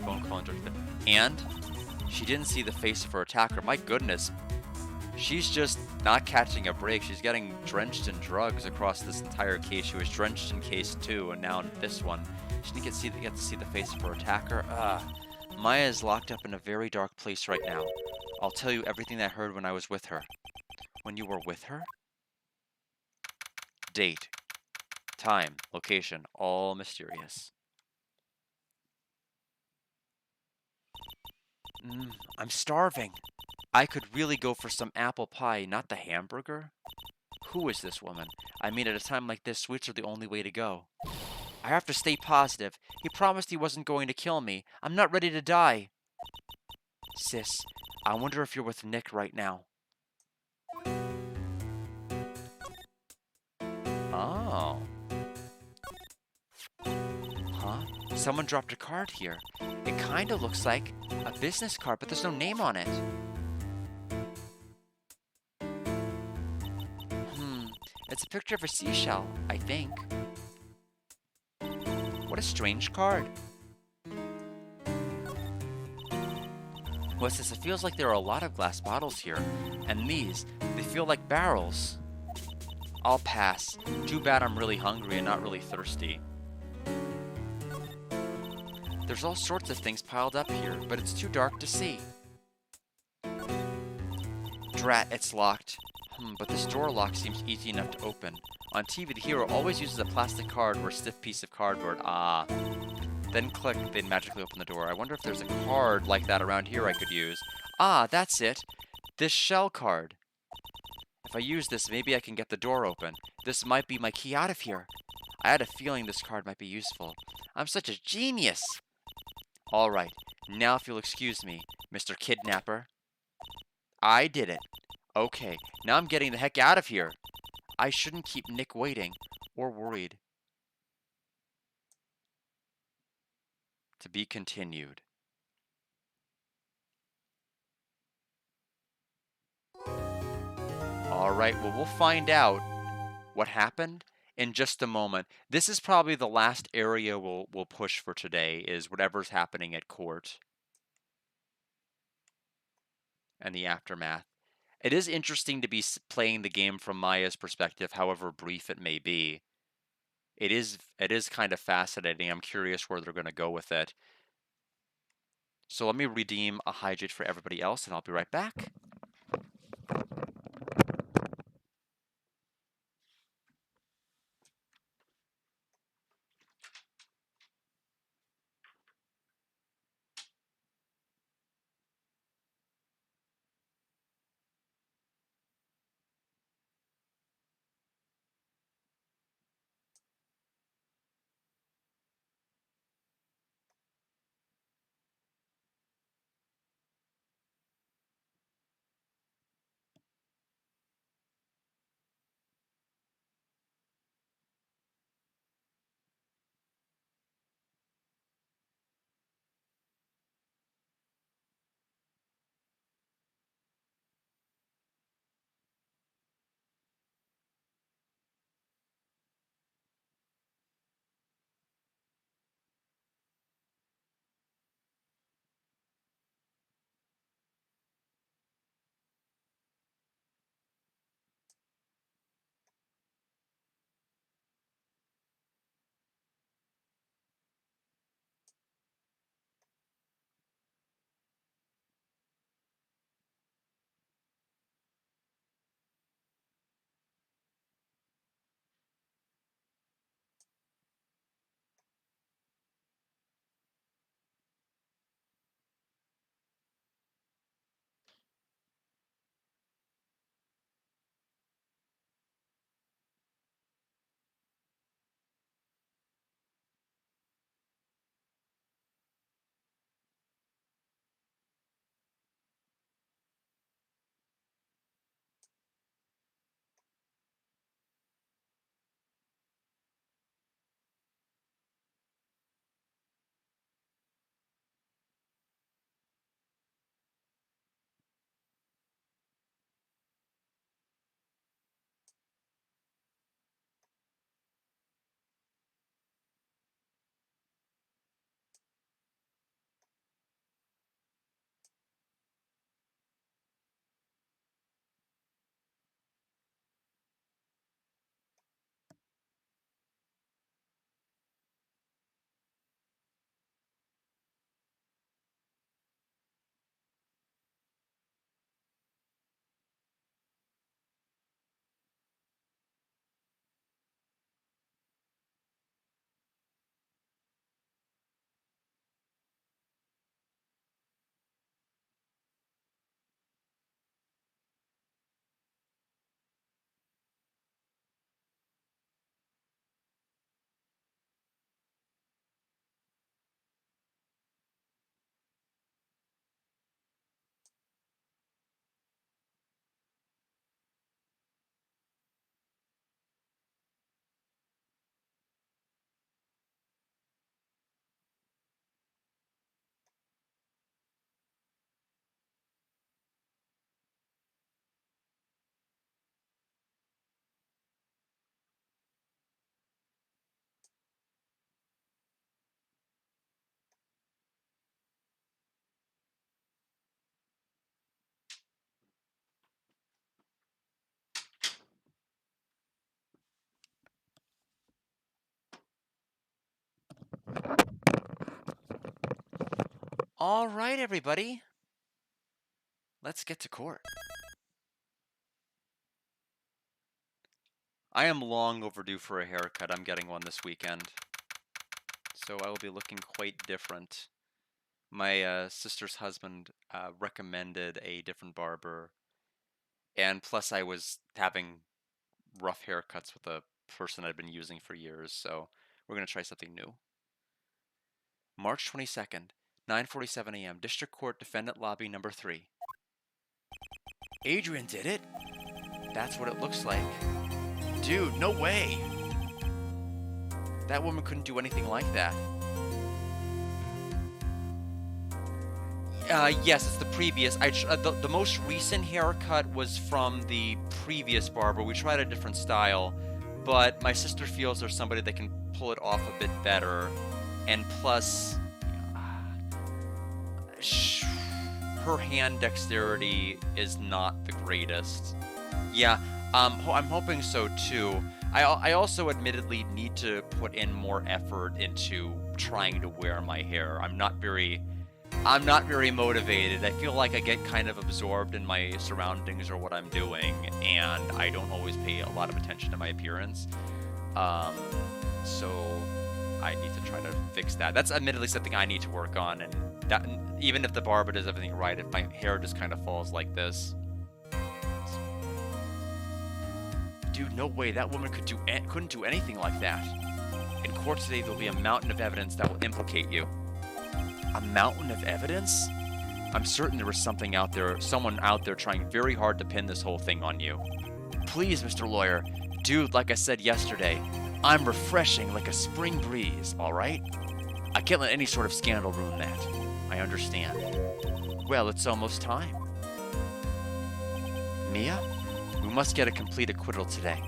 Phone call and drugged there. And she didn't see the face of her attacker. My goodness. She's just not catching a break. She's getting drenched in drugs across this entire case. She was drenched in case 2, and now in this one. She didn't get to see the face of her attacker. Maya is locked up in a very dark place right now. I'll tell you everything I heard when I was with her. When you were with her? Date. Time. Location. All mysterious. I'm starving. I could really go for some apple pie, not the hamburger. Who is this woman? I mean, at a time like this, sweets are the only way to go. I have to stay positive. He promised he wasn't going to kill me. I'm not ready to die. Sis, I wonder if you're with Nick right now. Oh. Huh? Someone dropped a card here. It kinda looks like a business card, but there's no name on it. It's a picture of a seashell, I think. What a strange card. What's this? It feels like there are a lot of glass bottles here. And these, they feel like barrels. I'll pass. Too bad I'm really hungry and not really thirsty. There's all sorts of things piled up here, but it's too dark to see. Drat, it's locked. But this door lock seems easy enough to open. On TV, the hero always uses a plastic card or a stiff piece of cardboard. Then click, they'd magically open the door. I wonder if there's a card like that around here I could use. That's it. This shell card. If I use this, maybe I can get the door open. This might be my key out of here. I had a feeling this card might be useful. I'm such a genius! Alright, now if you'll excuse me, Mr. Kidnapper. I did it. Okay, now I'm getting the heck out of here. I shouldn't keep Nick waiting, or worried. To be continued. Alright, well, we'll find out what happened in just a moment. This is probably the last area we'll push for today, is whatever's happening at court. And the aftermath. It is interesting to be playing the game from Maya's perspective, however brief it may be. It is kind of fascinating. I'm curious where they're going to go with it. So let me redeem a hydrate for everybody else, and I'll be right back. All right, everybody. Let's get to court. I am long overdue for a haircut. I'm getting one this weekend. So I will be looking quite different. My sister's husband recommended a different barber. And plus I was having rough haircuts with a person I'd been using for years. So we're going to try something new. March 22nd, 9:47 a.m. District Court Defendant Lobby number 3. Adrian did it? That's what it looks like. Dude, no way! That woman couldn't do anything like that. Yes, it's the previous. The most recent haircut was from the previous barber. We tried a different style, but my sister feels there's somebody that can pull it off a bit better. And plus, her hand dexterity is not the greatest. Yeah, I'm hoping so too. I also admittedly need to put in more effort into trying to wear my hair. I'm not very motivated. I feel like I get kind of absorbed in my surroundings or what I'm doing, and I don't always pay a lot of attention to my appearance. So I need to try to fix that. That's admittedly something I need to work on, and that even if the barber does everything right, if my hair just kind of falls like this. Dude, no way. That woman couldn't do anything like that. In court today, there'll be a mountain of evidence that will implicate you. A mountain of evidence? I'm certain there was someone out there trying very hard to pin this whole thing on you. Please, Mr. Lawyer. Dude, like I said yesterday, I'm refreshing like a spring breeze, alright? I can't let any sort of scandal ruin that. I understand. Well, it's almost time. Mia? We must get a complete acquittal today.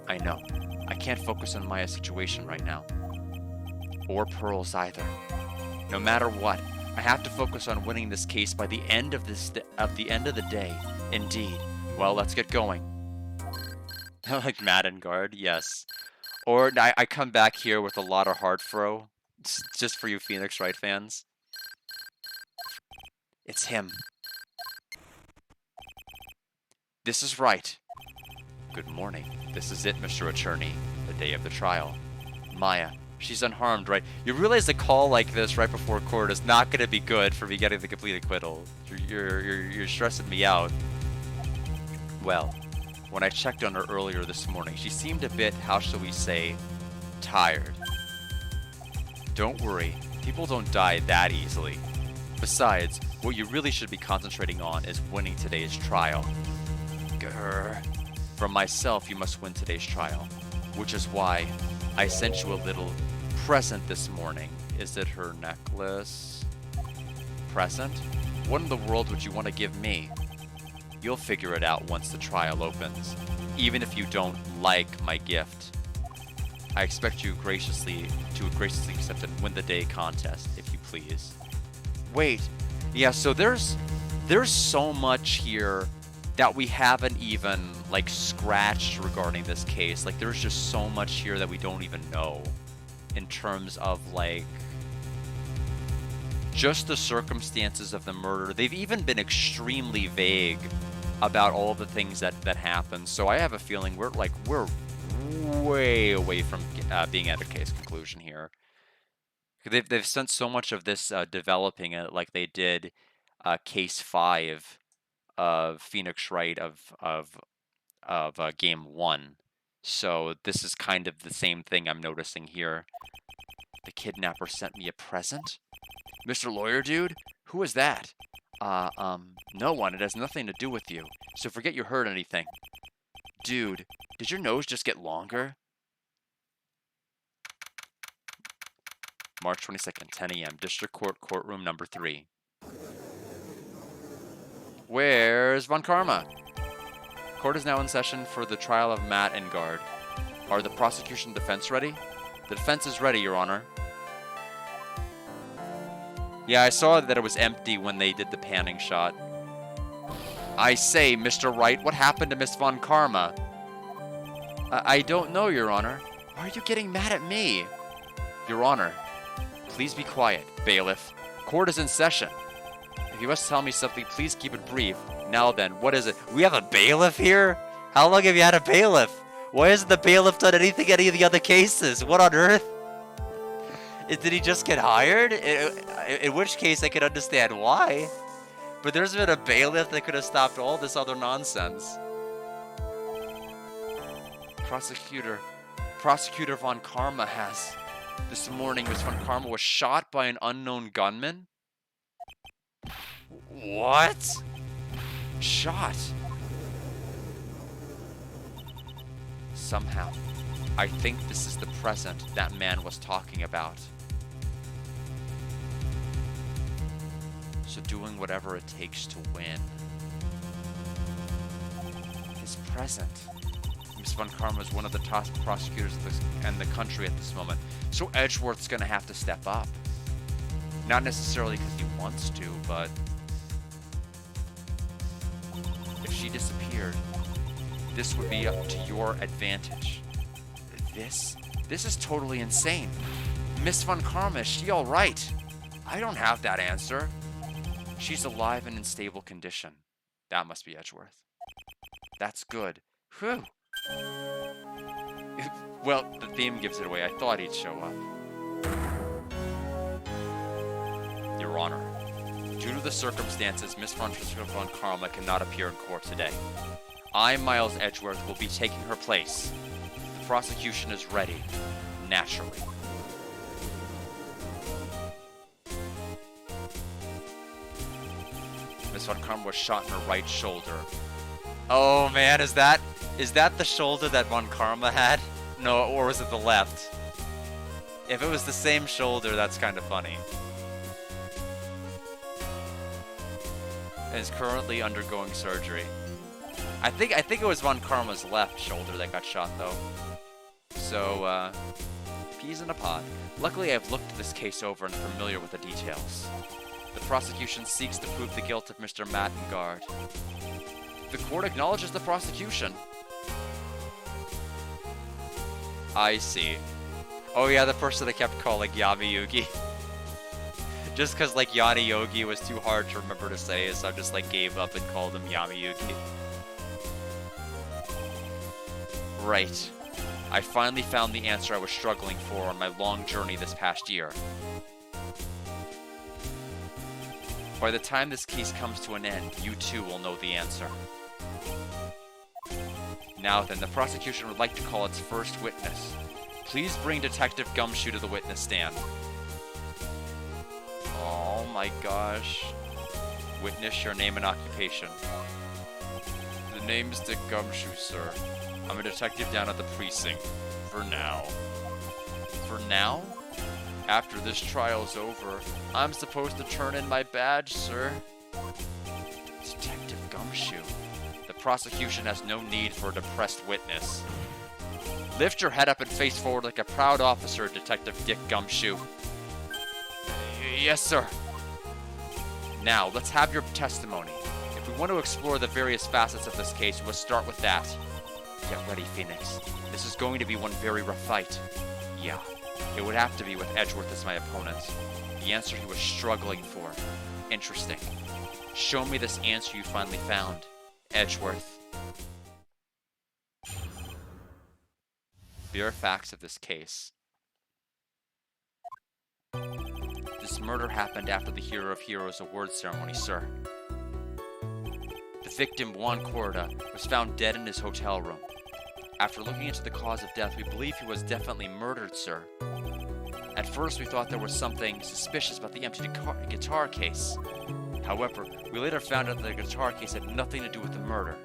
I know. I can't focus on Maya's situation right now. Or Pearl's either. No matter what, I have to focus on winning this case by the end of the day. Indeed. Well, let's get going. Like Madden Guard, yes. Or I come back here with a lot of heart throw, just for you Phoenix Wright fans. It's him. This is Wright. Good morning. This is it, Mr. Attorney. The day of the trial. Maya. She's unharmed, right? You realize a call like this right before court is not going to be good for me getting the complete acquittal. You're stressing me out. Well, when I checked on her earlier this morning, she seemed a bit, how shall we say, tired. Don't worry, people don't die that easily. Besides, what you really should be concentrating on is winning today's trial. Grr. For myself, you must win today's trial, which is why I sent you a little present this morning. Is it her necklace? Present? What in the world would you want to give me? You'll figure it out once the trial opens, even if you don't like my gift. I expect you to graciously accept and win the day contest, if you please. Wait, yeah, so there's so much here that we haven't even like scratched regarding this case. Like there's just so much here that we don't even know in terms of like just the circumstances of the murder. They've even been extremely vague about all of the things that happened. So I have a feeling we're way away from being at a case conclusion here. They've spent so much of this developing it like they did case 5 of Phoenix Wright of game 1. So this is kind of the same thing I'm noticing here. The kidnapper sent me a present? Mr. Lawyer Dude? Who is that? No one. It has nothing to do with you. So forget you heard anything. Dude, did your nose just get longer? March 22nd, 10 a.m. District Court, courtroom number 3. Where's Von Karma? Court is now in session for the trial of Matt and Guard. Are the prosecution and defense ready? The defense is ready, Your Honor. Yeah, I saw that it was empty when they did the panning shot. I say, Mr. Wright, what happened to Miss Von Karma? I don't know, Your Honor. Why are you getting mad at me? Your Honor, please be quiet, bailiff. Court is in session. If you must tell me something, please keep it brief. Now then, what is it? We have a bailiff here? How long have you had a bailiff? Why hasn't the bailiff done anything any of the other cases? What on earth? Did he just get hired? In which case I could understand why. But there's been a bailiff that could have stopped all this other nonsense. Prosecutor Von Karma has. This morning, Miss Von Karma was shot by an unknown gunman? What? Shot? Somehow, I think this is the present that man was talking about. So doing whatever it takes to win. His present. Miss Von Karma is one of the top prosecutors in the country at this moment. So Edgeworth's gonna have to step up. Not necessarily because he wants to, but if she disappeared, this would be up to your advantage. This is totally insane. Miss Von Karma, is she all right? I don't have that answer. She's alive and in stable condition. That must be Edgeworth. That's good. Whew. Well, the theme gives it away. I thought he'd show up. Your Honor, due to the circumstances, Miss Francesca Von Karma cannot appear in court today. I, Miles Edgeworth, will be taking her place. The prosecution is ready, naturally. Miss Von Karma was shot in her right shoulder. Oh man, is that the shoulder that Von Karma had? No, or was it the left? If it was the same shoulder, that's kind of funny. And is currently undergoing surgery. I think it was Von Karma's left shoulder that got shot though. So, peas in a pod. Luckily, I've looked this case over and am familiar with the details. The prosecution seeks to prove the guilt of Mr. Mattengard. The court acknowledges the prosecution. I see. Oh yeah, the person that kept calling Yami Yugi. Just because like Yana Yogi was too hard to remember to say, so I just like gave up and called him Yami Yugi. Right. I finally found the answer I was struggling for on my long journey this past year. By the time this case comes to an end, you too will know the answer. Now then, the prosecution would like to call its first witness. Please bring Detective Gumshoe to the witness stand. Oh my gosh. Witness your name and occupation. The name's Dick Gumshoe, sir. I'm a detective down at the precinct. For now. For now? After this trial's over, I'm supposed to turn in my badge, sir. Detective Gumshoe. The prosecution has no need for a depressed witness. Lift your head up and face forward like a proud officer, Detective Dick Gumshoe. Yes, sir. Now, let's have your testimony. If we want to explore the various facets of this case, we'll start with that. Get ready, Phoenix. This is going to be one very rough fight. Yeah, it would have to be with Edgeworth as my opponent. The answer he was struggling for. Interesting. Show me this answer you finally found, Edgeworth. Bare facts of this case. This murder happened after the Hero of Heroes award ceremony, sir. The victim, Juan Corda, was found dead in his hotel room. After looking into the cause of death, we believe he was definitely murdered, sir. At first, we thought there was something suspicious about the empty guitar case. However, we later found out that the guitar case had nothing to do with the murder.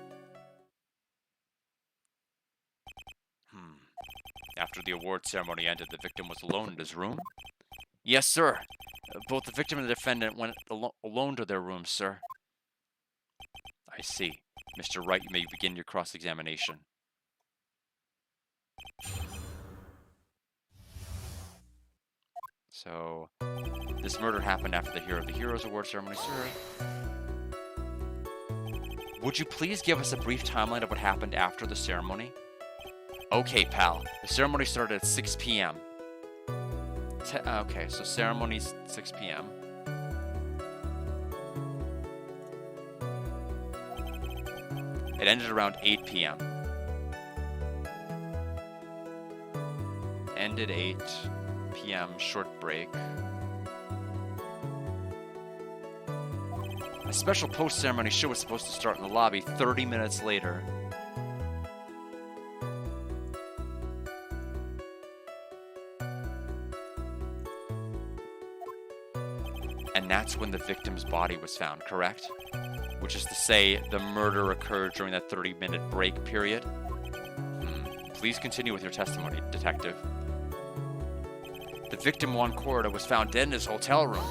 After the award ceremony ended, the victim was alone in his room? Yes, sir. Both the victim and the defendant went alone to their rooms, sir. I see. Mr. Wright, you may begin your cross-examination. So, this murder happened after the Hero of the Heroes award ceremony, sir. Would you please give us a brief timeline of what happened after the ceremony? Okay, pal. The ceremony started at 6 p.m. Okay, so ceremony's 6 p.m. It ended around 8 p.m. Ended 8 p.m. Short break. A special post-ceremony show was supposed to start in the lobby 30 minutes later. And that's when the victim's body was found, correct? Which is to say, the murder occurred during that 30-minute break period. Please continue with your testimony, detective. The victim, Juan Corda, was found dead in his hotel room.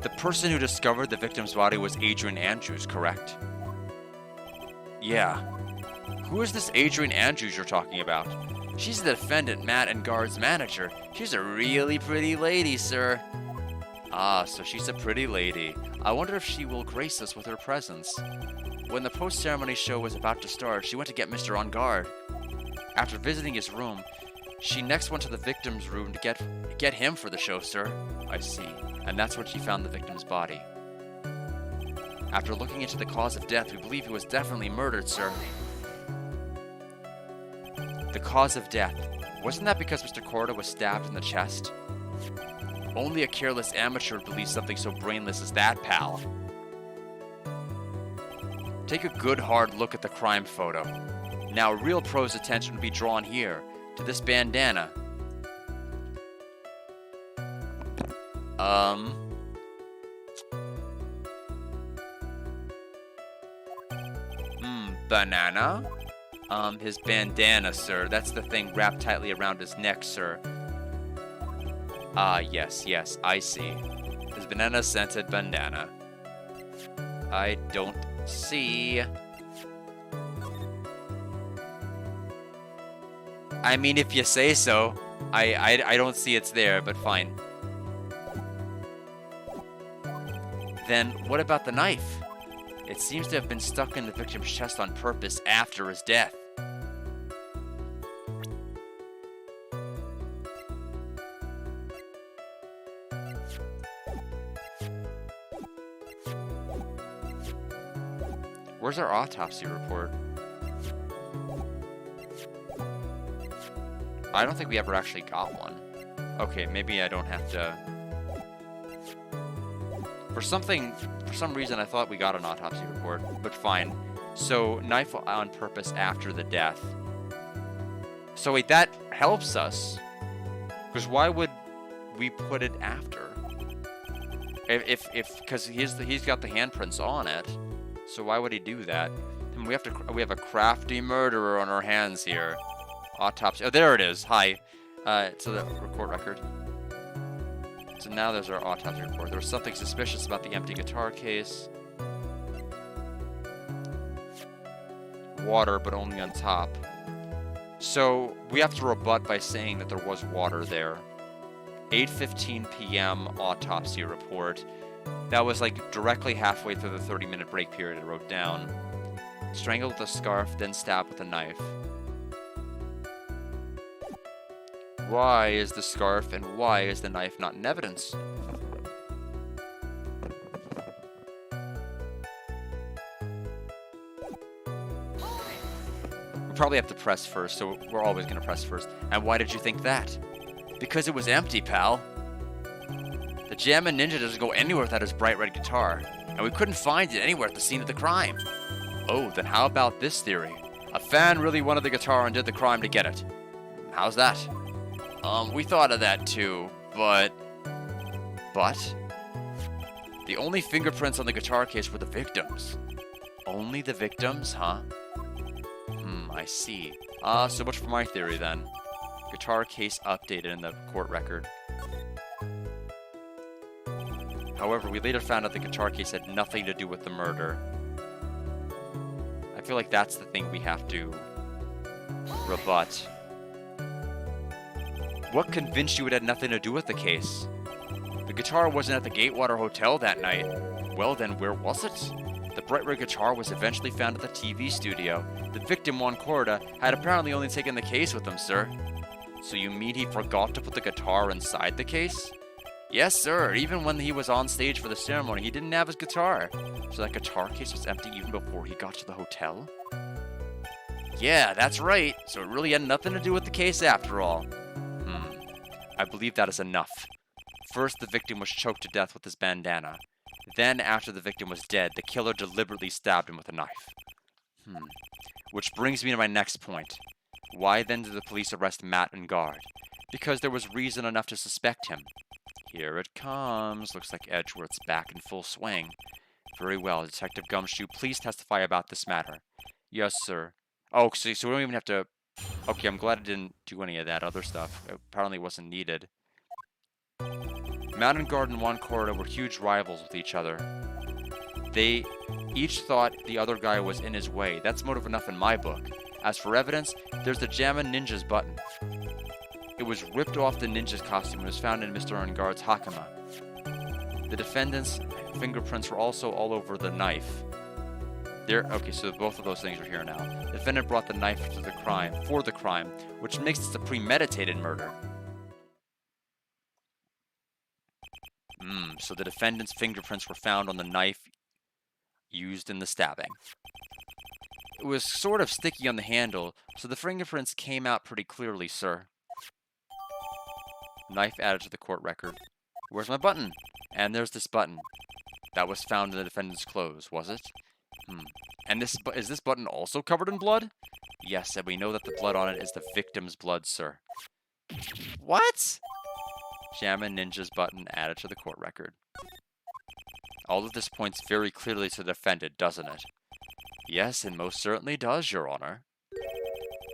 The person who discovered the victim's body was Adrian Andrews, correct? Yeah. Who is this Adrian Andrews you're talking about? She's the defendant, Matt and Guard's manager. She's a really pretty lady, sir. Ah, so she's a pretty lady. I wonder if she will grace us with her presence. When the post-ceremony show was about to start, she went to get Mr. On Guard. After visiting his room, she next went to the victim's room to get him for the show, sir. I see. And that's when she found the victim's body. After looking into the cause of death, we believe he was definitely murdered, sir. The cause of death. Wasn't that because Mr. Corda was stabbed in the chest? Only a careless amateur would believe something so brainless as that, pal. Take a good hard look at the crime photo. Now, a real pro's attention would be drawn here, to this bandana. Banana? His bandana, sir. That's the thing wrapped tightly around his neck, sir. Ah, yes, I see. His banana-scented bandana. I don't see... I mean, if you say so. I don't see it's there, but fine. Then, what about the knife? It seems to have been stuck in the victim's chest on purpose after his death. Where's our autopsy report? I don't think we ever actually got one. Okay, maybe I don't have to... For some reason, I thought we got an autopsy report, but fine. So, knife on purpose after the death. So wait, that helps us. Because why would we put it after? Because he's got the handprints on it. So why would he do that? And we have a crafty murderer on our hands here. Autopsy. Oh, there it is. Hi. So the court record. So now there's our autopsy report. There was something suspicious about the empty guitar case. Water, but only on top. So we have to rebut by saying that there was water there. 8:15 p.m. autopsy report. That was like directly halfway through the 30-minute break period I wrote down. Strangled with a scarf, then stabbed with a knife. Why is the scarf and why is the knife not in evidence? We probably have to press first, so we're always going to press first. And why did you think that? Because it was empty, pal. The Jammin' Ninja doesn't go anywhere without his bright red guitar, and we couldn't find it anywhere at the scene of the crime. Oh, then how about this theory? A fan really wanted the guitar and did the crime to get it. How's that? We thought of that too, but... The only fingerprints on the guitar case were the victims. Only the victims, huh? I see. So much for my theory then. Guitar case updated in the court record. However, we later found out the guitar case had nothing to do with the murder. I feel like that's the thing we have to rebut. What convinced you it had nothing to do with the case? The guitar wasn't at the Gatewater Hotel that night. Well then, where was it? The bright red guitar was eventually found at the TV studio. The victim, Juan Corda, had apparently only taken the case with him, sir. So you mean he forgot to put the guitar inside the case? Yes, sir. Even when he was on stage for the ceremony, he didn't have his guitar. So that guitar case was empty even before he got to the hotel? Yeah, that's right. So it really had nothing to do with the case after all. I believe that is enough. First, the victim was choked to death with his bandana. Then, after the victim was dead, the killer deliberately stabbed him with a knife. Which brings me to my next point. Why then did the police arrest Matt and Guard? Because there was reason enough to suspect him. Here it comes. Looks like Edgeworth's back in full swing. Very well, Detective Gumshoe, please testify about this matter. Yes, sir. Oh, so we don't even have to... Okay, I'm glad I didn't do any of that other stuff. It apparently wasn't needed. Matt and Guard and Juan Corda were huge rivals with each other. They each thought the other guy was in his way. That's motive enough in my book. As for evidence, there's the Jammin' Ninjas button. It was ripped off the ninja's costume and was found in Mr. Ungard's hakama. The defendant's fingerprints were also all over the knife. Okay, so both of those things are here now. The defendant brought the knife for the crime, which makes this a premeditated murder. So the defendant's fingerprints were found on the knife used in the stabbing. It was sort of sticky on the handle, so the fingerprints came out pretty clearly, sir. Knife added to the court record. Where's my button? And there's this button. That was found in the defendant's clothes, was it? And is this button also covered in blood? Yes, and we know that the blood on it is the victim's blood, sir. What? Jammin' Ninja's button added to the court record. All of this points very clearly to the defendant, doesn't it? Yes, it most certainly does, Your Honor.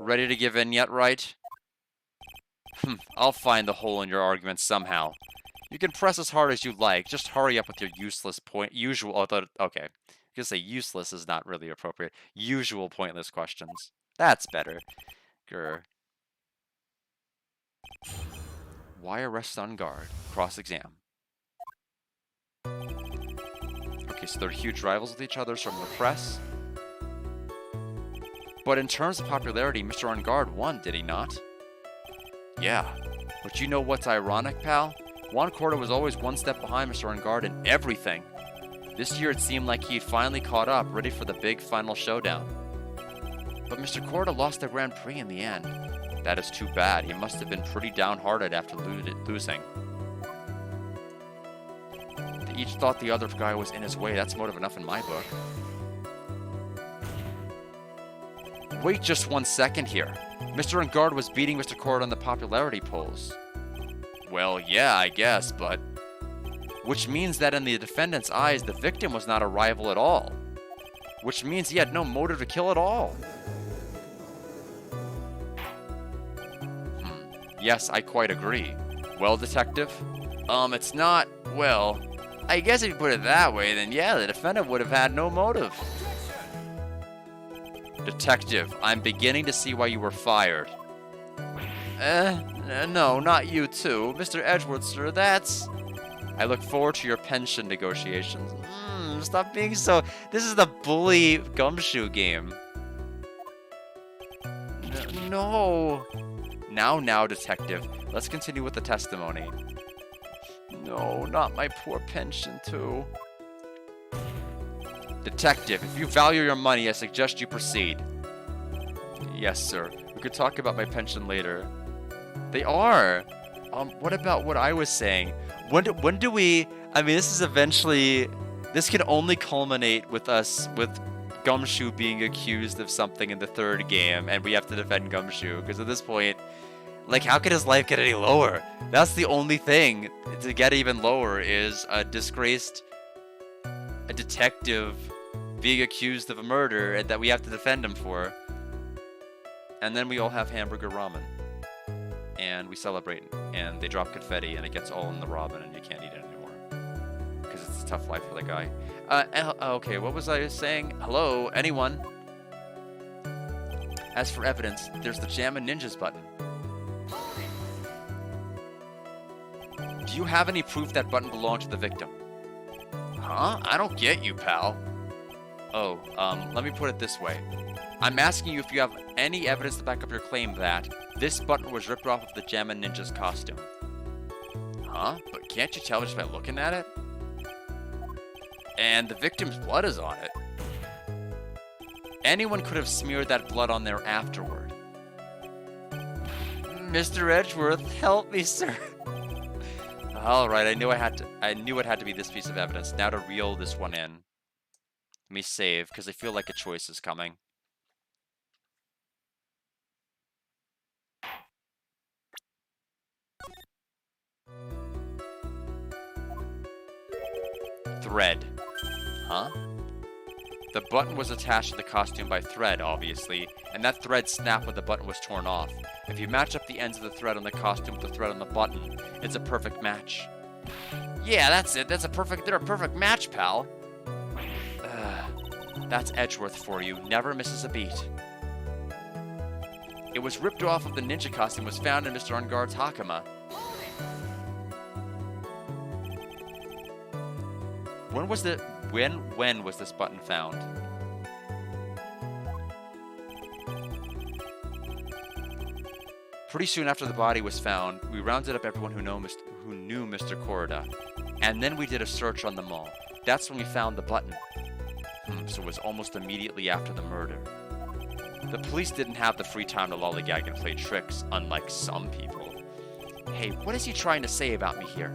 Ready to give in yet, Wright? I'll find the hole in your argument somehow. You can press as hard as you like. Just hurry up with your useless okay. I guess say useless is not really appropriate. Usual pointless questions. That's better. Grr. Why arrest on guard? Cross-exam. Okay, so they're huge rivals with each other from the press. But in terms of popularity, Mr. On Guard won, did he not? Yeah, but you know what's ironic, pal? Juan Corda was always one step behind Mr. On Guard in everything. This year it seemed like he'd finally caught up, ready for the big final showdown. But Mr. Corda lost the Grand Prix in the end. That is too bad. He must have been pretty downhearted after losing. They each thought the other guy was in his way. That's motive enough in my book. Wait just 1 second here. Mr. On Guard was beating Mr. Corda on the popularity polls. Well, yeah, I guess, but... Which means that in the defendant's eyes, the victim was not a rival at all. Which means he had no motive to kill at all. Yes, I quite agree. Well, detective? It's not, well... I guess if you put it that way, then yeah, the defendant would have had no motive. Detective, I'm beginning to see why you were fired. No, not you too. Mr. Edgeworth, sir, that's... I look forward to your pension negotiations. Stop being so... This is the bully gumshoe game. No. Now, detective. Let's continue with the testimony. No, not my poor pension, too. Detective, if you value your money, I suggest you proceed. Yes, sir. We could talk about my pension later. They are. What about what I was saying? When do we... I mean, this is eventually... This can only culminate with us, with Gumshoe being accused of something in the third game, and we have to defend Gumshoe, because at this point, like, how can his life get any lower? That's the only thing to get even lower, is a disgraced... a detective being accused of a murder and that we have to defend him for. And then we all have hamburger ramen. And we celebrate, and they drop confetti, and it gets all in the ramen, and you can't eat it anymore. Because it's a tough life for the guy. Okay, what was I saying? Hello, anyone? As for evidence, there's the Jammin' Ninjas button. Do you have any proof that button belonged to the victim? Huh? I don't get you, pal. Oh, let me put it this way. I'm asking you if you have any evidence to back up your claim that this button was ripped off of the Jammin' Ninja's costume. Huh? Huh? But can't you tell just by looking at it? And the victim's blood is on it. Anyone could have smeared that blood on there afterward. Mr. Edgeworth, help me, sir. All right, I knew it had to be this piece of evidence. Now to reel this one in. Let me save, because I feel like a choice is coming. Thread. Huh? The button was attached to the costume by thread, obviously, and that thread snapped when the button was torn off. If you match up the ends of the thread on the costume with the thread on the button, it's a perfect match. Yeah, that's it. They're a perfect match, pal. That's Edgeworth for you. Never misses a beat. It was ripped off of the ninja costume, was found in Mr. Ungard's Hakama. When was this button found? Pretty soon after the body was found, we rounded up everyone who knew Mr. Corrida, and then we did a search on them all. That's when we found the button. So it was almost immediately after the murder. The police didn't have the free time to lollygag and play tricks, unlike some people. Hey, what is he trying to say about me here?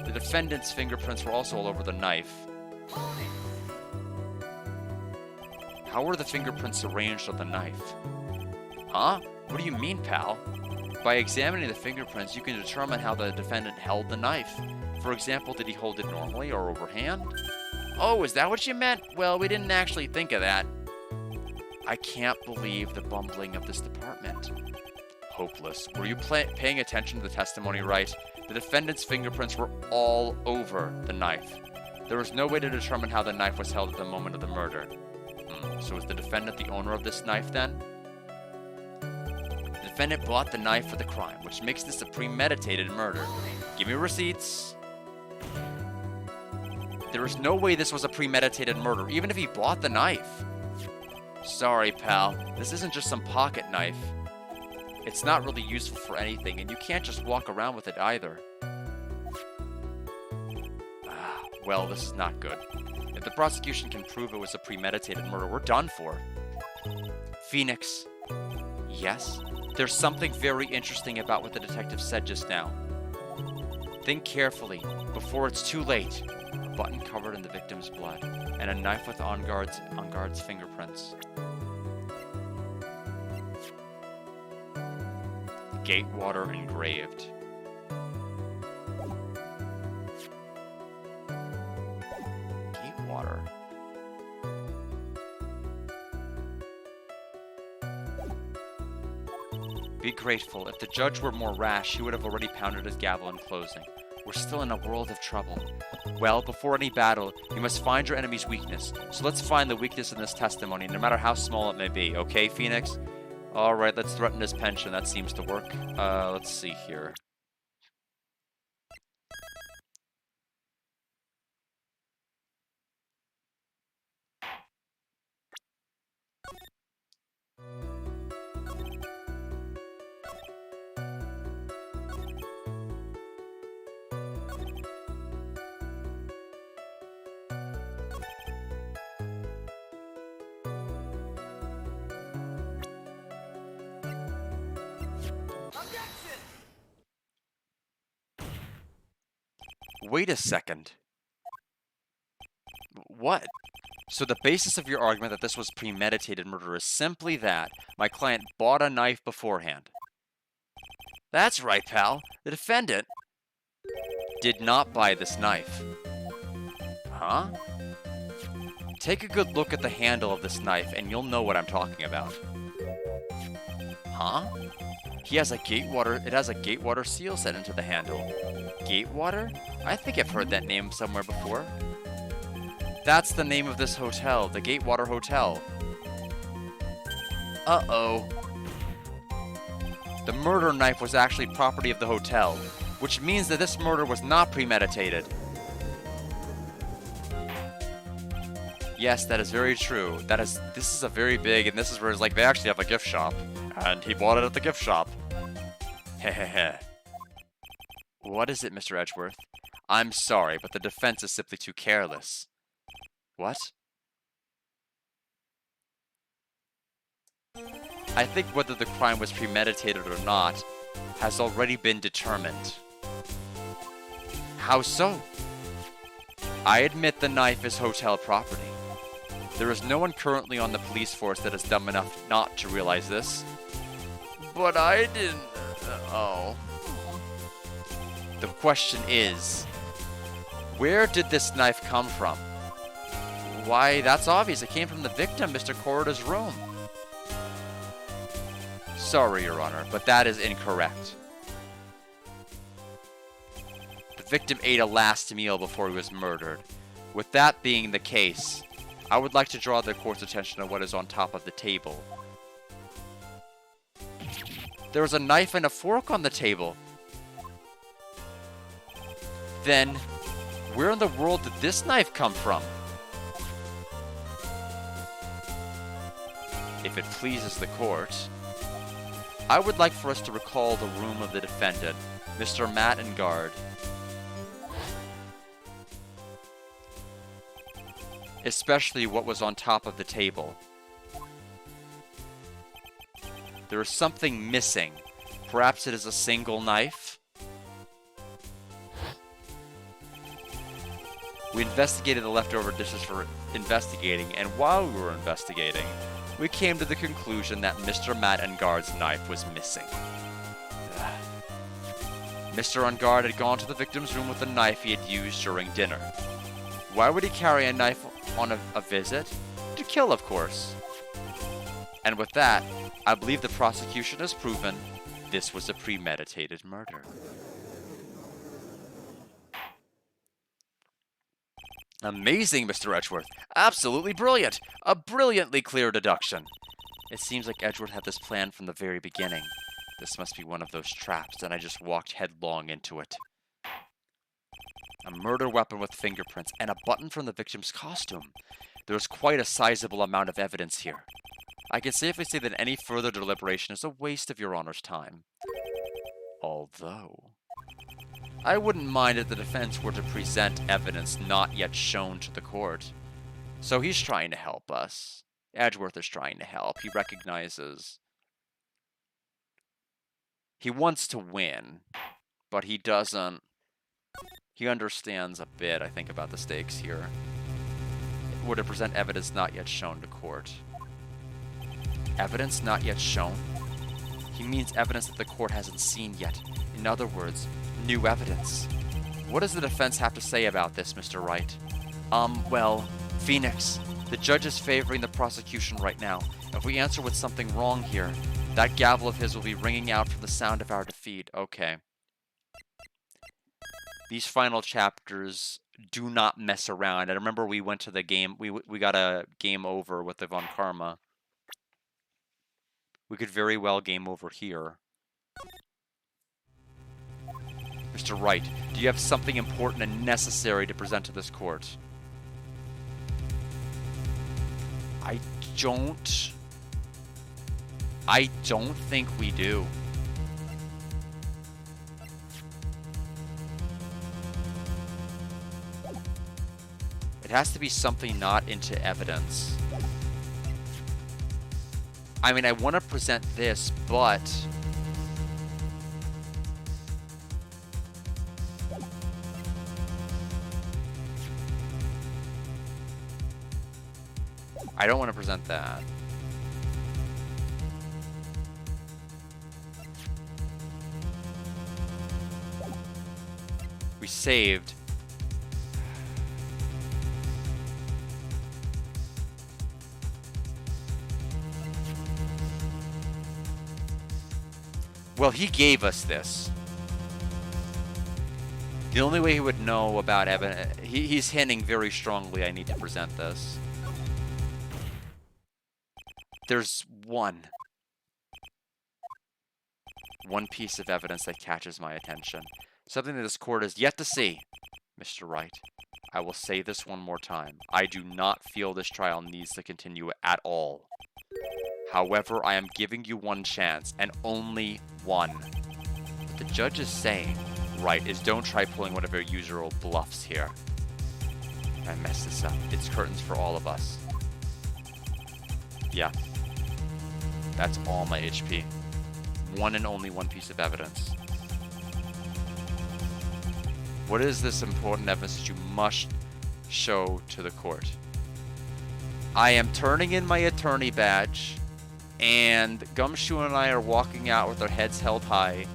The defendant's fingerprints were also all over the knife. How were the fingerprints arranged on the knife? Huh? What do you mean, pal? By examining the fingerprints, you can determine how the defendant held the knife. For example, did he hold it normally or overhand? Oh, is that what you meant? Well, we didn't actually think of that. I can't believe the bumbling of this department. Hopeless. Were you paying attention to the testimony, Wright? The defendant's fingerprints were all over the knife. There was no way to determine how the knife was held at the moment of the murder. So is the defendant the owner of this knife, then? The defendant bought the knife for the crime, which makes this a premeditated murder. Give me receipts. There is no way this was a premeditated murder, even if he bought the knife. Sorry, pal. This isn't just some pocket knife. It's not really useful for anything, and you can't just walk around with it either. Well, this is not good. If the prosecution can prove it was a premeditated murder, we're done for. Phoenix. Yes? There's something very interesting about what the detective said just now. Think carefully, before it's too late. A button covered in the victim's blood, and a knife with Ungard's fingerprints. Gatewater engraved. Gatewater. Be grateful. If the judge were more rash, he would have already pounded his gavel in closing. We're still in a world of trouble. Well, before any battle, you must find your enemy's weakness. So let's find the weakness in this testimony, no matter how small it may be. Okay, Phoenix? Alright, let's threaten his pension. That seems to work. Let's see here. Wait a second. What? So the basis of your argument that this was premeditated murder is simply that my client bought a knife beforehand. That's right, pal. The defendant did not buy this knife. Huh? Take a good look at the handle of this knife and you'll know what I'm talking about. Huh? It has a Gatewater seal set into the handle. Gatewater? I think I've heard that name somewhere before. That's the name of this hotel, the Gatewater Hotel. Uh-oh. The murder knife was actually property of the hotel, which means that this murder was not premeditated. Yes, that is very true. This is a very big, and this is where it's like they actually have a gift shop. And he bought it at the gift shop. Hehehe. What is it, Mr. Edgeworth? I'm sorry, but the defense is simply too careless. What? I think whether the crime was premeditated or not has already been determined. How so? I admit the knife is hotel property. There is no one currently on the police force that is dumb enough not to realize this. But I didn't... oh. The question is, where did this knife come from? Why, that's obvious. It came from the victim, Mr. Corrida's room. Sorry, Your Honor, but that is incorrect. The victim ate a last meal before he was murdered. With that being the case, I would like to draw the court's attention to what is on top of the table. There was a knife and a fork on the table. Then, where in the world did this knife come from? If it pleases the court, I would like for us to recall the room of the defendant, Mr. Matt Engard. Especially what was on top of the table. There is something missing. Perhaps it is a single knife? We investigated the leftover dishes for investigating, and while we were investigating, we came to the conclusion that Mr. Matt Engard's knife was missing. Mr. Engard had gone to the victim's room with the knife he had used during dinner. Why would he carry a knife on a visit? To kill, of course. And with that, I believe the prosecution has proven this was a premeditated murder. Amazing, Mr. Edgeworth. Absolutely brilliant. A brilliantly clear deduction. It seems like Edgeworth had this plan from the very beginning. This must be one of those traps, and I just walked headlong into it. A murder weapon with fingerprints, and a button from the victim's costume. There's quite a sizable amount of evidence here. I can safely say that any further deliberation is a waste of Your Honor's time. Although, I wouldn't mind if the defense were to present evidence not yet shown to the court. So he's trying to help us. Edgeworth is trying to help. He recognizes. He wants to win, but he doesn't. He understands a bit, I think, about the stakes here. Were to present evidence not yet shown to court. Evidence not yet shown? He means evidence that the court hasn't seen yet. In other words, new evidence. What does the defense have to say about this, Mr. Wright? Well, Phoenix, the judge is favoring the prosecution right now. If we answer with something wrong here, that gavel of his will be ringing out from the sound of our defeat. Okay. These final chapters do not mess around. I remember we went to the game, we got a game over with the Von Karma. We could very well game over here. Mr. Wright, do you have something important and necessary to present to this court? I don't think we do. It has to be something not into evidence. I mean, I want to present this, but I don't want to present that. We saved. Well, he gave us this. The only way he would know about evidence, he's hinting very strongly I need to present this. There's one piece of evidence that catches my attention. Something that this court has yet to see. Mr. Wright, I will say this one more time. I do not feel this trial needs to continue at all. However, I am giving you one chance, and only one. But the judge is saying, Right, is don't try pulling one of your usual bluffs here. I messed this up. It's curtains for all of us. Yeah. That's all my HP. One and only one piece of evidence. What is this important evidence that you must show to the court? I am turning in my attorney badge, and Gumshoe and I are walking out with our heads held high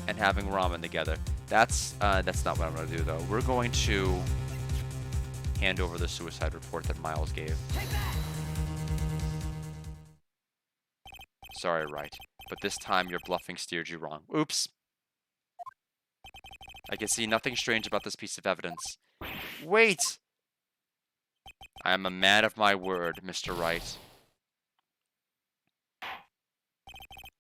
and having ramen together. That's not what I'm going to do, though. We're going to hand over the suicide report that Miles gave. Sorry, Wright, but this time your bluffing steered you wrong. Oops. I can see nothing strange about this piece of evidence. Wait! I am a man of my word, Mr. Wright.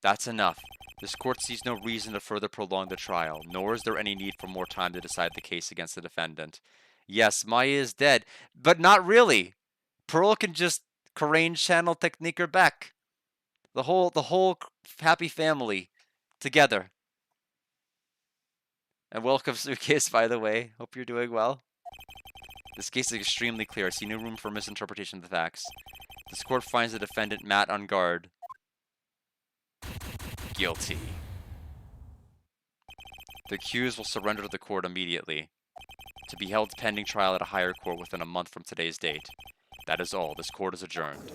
That's enough. This court sees no reason to further prolong the trial, nor is there any need for more time to decide the case against the defendant. Yes, Maya is dead, but not really. Pearl can just Karain channel technique her back. The whole happy family together. And welcome, Suitcase, by the way. Hope you're doing well. This case is extremely clear. I see no room for misinterpretation of the facts. This court finds the defendant Matt on guard. Guilty. The accused will surrender to the court immediately, to be held pending trial at a higher court within a month from today's date. That is all. This court is adjourned.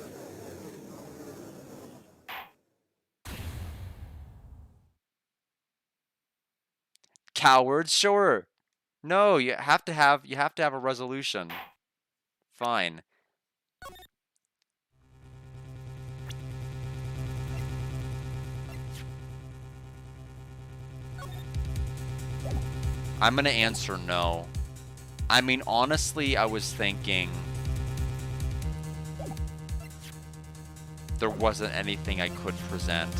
Cowards, sure. No, you have to have a resolution. Fine. I'm gonna answer no. I mean, honestly, I was thinking there wasn't anything I could present.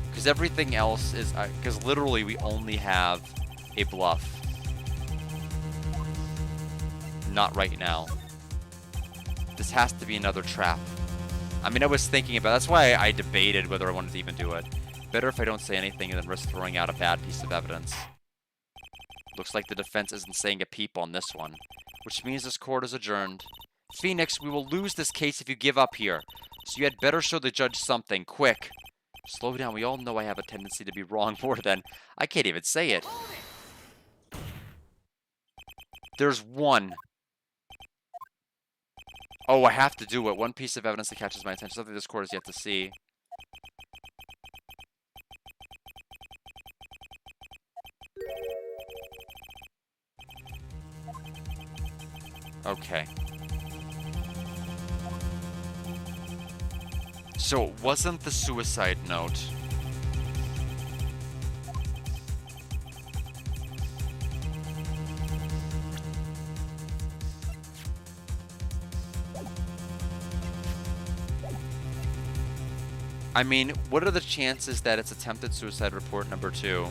Because everything else is... Because literally we only have a bluff. Not right now. This has to be another trap. I mean, I was thinking about... That's why I debated whether I wanted to even do it. Better if I don't say anything than risk throwing out a bad piece of evidence. Looks like the defense isn't saying a peep on this one. Which means this court is adjourned. Phoenix, we will lose this case if you give up here. So you had better show the judge something, quick. Slow down, we all know I have a tendency to be wrong more than... I can't even say it. There's one. Oh, I have to do it. One piece of evidence that catches my attention. Something this court has yet to see. Okay. So it wasn't the suicide note. I mean, what are the chances that it's attempted suicide report number 2?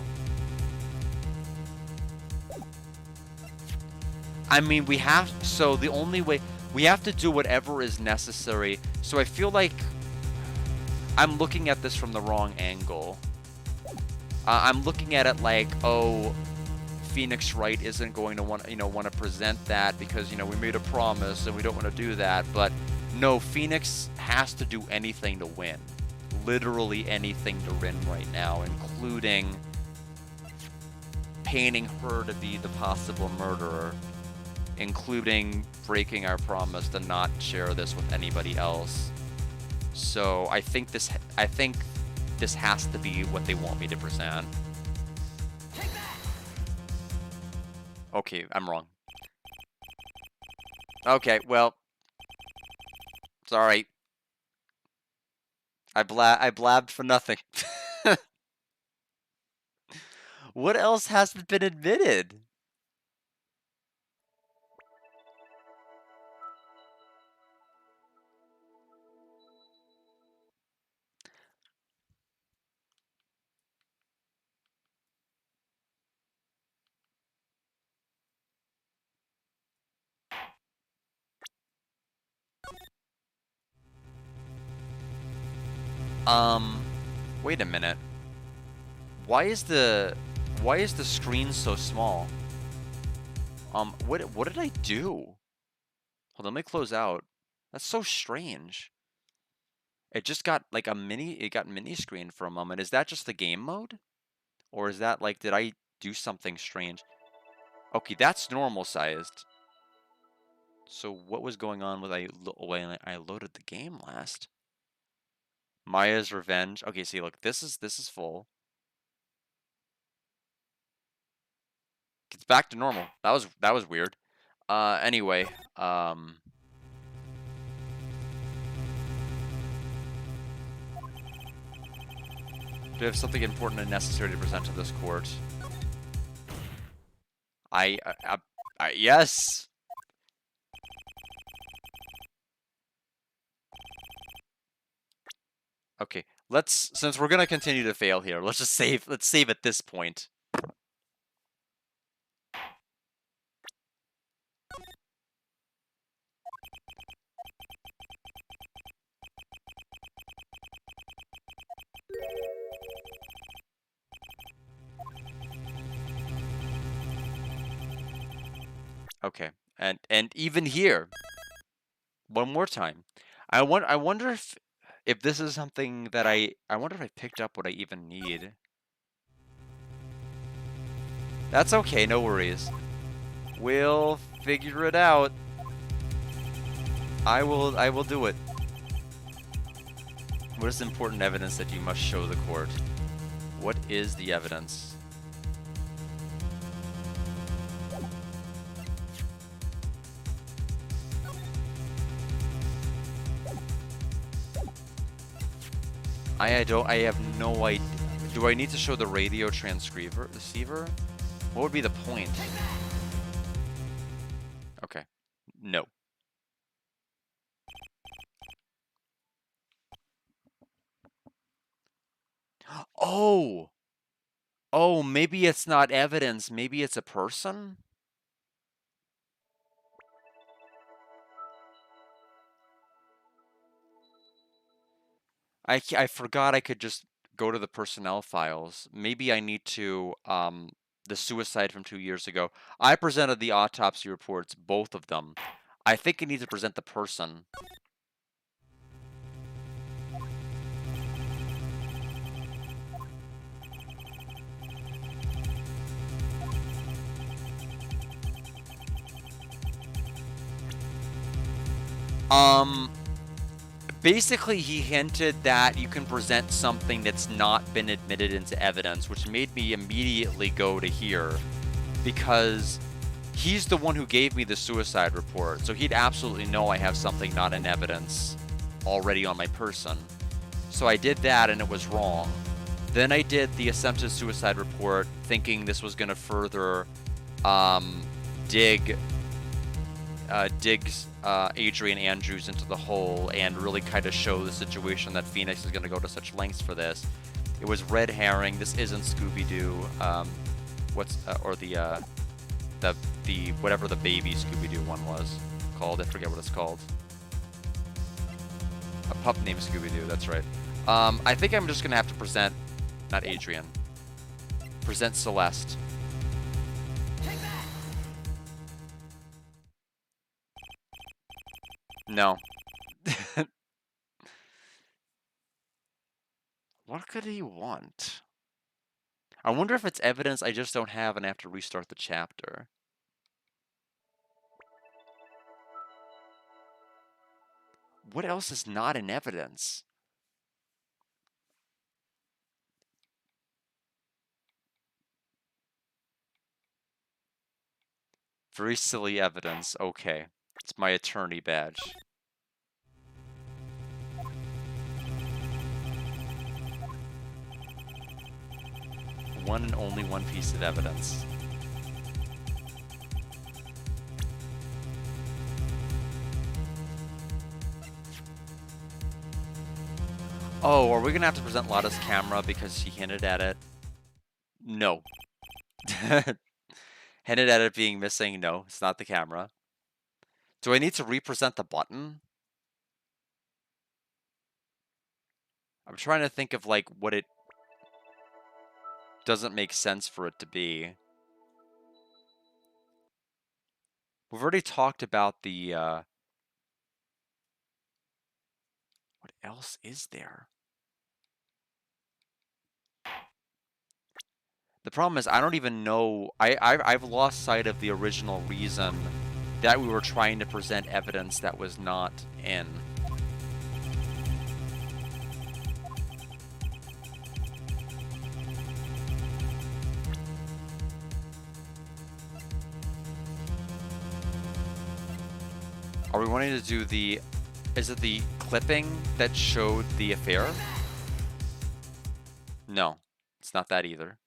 I mean, we have... So the only way... We have to do whatever is necessary. So I feel like I'm looking at this from the wrong angle. I'm looking at it like, oh, Phoenix Wright isn't going to want to present that because, we made a promise and we don't want to do that. But no, Phoenix has to do anything to win. Literally anything to win right now, including painting her to be the possible murderer, including breaking our promise to not share this with anybody else. So I think this has to be what they want me to present. Okay, I'm wrong. Okay, well, sorry. I blabbed for nothing. What else hasn't been admitted? Wait a minute. Why is the screen so small? What did I do? Hold on, let me close out. That's so strange. It just got like it got mini screen for a moment. Is that just the game mode? Or is that like, did I do something strange? Okay, that's normal sized. So what was going on when I loaded the game last? Maya's Revenge. Okay, see, look, this is full. It's back to normal. That was weird. Anyway, do you have something important and necessary to present to this court? Yes. Okay, since we're gonna continue to fail here, let's save at this point. Okay, and even here, one more time. I wonder if this is something that I wonder if I picked up what I even need. That's okay, no worries. We'll figure it out. I will do it. What is important evidence that you must show the court? What is the evidence? I have no idea. Do I need to show the radio receiver? What would be the point? Okay. No. Oh! Oh, maybe it's not evidence. Maybe it's a person? I forgot I could just go to the personnel files. Maybe I need to, the suicide from 2 years ago. I presented the autopsy reports, both of them. I think I need to present the person. Basically, he hinted that you can present something that's not been admitted into evidence, which made me immediately go to here, because he's the one who gave me the suicide report, so he'd absolutely know I have something not in evidence already on my person. So I did that, and it was wrong. Then I did the attempted suicide report, thinking this was going to further dig digs Adrian Andrews into the hole and really kind of show the situation that Phoenix is going to go to such lengths for this. It was red herring. This isn't Scooby-Doo. Or the whatever the baby Scooby-Doo one was called. I forget what it's called. A pup named Scooby-Doo. That's right. I think I'm just going to have to present, not Adrian. Present Celeste. No. What could he want? I wonder if it's evidence I just don't have and I have to restart the chapter. What else is not in evidence? Very silly evidence. Okay. It's my attorney badge. One and only one piece of evidence. Oh, are we gonna have to present Lotta's camera because he hinted at it? No. Hinted at it being missing? No, it's not the camera. Do I need to represent the button? I'm trying to think of like what it... doesn't make sense for it to be. We've already talked about the, what else is there? The problem is I don't even know, I've lost sight of the original reason that we were trying to present evidence that was not in. Are we wanting to do the, is it the clipping that showed the affair? No, it's not that either.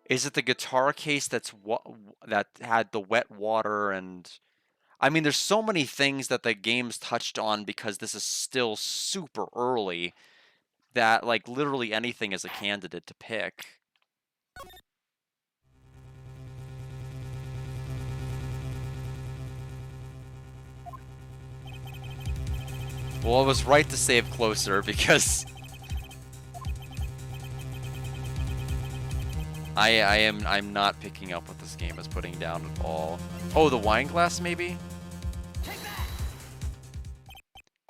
Is it the guitar case that's that had the wet water and... I mean, there's so many things that the game's touched on because this is still super early that, like, literally anything is a candidate to pick. Well, it was right to save closer because I'm not picking up what this game is putting down at all. Oh, the wine glass maybe?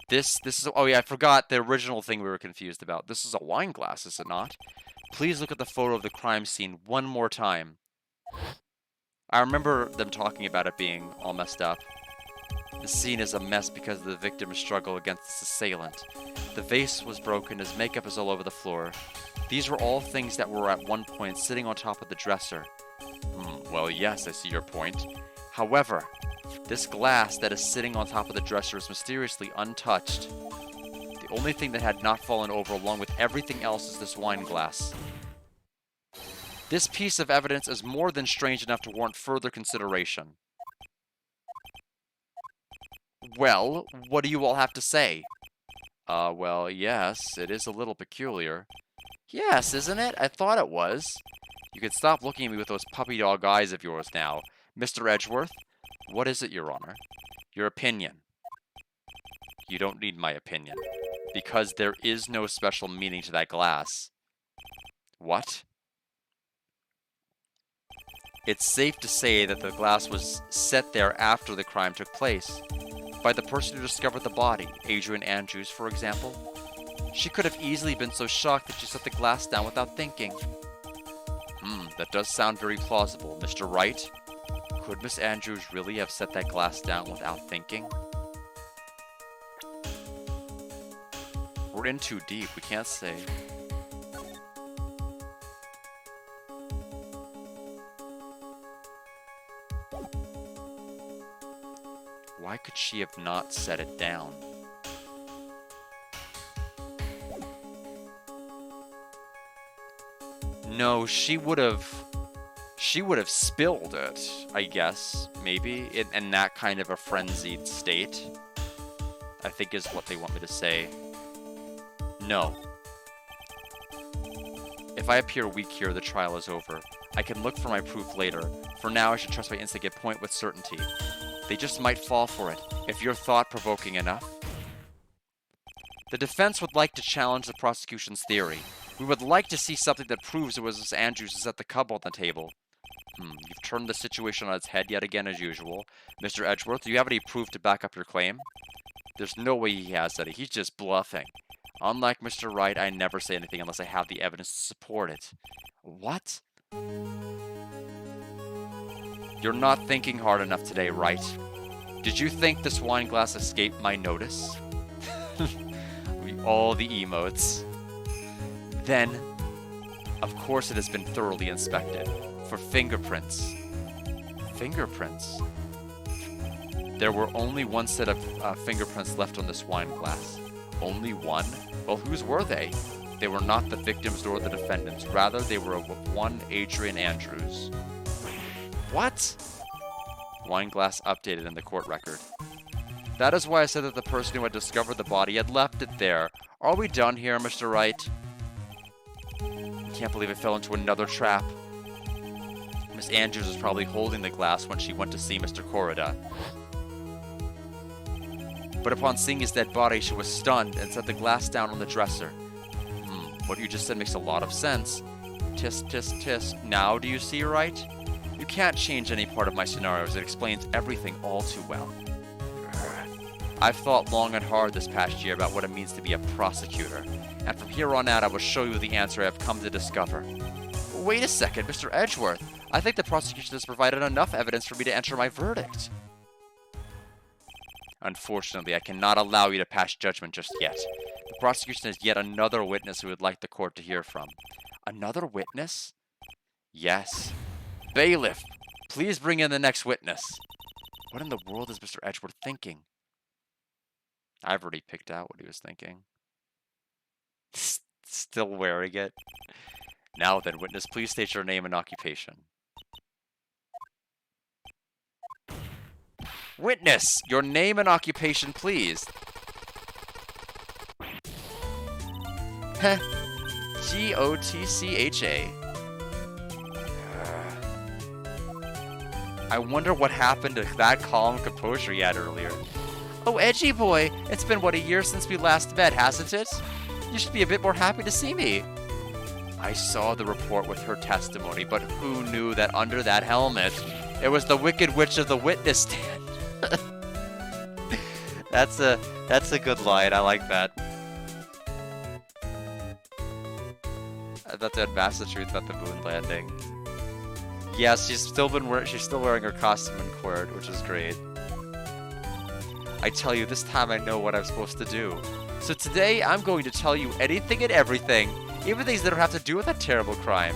This is, oh yeah, I forgot the original thing we were confused about. This is a wine glass, is it not? Please look at the photo of the crime scene one more time. I remember them talking about it being all messed up. The scene is a mess because of the victim's struggle against his assailant. The vase was broken, his makeup is all over the floor. These were all things that were at one point sitting on top of the dresser. Well, yes, I see your point. However, this glass that is sitting on top of the dresser is mysteriously untouched. The only thing that had not fallen over along with everything else is this wine glass. This piece of evidence is more than strange enough to warrant further consideration. Well, what do you all have to say? Well, yes, it is a little peculiar. Yes, isn't it? I thought it was. You can stop looking at me with those puppy dog eyes of yours now. Mr. Edgeworth, what is it, Your Honor? Your opinion. You don't need my opinion, because there is no special meaning to that glass. What? It's safe to say that the glass was set there after the crime took place. By the person who discovered the body, Adrian Andrews, for example. She could have easily been so shocked that she set the glass down without thinking. That does sound very plausible, Mr. Wright. Could Miss Andrews really have set that glass down without thinking? We're in too deep, we can't say. Why could she have not set it down? No, she would have spilled it, I guess, maybe, in that kind of a frenzied state, I think is what they want me to say. No. If I appear weak here, the trial is over. I can look for my proof later. For now, I should trust my instinct at point with certainty. They just might fall for it, if you're thought-provoking enough. The defense would like to challenge the prosecution's theory. We would like to see something that proves it was Miss Andrews who set the cup on the table. You've turned the situation on its head yet again as usual. Mr. Edgeworth, do you have any proof to back up your claim? There's no way he has any. He's just bluffing. Unlike Mr. Wright, I never say anything unless I have the evidence to support it. What? You're not thinking hard enough today, Wright. Did you think this wine glass escaped my notice? All the emotes. Then, of course it has been thoroughly inspected. For fingerprints. Fingerprints? There were only one set of fingerprints left on this wine glass. Only one? Well, whose were they? They were not the victims nor the defendants. Rather, they were of one Adrian Andrews. What? Wine glass updated in the court record. That is why I said that the person who had discovered the body had left it there. Are we done here, Mr. Wright? I can't believe I fell into another trap. Miss Andrews was probably holding the glass when she went to see Mr. Corrida. But upon seeing his dead body, she was stunned and set the glass down on the dresser. What you just said makes a lot of sense. Tisk, tisk, tisk. Now do you see, Wright? You can't change any part of my scenarios. It explains everything all too well. I've thought long and hard this past year about what it means to be a prosecutor, and from here on out I will show you the answer I have come to discover. Wait a second, Mr. Edgeworth. I think the prosecution has provided enough evidence for me to enter my verdict. Unfortunately, I cannot allow you to pass judgment just yet. The prosecution has yet another witness we would like the court to hear from. Another witness? Yes. Bailiff, please bring in the next witness. What in the world is Mr. Edgeworth thinking? I've already picked out what he was thinking. Still wearing it. Now then, witness, please state your name and occupation. Witness, your name and occupation, please. Heh. Gotcha. I wonder what happened to that calm composure he had earlier. Oh, Edgy boy, it's been, what, a year since we last met, hasn't it? You should be a bit more happy to see me. I saw the report with her testimony, but who knew that under that helmet, it was the Wicked Witch of the witness stand? That's a good line. I like that. I thought they had massive truth about the moon landing. Yes, she's still wearing her costume and cord, which is great. I tell you, this time I know what I'm supposed to do. So today, I'm going to tell you anything and everything, even things that don't have to do with that terrible crime.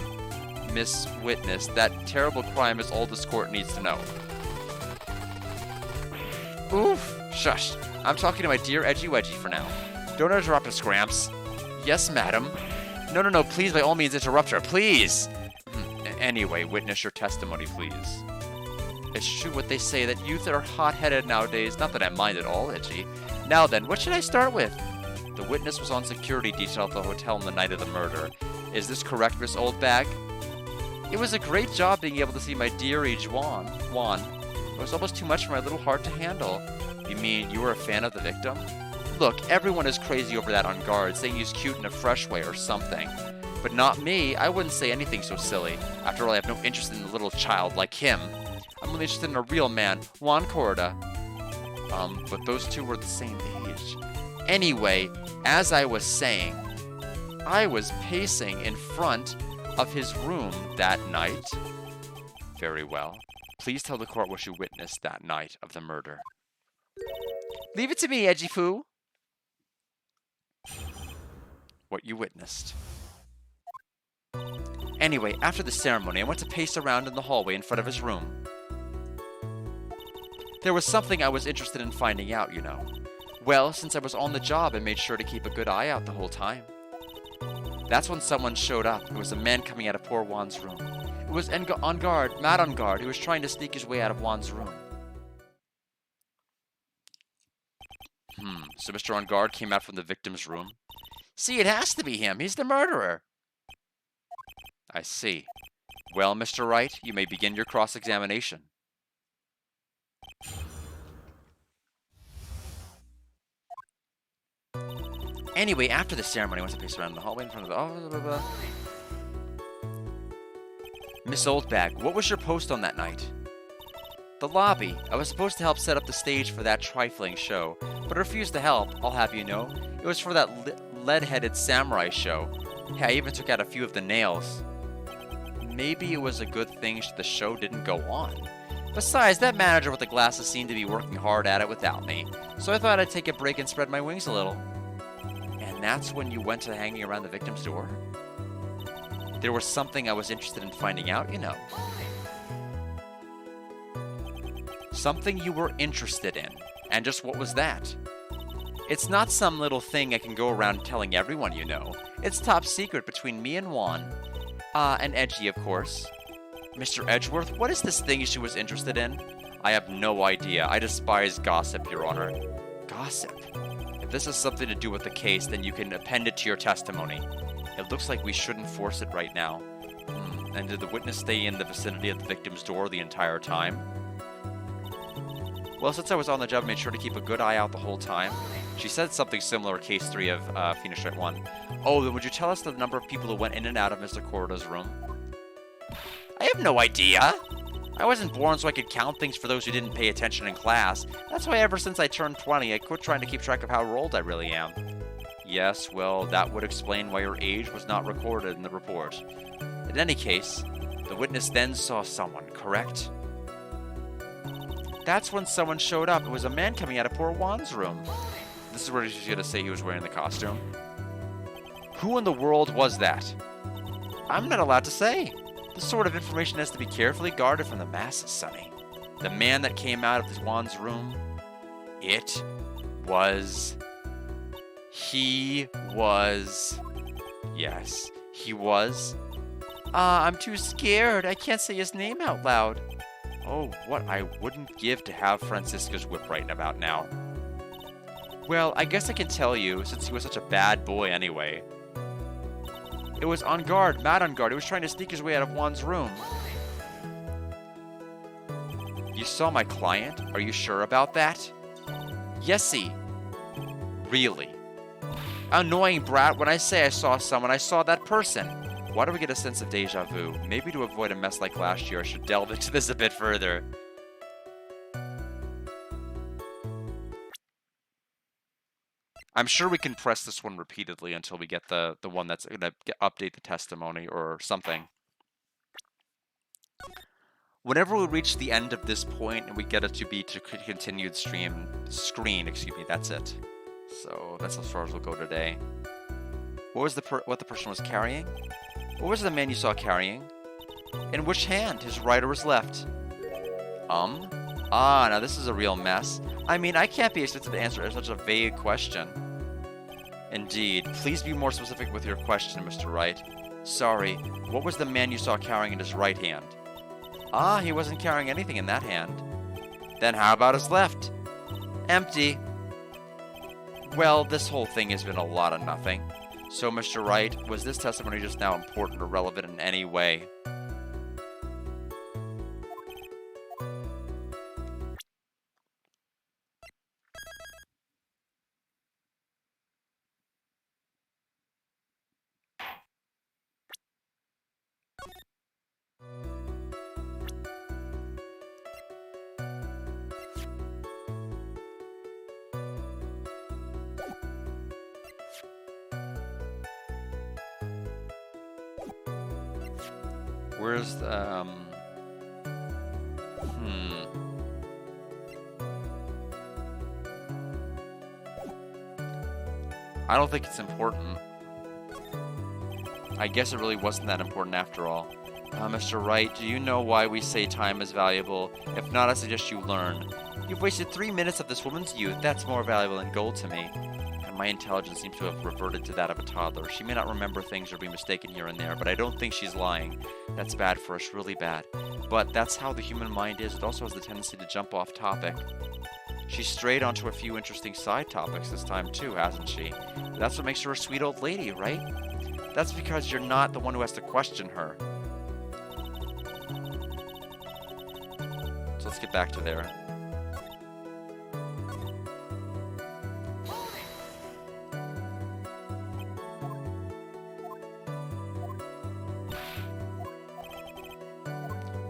Miss Witness, that terrible crime is all this court needs to know. Oof! Shush! I'm talking to my dear Edgy Wedgie for now. Don't interrupt us, Gramps. Yes, madam. No, please, by all means, interrupt her, please! Anyway, witness your testimony, please. It's true what they say, that youth are hot-headed nowadays. Not that I mind at all, Edgy. Now then, what should I start with? The witness was on security detail at the hotel on the night of the murder. Is this correct, Miss Oldbag? It was a great job being able to see my dearie Juan. It was almost too much for my little heart to handle. You mean you were a fan of the victim? Look, everyone is crazy over that on guard, saying he's cute in a fresh way or something. But not me. I wouldn't say anything so silly. After all, I have no interest in a little child like him. I'm only interested in a real man, Juan Corrida. But those two were the same age. Anyway, as I was saying, I was pacing in front of his room that night. Very well. Please tell the court what you witnessed that night of the murder. Leave it to me, Edgy Foo. What you witnessed. Anyway, after the ceremony, I went to pace around in the hallway in front of his room. There was something I was interested in finding out, you know. Well, since I was on the job, I made sure to keep a good eye out the whole time. That's when someone showed up. It was a man coming out of poor Juan's room. It was Mad on guard, who was trying to sneak his way out of Juan's room. So Mr. On Guard came out from the victim's room. See, it has to be him. He's the murderer. I see. Well, Mr. Wright, you may begin your cross-examination. Anyway, after the ceremony, I went to pace around the hallway in front of the... Miss Oldbag, what was your post on that night? The lobby. I was supposed to help set up the stage for that trifling show, but refused to help, I'll have you know. It was for that lead-headed samurai show. Yeah, I even took out a few of the nails. Maybe it was a good thing the show didn't go on. Besides, that manager with the glasses seemed to be working hard at it without me, so I thought I'd take a break and spread my wings a little. And that's when you went to hanging around the victim's door? There was something I was interested in finding out, you know. Something you were interested in. And just what was that? It's not some little thing I can go around telling everyone, you know. It's top secret between me and Juan. And Edgy, of course. Mr. Edgeworth, what is this thing she was interested in? I have no idea. I despise gossip, Your Honor. Gossip? If this has something to do with the case, then you can append it to your testimony. It looks like we shouldn't force it right now. And did the witness stay in the vicinity of the victim's door the entire time? Well, since I was on the job, I made sure to keep a good eye out the whole time. She said something similar in case 3 of Phoenix Wright 1. Oh, then would you tell us the number of people who went in and out of Mr. Cordo's room? I have no idea. I wasn't born so I could count things for those who didn't pay attention in class. That's why ever since I turned 20, I quit trying to keep track of how old I really am. Yes, well, that would explain why your age was not recorded in the report. In any case, the witness then saw someone, correct? That's when someone showed up. It was a man coming out of poor Juan's room. This is where she's going to say he was wearing the costume. Who in the world was that? I'm not allowed to say. This sort of information has to be carefully guarded from the masses, Sonny. The man that came out of Juan's room, it was... He was... Yes, he was... I'm too scared. I can't say his name out loud. Oh, what I wouldn't give to have Francisca's whip right about now. Well, I guess I can tell you, since he was such a bad boy anyway. It was on guard, mad on guard. He was trying to sneak his way out of Juan's room. You saw my client? Are you sure about that? Yesy. Really? Annoying brat, when I say I saw someone, I saw that person. Why do we get a sense of deja vu? Maybe to avoid a mess like last year, I should delve into this a bit further. I'm sure we can press this one repeatedly until we get the one that's going to update the testimony or something. Whenever we reach the end of this point and we get it to be to continued screen, excuse me, that's it. So that's as far as we'll go today. What was what the person was carrying? What was the man you saw carrying? In which hand? His right or his left? Now this is a real mess. I mean, I can't be expected to answer such a vague question. Indeed. Please be more specific with your question, Mr. Wright. Sorry, what was the man you saw carrying in his right hand? He wasn't carrying anything in that hand. Then how about his left? Empty. Well, this whole thing has been a lot of nothing. So, Mr. Wright, was this testimony just now important or relevant in any way? Where's the, I don't think it's important. I guess it really wasn't that important after all. Mr. Wright, do you know why we say time is valuable? If not, I suggest you learn. You've wasted 3 minutes of this woman's youth. That's more valuable than gold to me. And my intelligence seems to have reverted to that of a toddler. She may not remember things or be mistaken here and there, but I don't think she's lying. That's bad for us, really bad. But that's how the human mind is. It also has the tendency to jump off topic. She strayed onto a few interesting side topics this time too, hasn't she? That's what makes her a sweet old lady, right? That's because you're not the one who has to question her. So let's get back to there.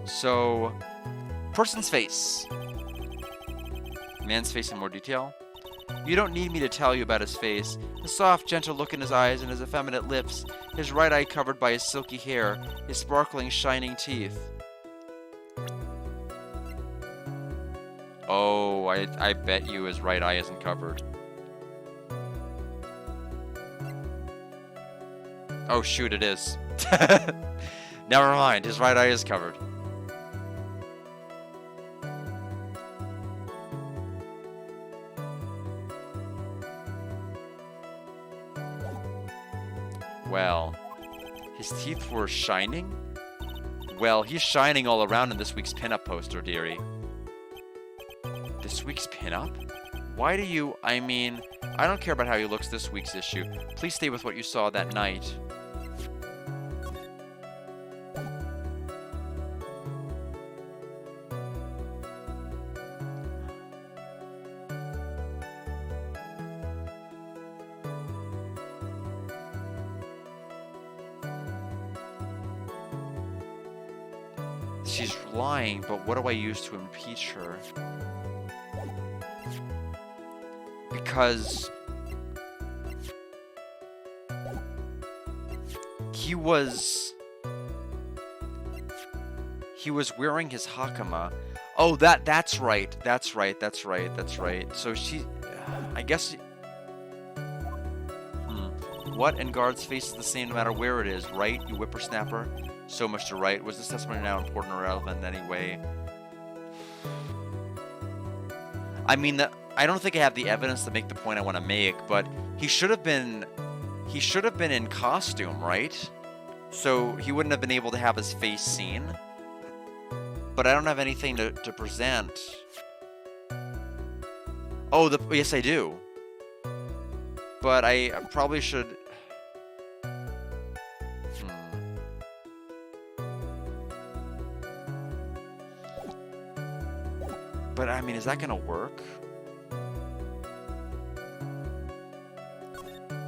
So, person's face. Man's face in more detail. You don't need me to tell you about his face. The soft, gentle look in his eyes and his effeminate lips. His right eye covered by his silky hair. His sparkling, shining teeth. Oh, I bet you his right eye isn't covered. Oh shoot, it is. Never mind, his right eye is covered. Well, his teeth were shining? Well, he's shining all around in this week's pinup poster, dearie. This week's pinup? Why do you... I mean, I don't care about how he looks this week's issue. Please stay with what you saw that night. She's lying, but what do I use to impeach her? Because he was wearing his hakama. Oh, that's right. That's right. So she, I guess. What in Guard's face is the same no matter where it is, right? You whippersnapper. So much to write. Was this testimony now important or relevant in any way? I mean, I don't think I have the evidence to make the point I want to make, but he should have been in costume, right? So he wouldn't have been able to have his face seen. But I don't have anything to present. Oh, yes, I do. But I probably should. But I mean, is that gonna work?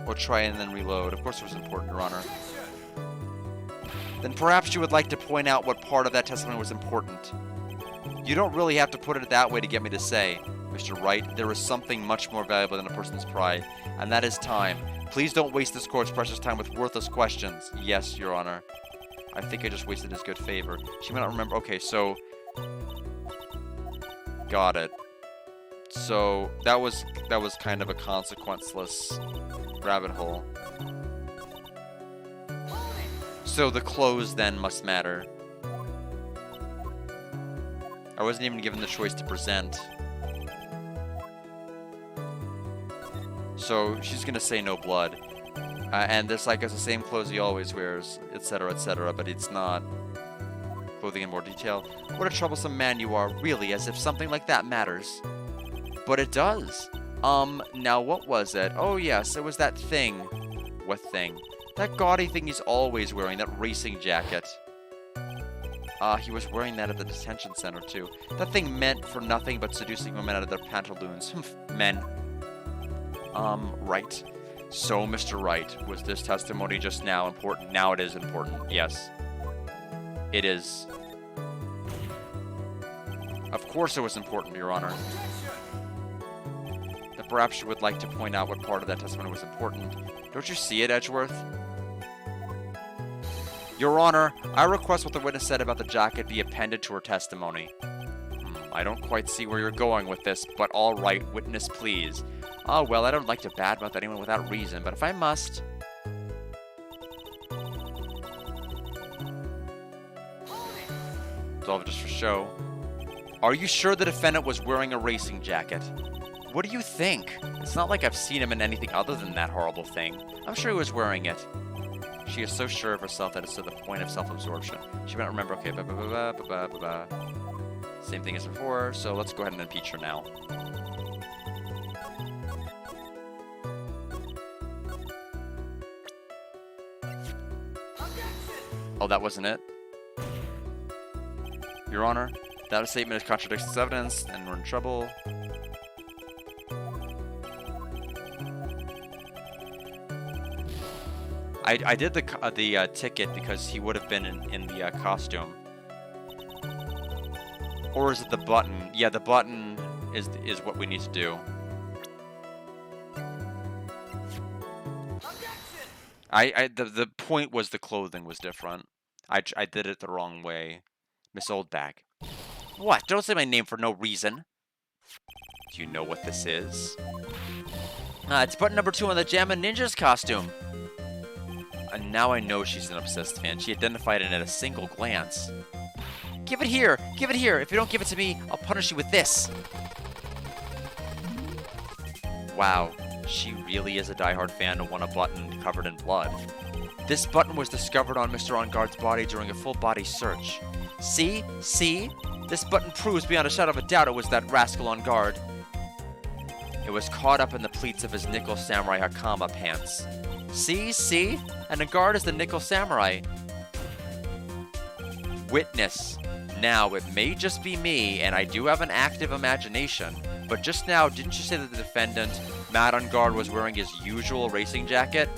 Or try and then reload. Of course it was important, Your Honor. Then perhaps you would like to point out what part of that testimony was important. You don't really have to put it that way to get me to say, Mr. Wright, there is something much more valuable than a person's pride, and that is time. Please don't waste this court's precious time with worthless questions. Yes, Your Honor. I think I just wasted his good favor. She may not remember. Okay, so... Got it. So that was kind of a consequenceless rabbit hole. So the clothes then must matter. I wasn't even given the choice to present. So she's gonna say no blood. And this, like, it's the same clothes he always wears, etc., but it's not. Clothing in more detail. What a troublesome man you are, really, as if something like that matters. But it does. Now what was it? Oh yes, it was that thing. What thing? That gaudy thing he's always wearing, that racing jacket. He was wearing that at the detention center too. That thing meant for nothing but seducing women out of their pantaloons. Men. Right. So, Mr. Wright, was this testimony just now important? Now it is important, yes. It is. Of course it was important, Your Honor. But perhaps you would like to point out what part of that testimony was important. Don't you see it, Edgeworth? Your Honor, I request what the witness said about the jacket be appended to her testimony. I don't quite see where you're going with this, but all right, witness, please. Oh, well, I don't like to badmouth anyone without reason, but if I must... It's all just for show. Are you sure the defendant was wearing a racing jacket? What do you think? It's not like I've seen him in anything other than that horrible thing. I'm sure he was wearing it. She is so sure of herself that it's to the point of self-absorption. She might remember, okay, same thing as before, so let's go ahead and impeach her now. Oh, that wasn't it? Your Honor, that statement contradicts this evidence, and we're in trouble. I did the ticket because he would have been in the costume. Or is it the button? Yeah, the button is what we need to do. The point was the clothing was different. I did it the wrong way. Miss Oldbag. What? Don't say my name for no reason. Do you know what this is? It's button number 2 on the Jammin' Ninjas costume. And now I know she's an obsessed fan. She identified it at a single glance. Give it here! Give it here! If you don't give it to me, I'll punish you with this! Wow, she really is a diehard fan who won a button covered in blood. This button was discovered on Mr. On Guard's body during a full-body search. See? See? This button proves beyond a shadow of a doubt it was that rascal on guard. It was caught up in the pleats of his Nickel Samurai Hakama pants. See? See? And the guard is the Nickel Samurai. Witness. Now, it may just be me, and I do have an active imagination, but just now, didn't you say that the defendant, Matt on Guard, was wearing his usual racing jacket?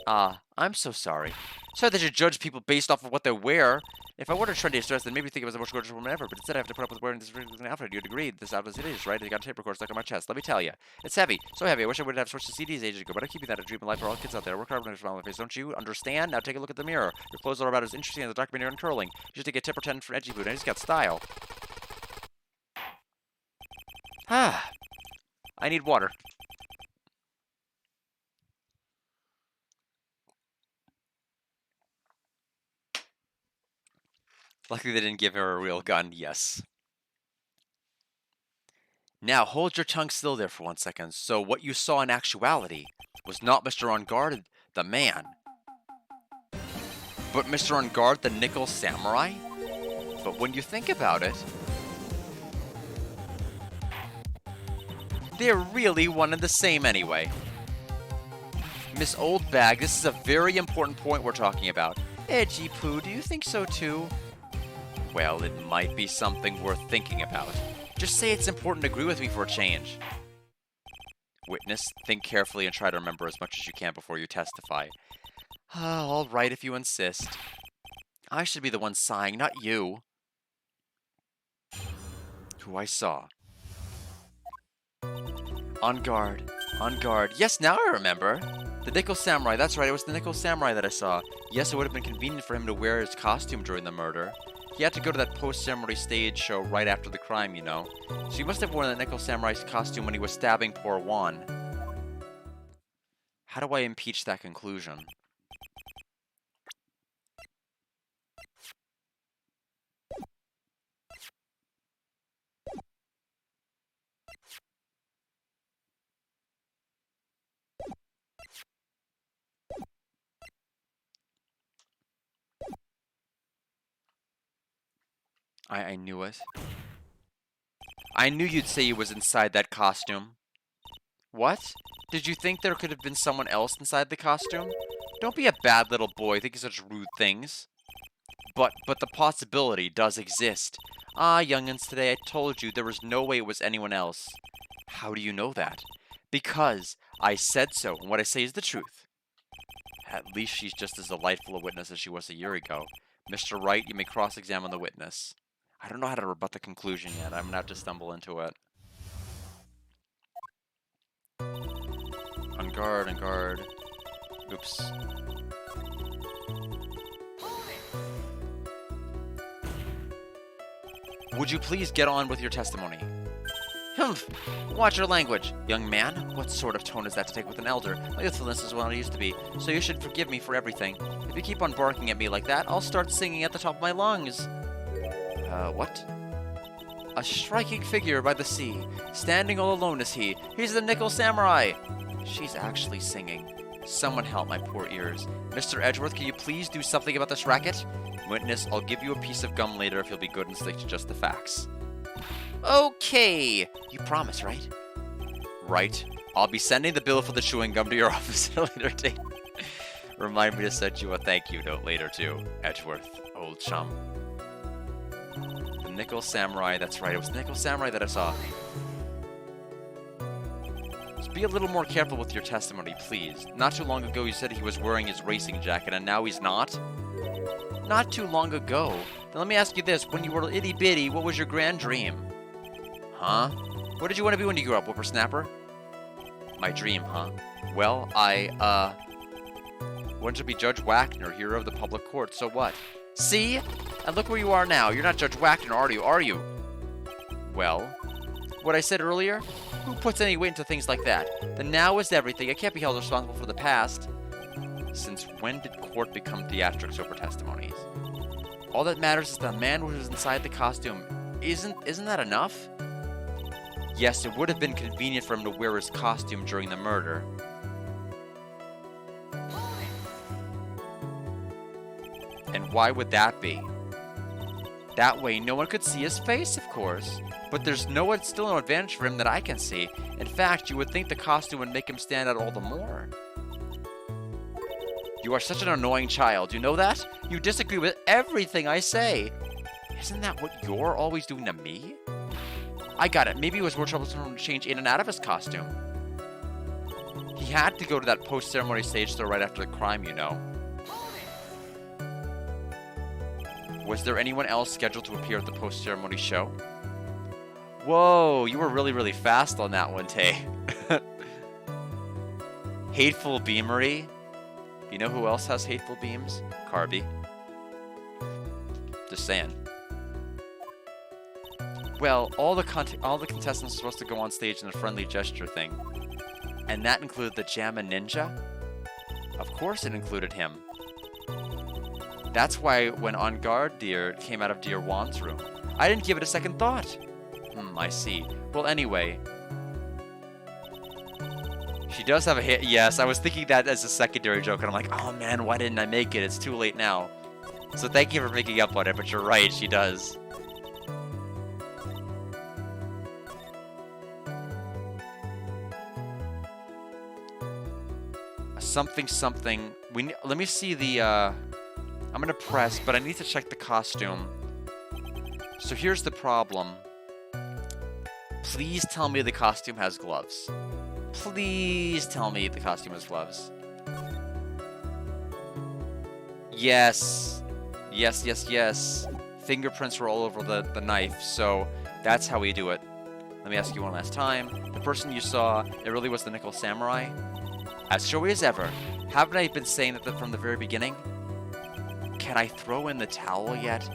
I'm so sorry. Sorry that you judge people based off of what they wear. If I wore a trendy dress, then maybe think it was the most gorgeous woman ever. But instead, I have to put up with wearing this outfit. You'd agree this outfit is hideous, right? I got a tape recorder stuck on my chest. Let me tell you, it's heavy, so heavy. I wish I would have switched to CDs ages ago. But I keep that a dream in life for all kids out there. I work hard on my face, don't you? Understand? Now take a look at the mirror. Your clothes are about as interesting as the documentary on curling. You should take a tip or 10 from Edgy Food. I just got style. Ah, I need water. Luckily they didn't give her a real gun, yes. Now, hold your tongue still there for 1 second. So what you saw in actuality was not Mr. On Guard, the man, but Mr. On Guard, the Nickel Samurai? But when you think about it, they're really one and the same anyway. Miss Oldbag, this is a very important point we're talking about. Edgy Poo, do you think so too? Well, it might be something worth thinking about. Just say it's important to agree with me for a change. Witness, think carefully and try to remember as much as you can before you testify. All right, if you insist. I should be the one sighing, not you. Who I saw. On guard. On guard. Yes, now I remember. The Nickel Samurai. That's right, it was the Nickel Samurai that I saw. Yes, it would have been convenient for him to wear his costume during the murder. He had to go to that post-ceremony stage show right after the crime, you know. So he must have worn the Nickel Samurai's costume when he was stabbing poor Juan. How do I impeach that conclusion? I knew it. I knew you'd say he was inside that costume. What? Did you think there could have been someone else inside the costume? Don't be a bad little boy thinking such rude things. But the possibility does exist. Ah, young'uns, today I told you there was no way it was anyone else. How do you know that? Because I said so, and what I say is the truth. At least she's just as delightful a witness as she was a year ago. Mr. Wright, you may cross-examine the witness. I don't know how to rebut the conclusion yet. I'm gonna have to stumble into it. On guard, on guard. Oops. Would you please get on with your testimony? Humph! Watch your language, young man. What sort of tone is that to take with an elder? My youthfulness is what I used to be, so you should forgive me for everything. If you keep on barking at me like that, I'll start singing at the top of my lungs. What? A striking figure by the sea. Standing all alone is he. He's the Nickel Samurai. She's actually singing. Someone help my poor ears. Mr. Edgeworth, can you please do something about this racket? Witness, I'll give you a piece of gum later if you'll be good and stick to just the facts. Okay. You promise, right? Right. I'll be sending the bill for the chewing gum to your office at a later date. Remind me to send you a thank you note later, too. Edgeworth, old chum. The Nickel Samurai, that's right, it was the Nickel Samurai that I saw. Just be a little more careful with your testimony, please. Not too long ago you said he was wearing his racing jacket, and now he's not? Not too long ago. Then let me ask you this, when you were itty-bitty, what was your grand dream? Huh? What did you want to be when you grew up, whippersnapper? My dream, huh? Well, I wanted to be Judge Wagner, hero of the public court, so what? See? And look where you are now. You're not Judge Wagner, are you? Well, what I said earlier? Who puts any weight into things like that? The now is everything. I can't be held responsible for the past. Since when did court become theatrics over testimonies? All that matters is the man who was inside the costume. Isn't that enough? Yes, it would have been convenient for him to wear his costume during the murder. And why would that be? That way, no one could see his face, of course. But there's still no advantage for him that I can see. In fact, you would think the costume would make him stand out all the more. You are such an annoying child, you know that? You disagree with everything I say. Isn't that what you're always doing to me? I got it. Maybe it was more troublesome for him to change in and out of his costume. He had to go to that post-ceremony stage show right after the crime, you know. Was there anyone else scheduled to appear at the post-ceremony show? Whoa, you were really, really fast on that one, Tay. Hateful Beamery. You know who else has hateful beams? Carby. Just saying. Well, all the contestants are supposed to go on stage in a friendly gesture thing. And that included the Jamma Ninja? Of course it included him. That's why when On Guard Deer came out of Dear Juan's room, I didn't give it a second thought. I see. Well, anyway. She does have a hit. Yes, I was thinking that as a secondary joke, and I'm like, oh man, why didn't I make it? It's too late now. So thank you for picking up on it, but you're right, she does. Something. Let me see the, I'm gonna press, but I need to check the costume. So here's the problem. Please tell me the costume has gloves. Please tell me the costume has gloves. Yes. Yes. Fingerprints were all over the knife, so that's how we do it. Let me ask you one last time. The person you saw, it really was the Nickel Samurai? As showy as ever. Haven't I been saying that from the very beginning? Can I throw in the towel yet?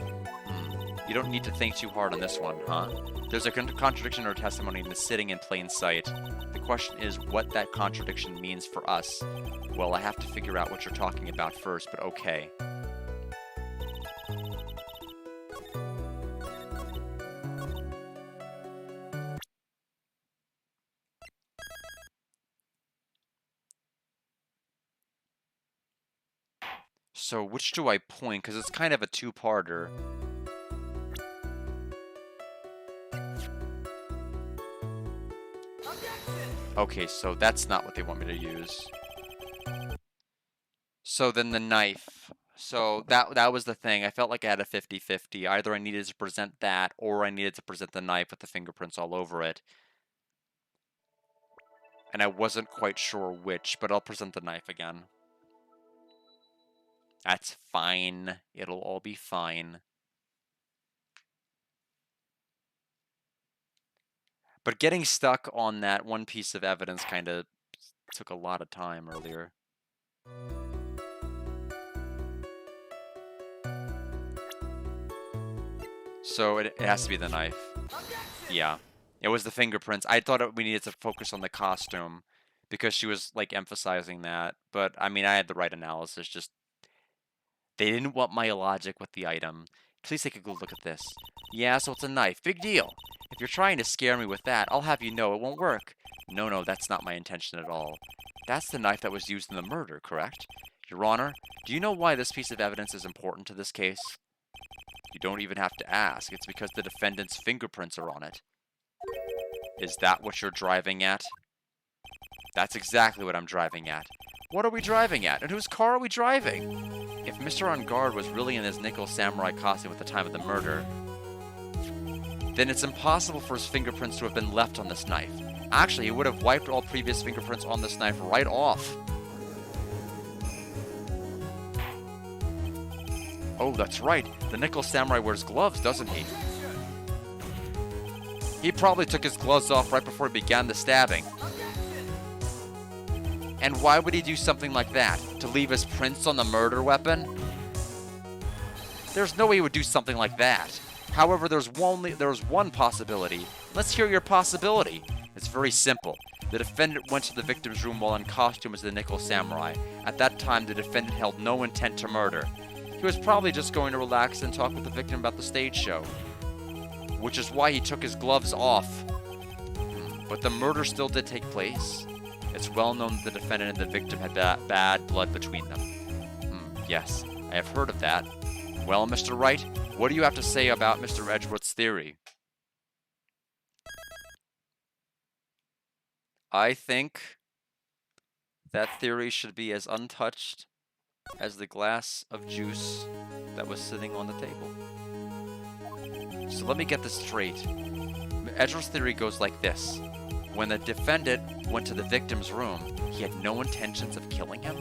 You don't need to think too hard on this one, huh? There's a contradiction or testimony that's sitting in plain sight. The question is what that contradiction means for us. Well, I have to figure out what you're talking about first, but okay. So which do I point? Because it's kind of a two-parter. Okay, so that's not what they want me to use. So then the knife. So that was the thing. I felt like I had a 50-50. Either I needed to present that, or I needed to present the knife with the fingerprints all over it. And I wasn't quite sure which, but I'll present the knife again. That's fine. It'll all be fine. But getting stuck on that one piece of evidence kind of took a lot of time earlier. So it has to be the knife. Yeah. It was the fingerprints. I thought we needed to focus on the costume because she was, like, emphasizing that. But, I mean, I had the right analysis. Just, they didn't want my logic with the item. Please take a good look at this. Yeah, so it's a knife. Big deal. If you're trying to scare me with that, I'll have you know it won't work. No, that's not my intention at all. That's the knife that was used in the murder, correct? Your Honor, do you know why this piece of evidence is important to this case? You don't even have to ask. It's because the defendant's fingerprints are on it. Is that what you're driving at? That's exactly what I'm driving at. What are we driving at? And whose car are we driving? If Mr. On Guard was really in his Nickel Samurai costume at the time of the murder, then it's impossible for his fingerprints to have been left on this knife. Actually, he would have wiped all previous fingerprints on this knife right off. Oh, that's right. The Nickel Samurai wears gloves, doesn't he? He probably took his gloves off right before he began the stabbing. And why would he do something like that? To leave his prints on the murder weapon? There's no way he would do something like that. However, there's one possibility. Let's hear your possibility. It's very simple. The defendant went to the victim's room while in costume as the Nickel Samurai. At that time, the defendant held no intent to murder. He was probably just going to relax and talk with the victim about the stage show. Which is why he took his gloves off. But the murder still did take place. It's well known that the defendant and the victim had bad blood between them. Yes, I have heard of that. Well, Mr. Wright, what do you have to say about Mr. Edgeworth's theory? I think that theory should be as untouched as the glass of juice that was sitting on the table. So let me get this straight. Edgeworth's theory goes like this. When the defendant went to the victim's room, he had no intentions of killing him?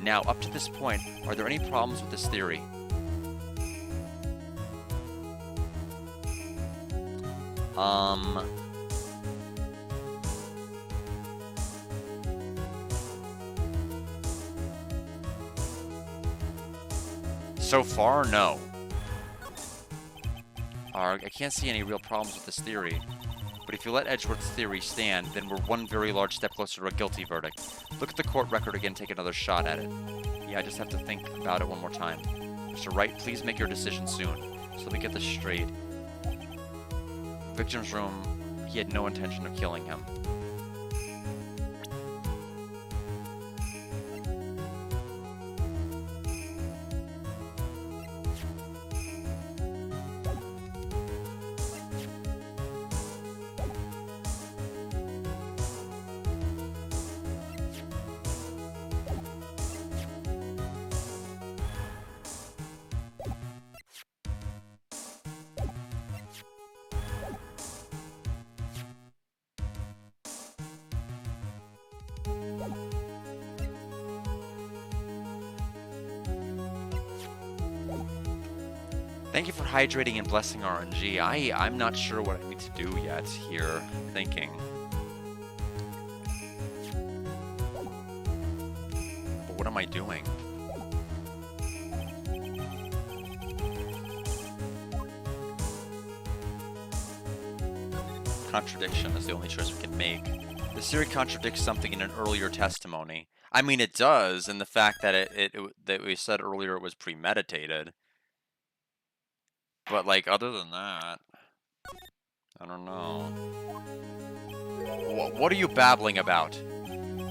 Now, up to this point, are there any problems with this theory? So far, no. I can't see any real problems with this theory. But if you let Edgeworth's theory stand, then we're one very large step closer to a guilty verdict. Look at the court record again, take another shot at it. Yeah, I just have to think about it one more time. Mr. Wright, please make your decision soon. So let me get this straight. Victim's room, he had no intention of killing him. Thank you for hydrating and blessing RNG. I'm not sure what I need to do yet here. Thinking. But what am I doing? Contradiction is the only choice we can make. The theory contradicts something in an earlier testimony. I mean, it does, in the fact that that we said earlier it was premeditated. But, like, other than that, I don't know. What are you babbling about?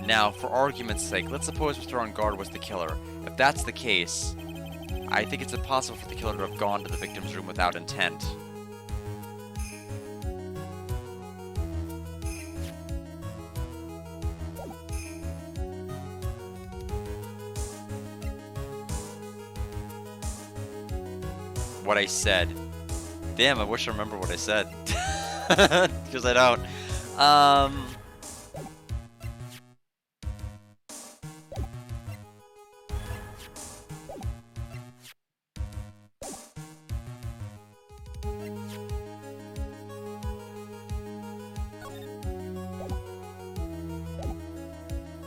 Now, for argument's sake, let's suppose Mr. On Guard was the killer. If that's the case, I think it's impossible for the killer to have gone to the victim's room without intent. What I said. Damn, I wish I remember what I said. Because I don't.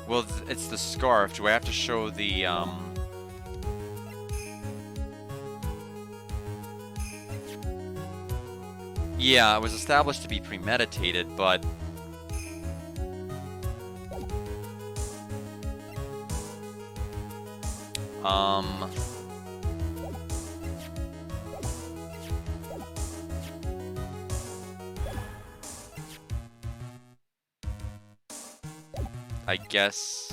Well, it's the scarf. Do I have to show the, Yeah, it was established to be premeditated, but... I guess...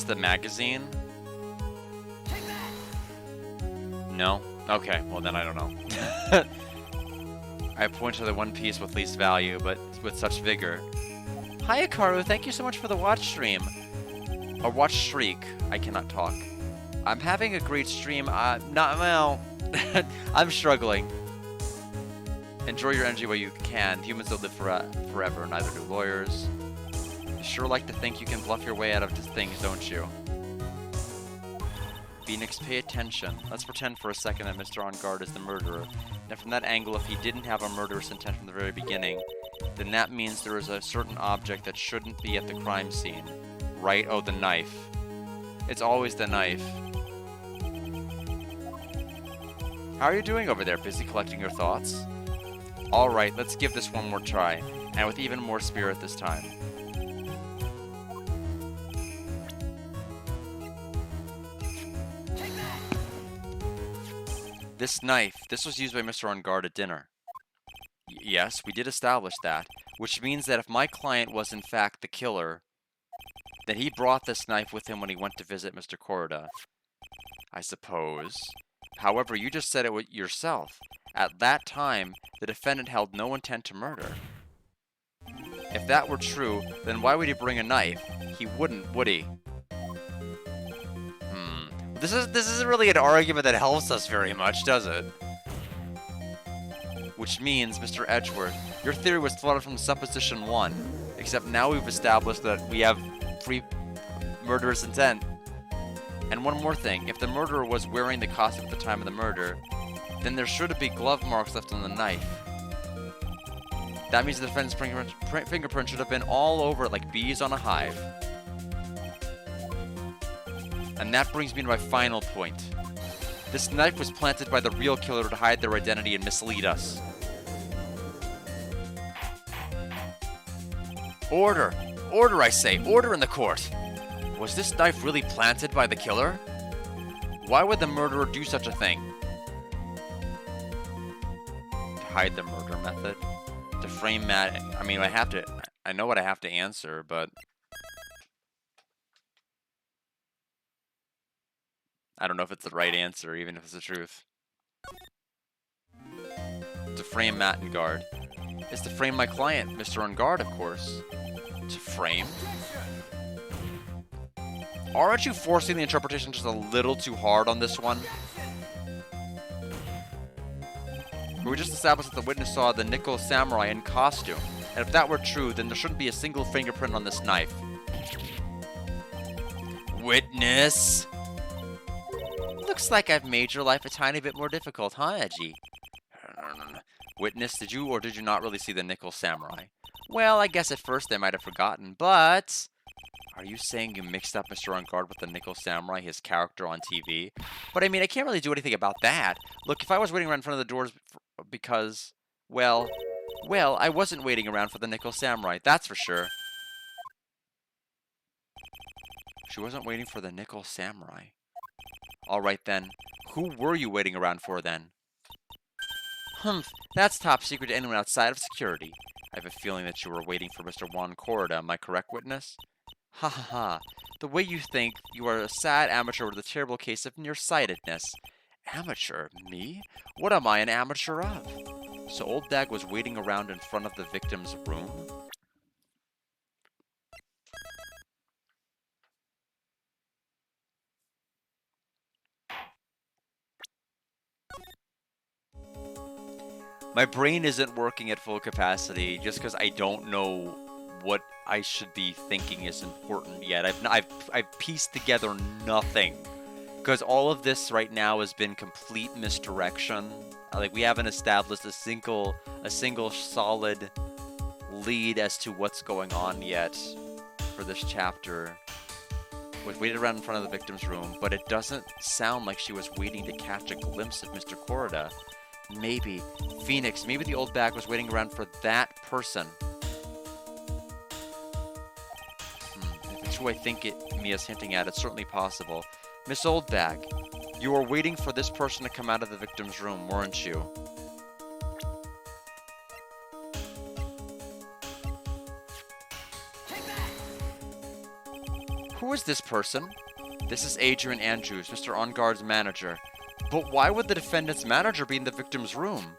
the magazine? No? Okay, well then I don't know. I point to the one piece with least value, but with such vigor. Hi Akaru, thank you so much for the watch stream. Or watch streak. I cannot talk. I'm having a great stream. Well, I'm struggling. Enjoy your energy while you can. Humans don't live forever, neither do lawyers. You sure like to think you can bluff your way out of things, don't you? Phoenix, pay attention. Let's pretend for a second that Mr. On Guard is the murderer. Now from that angle, if he didn't have a murderous intent from the very beginning, then that means there is a certain object that shouldn't be at the crime scene. Right? Oh, the knife. It's always the knife. How are you doing over there? Busy collecting your thoughts? Alright, let's give this one more try, and with even more spirit this time. This knife, this was used by Mr. On Guard at dinner. Yes, we did establish that, which means that if my client was in fact the killer, then he brought this knife with him when he went to visit Mr. Corrida. I suppose. However, you just said it yourself. At that time, the defendant held no intent to murder. If that were true, then why would he bring a knife? He wouldn't, would he? This isn't really an argument that helps us very much, does it? Which means, Mr. Edgeworth, your theory was flooded from supposition 1, except now we've established that we have free murderous intent. And one more thing, if the murderer was wearing the costume at the time of the murder, then there should be glove marks left on the knife. That means the defendant's fingerprint should have been all over it like bees on a hive. And that brings me to my final point. This knife was planted by the real killer to hide their identity and mislead us. Order! Order, I say! Order in the court! Was this knife really planted by the killer? Why would the murderer do such a thing? To hide the murder method? To frame Matt? I mean, I know what I have to answer, but I don't know if it's the right answer, even if it's the truth. To frame Matt and Guard. Is to frame my client, Mr. On Guard, of course. To frame? Aren't you forcing the interpretation just a little too hard on this one? We just established that the witness saw the nickel samurai in costume. And if that were true, then there shouldn't be a single fingerprint on this knife. Witness! Looks like I've made your life a tiny bit more difficult, huh, Edgy? Witness, did you or did you not really see the nickel samurai? Well, I guess at first they might have forgotten, but... Are you saying you mixed up Mr. On Guard with the nickel samurai, his character on TV? But I mean, I can't really do anything about that. Look, if I was waiting around in front of the doors because, well, I wasn't waiting around for the nickel samurai, that's for sure. She wasn't waiting for the nickel samurai. Alright then, who were you waiting around for then? Humph, that's top secret to anyone outside of security. I have a feeling that you were waiting for Mr. Juan Corrida, am I correct, witness? Ha ha ha. The way you think, you are a sad amateur with a terrible case of nearsightedness. Amateur? Me? What am I an amateur of? So Old Dag was waiting around in front of the victim's room? My brain isn't working at full capacity just because I don't know what I should be thinking is important yet. I've pieced together nothing because all of this right now has been complete misdirection. Like, we haven't established a single solid lead as to what's going on yet for this chapter. We waited around in front of the victim's room, but it doesn't sound like she was waiting to catch a glimpse of Mr. Corrida. Maybe Phoenix, maybe the old bag was waiting around for that person. If it's who I think Mia's hinting at, it's certainly possible. Miss Oldbag, you were waiting for this person to come out of the victim's room, weren't you? Who is this person? This is Adrian Andrews, Mr. On Guard's manager. But why would the defendant's manager be in the victim's room?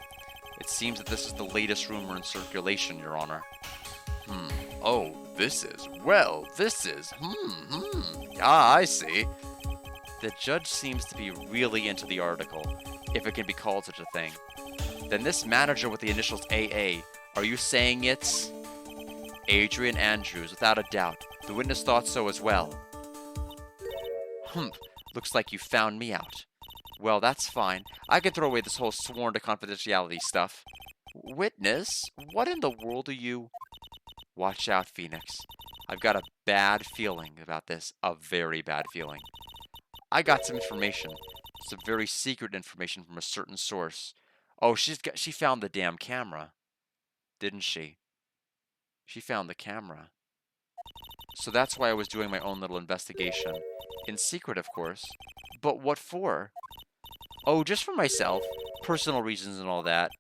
It seems that this is the latest rumor in circulation, Your Honor. Oh, this is... Ah, I see. The judge seems to be really into the article, if it can be called such a thing. Then this manager with the initials AA, are you saying it's... Adrian Andrews, without a doubt. The witness thought so as well. Looks like you found me out. Well, that's fine. I can throw away this whole sworn to confidentiality stuff. Witness? What in the world are you... Watch out, Phoenix. I've got a bad feeling about this. A very bad feeling. I got some information. Some very secret information from a certain source. Oh, she found the damn camera. Didn't she? She found the camera. So that's why I was doing my own little investigation. In secret, of course. But what for? Oh, just for myself. Personal reasons and all that.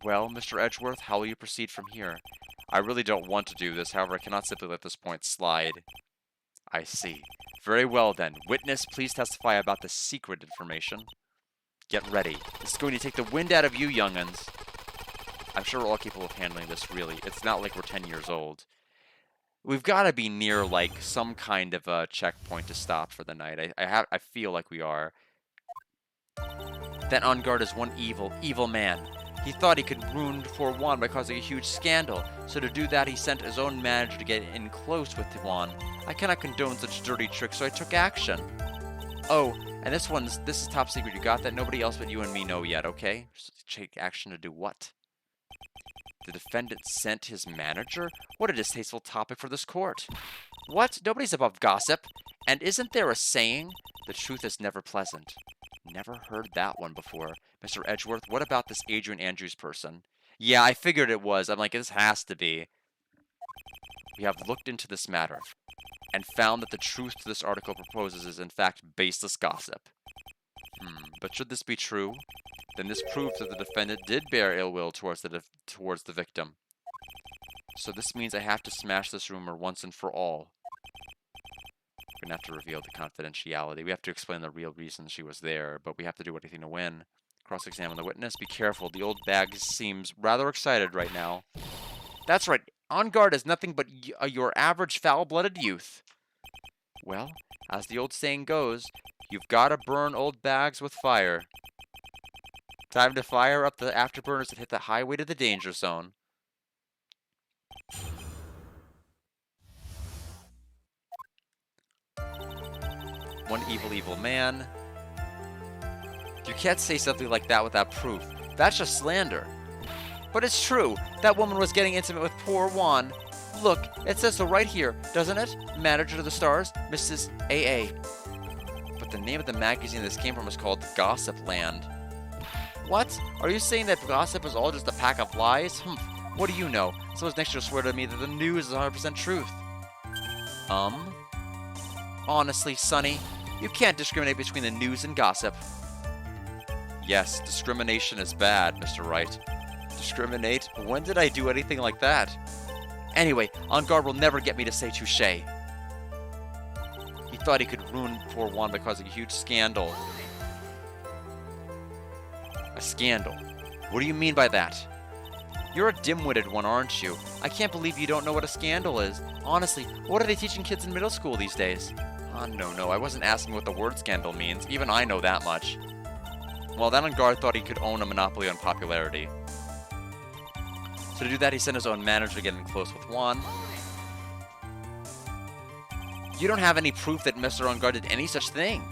Well, Mr. Edgeworth, how will you proceed from here? I really don't want to do this, however, I cannot simply let this point slide. I see. Very well, then. Witness, please testify about the secret information. Get ready. This is going to take the wind out of you, young'uns. I'm sure we're all capable of handling this, really. It's not like we're 10 years old. We've got to be near, like, some kind of a checkpoint to stop for the night. I feel like we are. That On Guard is one evil man. He thought he could ruin poor Juan by causing a huge scandal. So to do that, he sent his own manager to get in close with Juan. I cannot condone such dirty tricks, so I took action. Oh, and this is top secret. You got that? Nobody else but you and me know yet, okay? Take action to do what? The defendant sent his manager? What a distasteful topic for this court. What? Nobody's above gossip. And isn't there a saying? The truth is never pleasant. Never heard that one before. Mr. Edgeworth, what about this Adrian Andrews person? Yeah, I figured it was. I'm like, this has to be. We have looked into this matter and found that the truth to this article proposes is in fact baseless gossip. But should this be true, then this proves that the defendant did bear ill will towards the victim. So this means I have to smash this rumor once and for all. We're going to have to reveal the confidentiality. We have to explain the real reason she was there, but we have to do anything to win. Cross-examine the witness. Be careful. The old bag seems rather excited right now. That's right. On guard is nothing but your average foul-blooded youth. Well, as the old saying goes, you've got to burn old bags with fire. Time to fire up the afterburners and hit the highway to the danger zone. One evil, evil man. You can't say something like that without proof. That's just slander. But it's true. That woman was getting intimate with poor Juan. Look, it says so right here, doesn't it? Manager to the stars, Mrs. A.A. But the name of the magazine this came from is called Gossip Land. What? Are you saying that gossip is all just a pack of lies? What do you know? Someone's next to swear to me that the news is 100% truth. Honestly, Sonny, you can't discriminate between the news and gossip. Yes, discrimination is bad, Mr. Wright. Discriminate? When did I do anything like that? Anyway, On Guard will never get me to say touche. He thought he could ruin poor Juan by causing a huge scandal. A scandal? What do you mean by that? You're a dim-witted one, aren't you? I can't believe you don't know what a scandal is. Honestly, what are they teaching kids in middle school these days? No, I wasn't asking what the word scandal means. Even I know that much. Well, that On Guard thought he could own a monopoly on popularity. So to do that, he sent his own manager to get in close with Juan. You don't have any proof that Mr. On Guard did any such thing.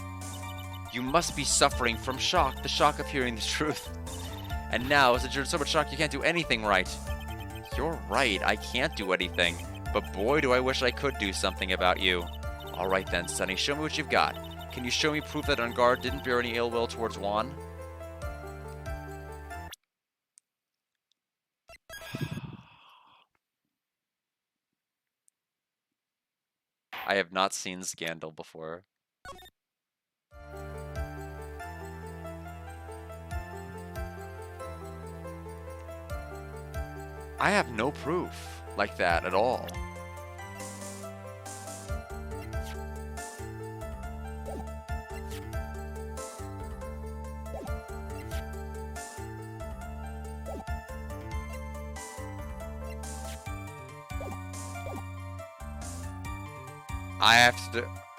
You must be suffering from shock, the shock of hearing the truth. And now, since you're in so much shock, you can't do anything right. You're right, I can't do anything. But boy, do I wish I could do something about you. Alright then, Sonny, show me what you've got. Can you show me proof that On Guard didn't bear any ill will towards Juan? I have not seen Scandal before. I have no proof like that at all.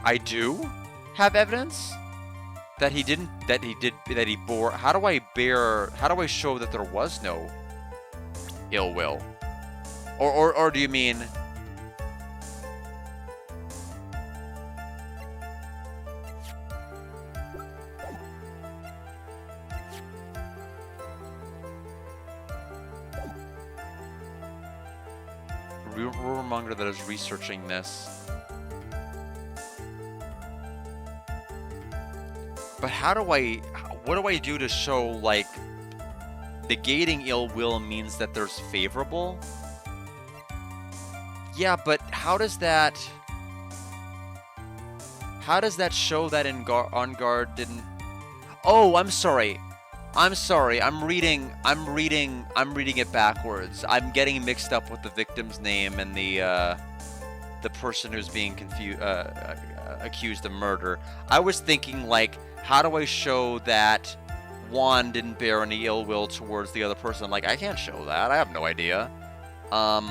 I do have evidence that he bore. How do I show that there was no ill will? Or do you mean rumormonger that is researching this? But what do I do to show, like, negating ill will means that there's favorable? Yeah, but how does that show that On Guard didn't? Oh, I'm sorry. I'm reading it backwards. I'm getting mixed up with the victim's name and the person who's being accused of murder. I was thinking, like, how do I show that Juan didn't bear any ill will towards the other person? I'm like, I can't show that. I have no idea. But,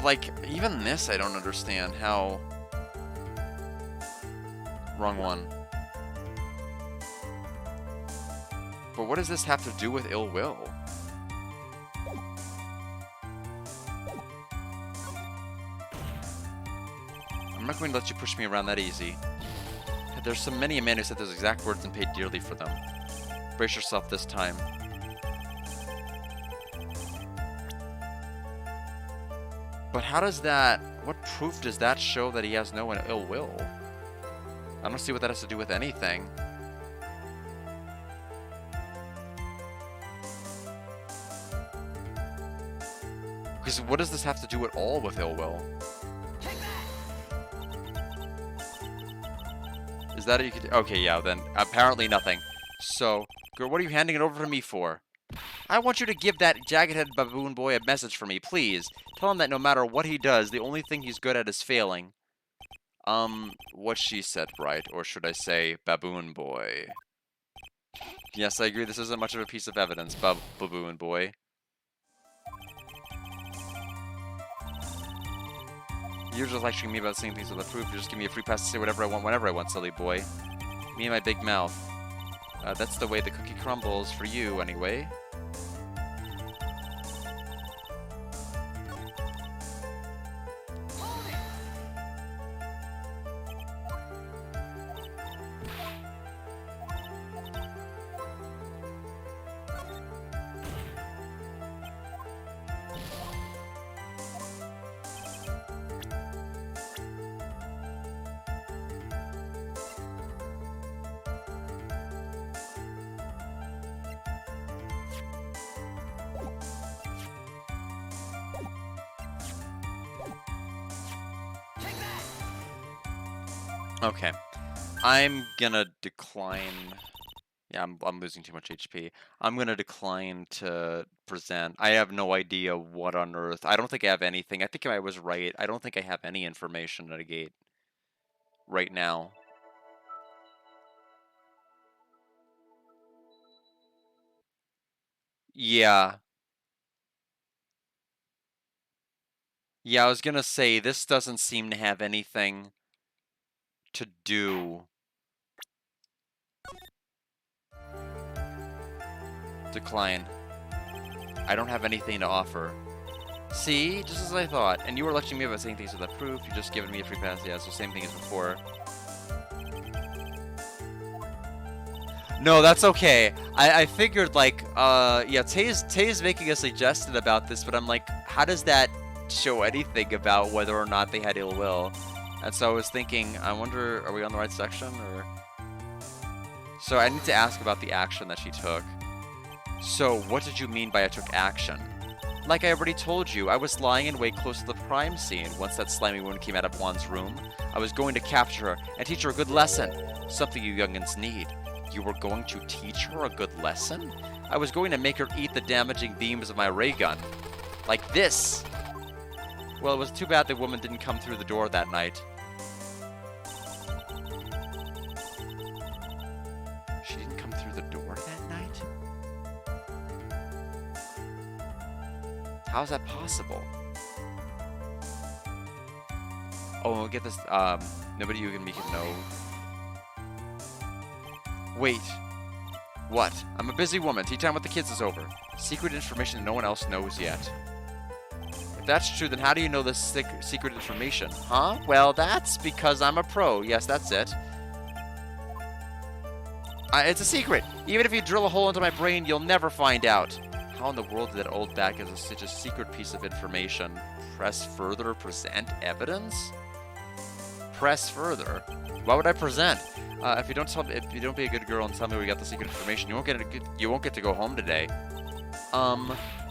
like, even this, I don't understand how... Wrong one. But what does this have to do with ill will? I'm not going to let you push me around that easy. There's so many a man who said those exact words and paid dearly for them. Brace yourself this time. But how does that... What proof does that show that he has no ill will? I don't see what that has to do with anything. Because what does this have to do at all with ill will? Is that you could... Okay, yeah, then apparently nothing. So, girl, what are you handing it over to me for? I want you to give that jagged-headed baboon boy a message for me, please. Tell him that no matter what he does, the only thing he's good at is failing. What she said, Wright, or should I say, baboon boy. Yes, I agree, this isn't much of a piece of evidence, baboon boy. You're just lecturing me about saying things with a proof. You just give me a free pass to say whatever I want, whenever I want, silly boy. Me and my big mouth. That's the way the cookie crumbles, for you, anyway. Okay, I'm gonna decline. Yeah, I'm losing too much HP. I'm gonna decline to present. I have no idea what on earth. I don't think I have anything. I think I was right. I don't think I have any information to negate right now. Yeah. Yeah, I was gonna say, this doesn't seem to have anything to do. Decline. I don't have anything to offer. See? Just as I thought. And you were lecturing me about saying things without proof. You're just giving me a free pass. Yeah, so same thing as before. No, that's okay. I figured, like, yeah, Tay's making a suggestion about this, but I'm like, how does that show anything about whether or not they had ill will? And so I was thinking, I wonder, are we on the right section, or... So I need to ask about the action that she took. So, what did you mean by I took action? Like I already told you, I was lying in wait close to the crime scene. Once that slimy woman came out of Juan's room, I was going to capture her and teach her a good lesson. Something you youngins need. You were going to teach her a good lesson? I was going to make her eat the damaging beams of my ray gun. Like this! Well, it was too bad the woman didn't come through the door that night. She didn't come through the door that night? How is that possible? Oh, we'll get this, nobody you and me can know. Wait. What? I'm a busy woman. Tea time with the kids is over. Secret information no one else knows yet. If that's true, then how do you know this secret information? Huh? Well, that's because I'm a pro. Yes, that's it. It's a secret. Even if you drill a hole into my brain, you'll never find out. How in the world did that old bat give us such a secret piece of information? Press further, present evidence? Press further? Why would I present? If you don't tell me, if you don't be a good girl and tell me where you got the secret information, you won't get to go home today.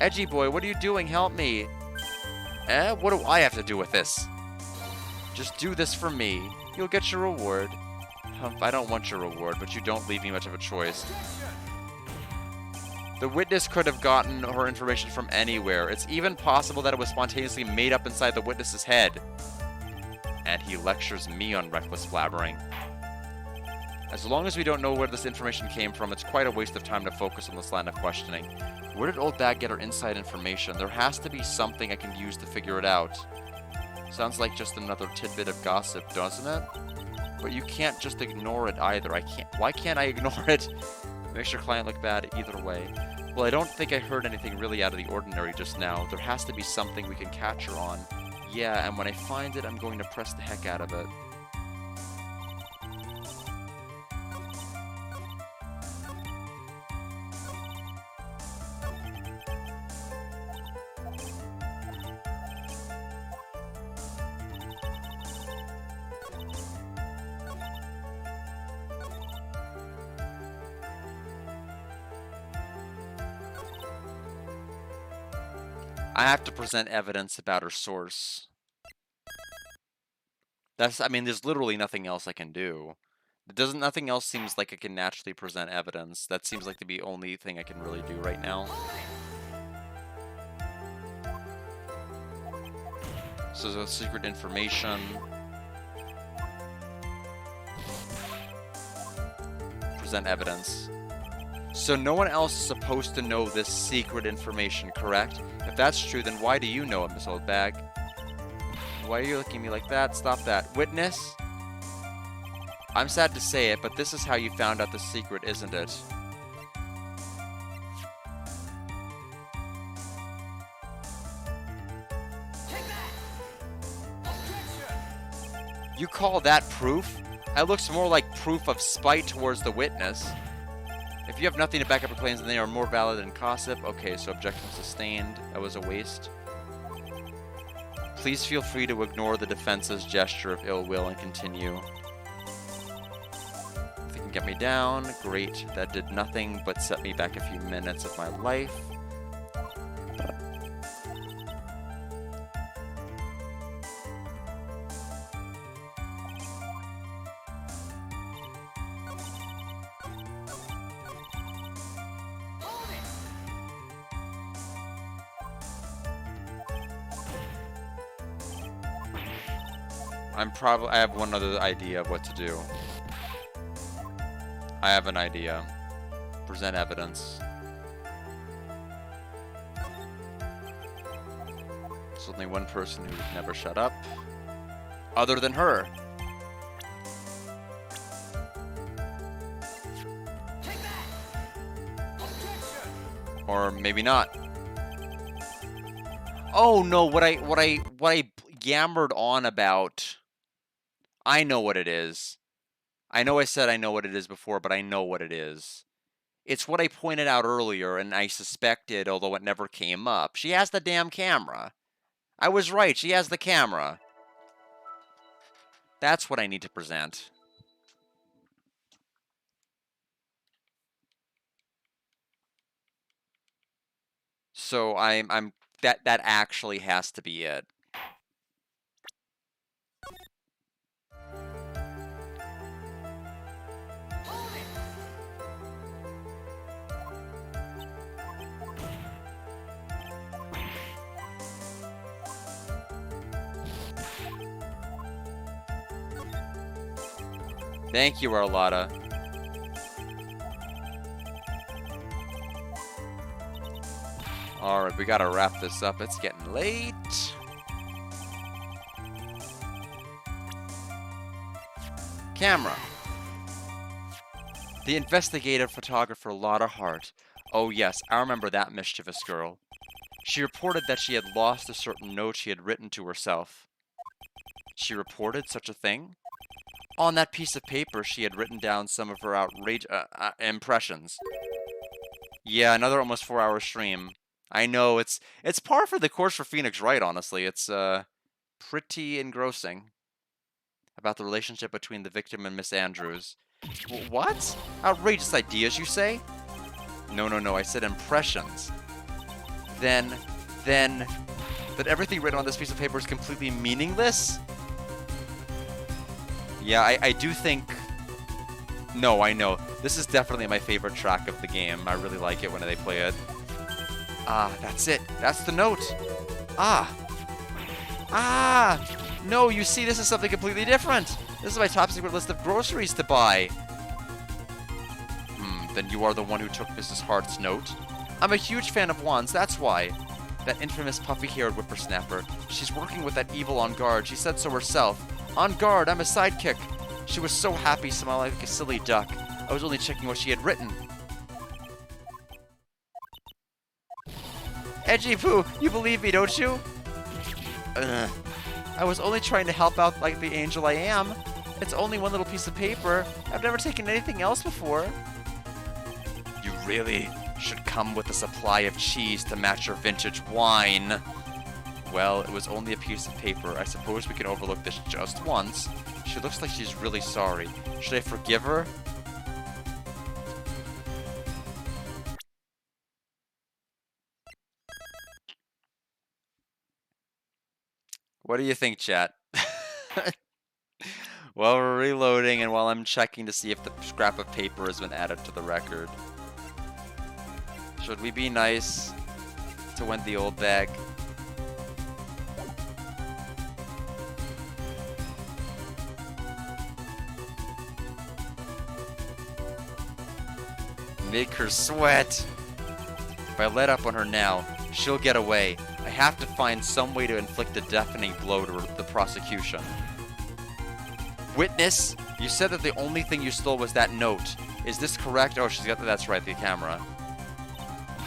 Edgy boy, what are you doing? Help me. What do I have to do with this? Just do this for me. You'll get your reward. I don't want your reward, but you don't leave me much of a choice. The witness could have gotten her information from anywhere. It's even possible that it was spontaneously made up inside the witness's head. And he lectures me on reckless blabbering. As long as we don't know where this information came from, it's quite a waste of time to focus on this line of questioning. Where did old Dad get her inside information? There has to be something I can use to figure it out. Sounds like just another tidbit of gossip, doesn't it? But you can't just ignore it either. Why can't I ignore it? Makes your client look bad either way. Well, I don't think I heard anything really out of the ordinary just now. There has to be something we can catch her on. Yeah, and when I find it, I'm going to press the heck out of it. I have to present evidence about her source. I mean, there's literally nothing else I can do. Nothing else seems like I can naturally present evidence. That seems like the only thing I can really do right now. So there's secret information. Present evidence. So no one else is supposed to know this secret information, correct? If that's true, then why do you know it, Miss Oldbag? Why are you looking at me like that? Stop that. Witness? I'm sad to say it, but this is how you found out the secret, isn't it? You call that proof? That looks more like proof of spite towards the witness. If you have nothing to back up your claims, then they are more valid than gossip. Okay, so objection sustained. That was a waste. Please feel free to ignore the defense's gesture of ill will and continue. If they can get me down, great. That did nothing but set me back a few minutes of my life. I have one other idea of what to do. I have an idea. Present evidence. There's only one person who would never shut up. Other than her. Or maybe not. Oh no, what I yammered on about. I know what it is. I know I said I know what it is before, but I know what it is. It's what I pointed out earlier, and I suspected, although it never came up. She has the damn camera. I was right, she has the camera. That's what I need to present. So that actually has to be it. Thank you, Arlotta. Alright, we gotta wrap this up. It's getting late. Camera. The investigative photographer Lotta Hart. Oh yes, I remember that mischievous girl. She reported that she had lost a certain note she had written to herself. She reported such a thing? On that piece of paper, she had written down some of her outrageous impressions. Yeah, another almost 4-hour stream. I know, it's par for the course for Phoenix Wright, honestly. It's pretty engrossing. About the relationship between the victim and Miss Andrews. What? Outrageous ideas, you say? No, I said impressions. Then, that everything written on this piece of paper is completely meaningless? Yeah, I do think... No, I know. This is definitely my favorite track of the game. I really like it when they play it. Ah, that's it. That's the note. Ah! No, you see, this is something completely different. This is my top secret list of groceries to buy. Then you are the one who took Mrs. Hart's note. I'm a huge fan of Juan's, that's why. That infamous puffy-haired whippersnapper. She's working with that evil on guard. She said so herself. On guard, I'm a sidekick. She was so happy, smiling like a silly duck. I was only checking what she had written. Edgy Poo, you believe me, don't you? I was only trying to help out like the angel I am. It's only one little piece of paper. I've never taken anything else before. You really should come with a supply of cheese to match your vintage wine. Well, it was only a piece of paper. I suppose we can overlook this just once. She looks like she's really sorry. Should I forgive her? What do you think, chat? While we're reloading and while I'm checking to see if the scrap of paper has been added to the record. Should we be nice to win the old bag? Make her sweat. If I let up on her now, she'll get away. I have to find some way to inflict a deafening blow to the prosecution. Witness, you said that the only thing you stole was that note. Is this correct? Oh, she's got that's right, the camera.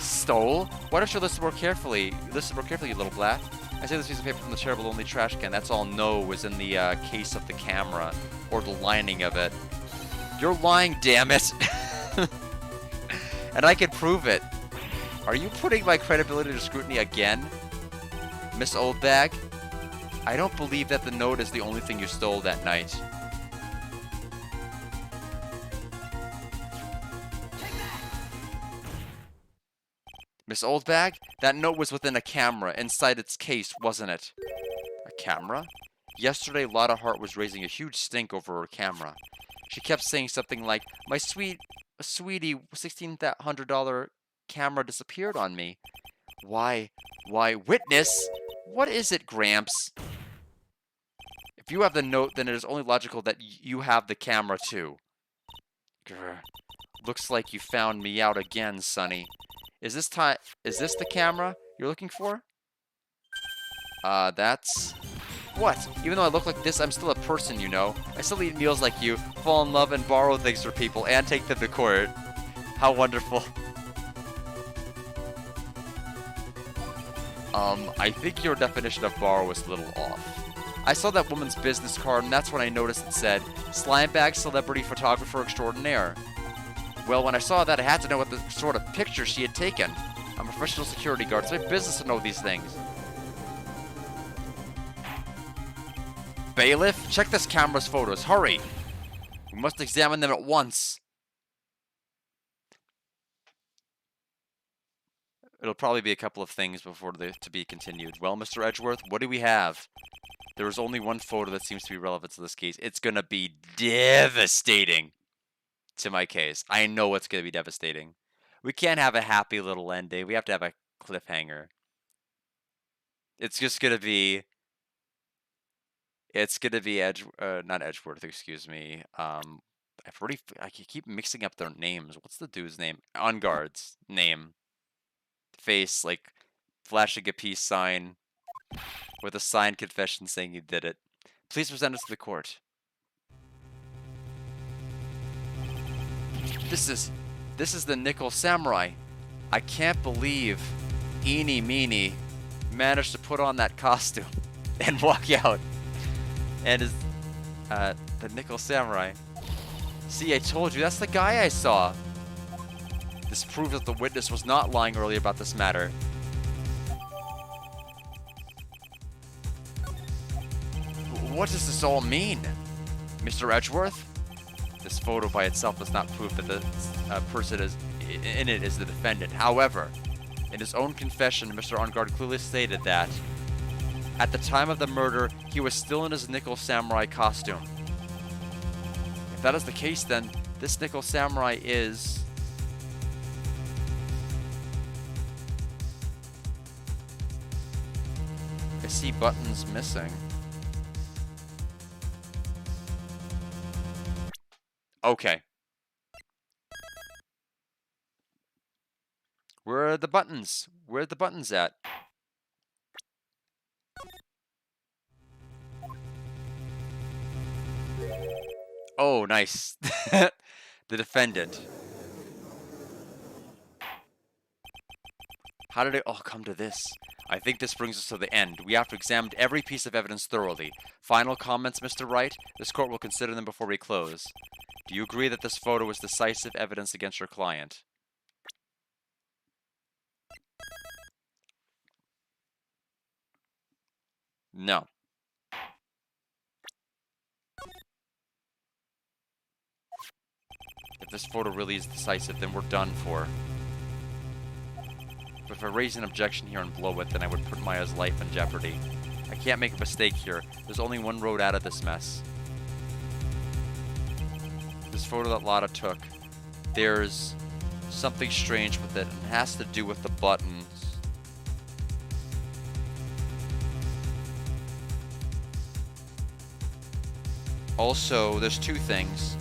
Stole? Why don't you listen more carefully? Listen more carefully, you little blat. I saved this piece of paper from the terrible lonely trash can. That's all no was in the case of the camera. Or the lining of it. You're lying, damn it! And I can prove it. Are you putting my credibility to scrutiny again? Miss Oldbag? I don't believe that the note is the only thing you stole that night. Miss Oldbag? That note was within a camera, inside its case, wasn't it? A camera? Yesterday, Lotta Hart was raising a huge stink over her camera. She kept saying something like, my sweetie, $1,600 camera disappeared on me. Why, witness? What is it, Gramps? If you have the note, then it is only logical that you have the camera too. Grr. Looks like you found me out again, Sonny. Is this the camera you're looking for? That's... What? Even though I look like this, I'm still a person, you know. I still eat meals like you, fall in love and borrow things for people, and take them to court. How wonderful. I think your definition of borrow is a little off. I saw that woman's business card, and that's when I noticed it said, Slimebag Celebrity Photographer Extraordinaire. Well, when I saw that, I had to know what the sort of picture she had taken. I'm a professional security guard. It's my business to know these things. Bailiff, check this camera's photos. Hurry! We must examine them at once. It'll probably be a couple of things before to be continued. Well, Mr. Edgeworth, what do we have? There is only one photo that seems to be relevant to this case. It's gonna be devastating to my case. I know it's gonna be devastating. We can't have a happy little ending. We have to have a cliffhanger. It's just gonna be... It's gonna be not Edgeworth, excuse me. I keep mixing up their names. What's the dude's name? On guard's name. Face, like, flashing a peace sign with a signed confession saying he did it. Please present us to the court. This is the Nickel Samurai. I can't believe Eeny Meeny managed to put on that costume and walk out. And is the Nickel Samurai. See, I told you, that's the guy I saw. This proves that the witness was not lying earlier about this matter. What does this all mean? Mr. Edgeworth? This photo by itself does not prove that the person in it is the defendant. However, in his own confession, Mr. On Guard clearly stated that at the time of the murder, he was still in his Nickel Samurai costume. If that is the case, then this Nickel Samurai is... I see buttons missing. Okay. Where are the buttons? Where are the buttons at? Oh, nice. The defendant. How did it all come to this? I think this brings us to the end. We have to examine every piece of evidence thoroughly. Final comments, Mr. Wright? This court will consider them before we close. Do you agree that this photo is decisive evidence against your client? No. If this photo really is decisive, then we're done for. But if I raise an objection here and blow it, then I would put Maya's life in jeopardy. I can't make a mistake here. There's only one road out of this mess. This photo that Lotta took, there's something strange with it, and it has to do with the buttons. Also, there's two things.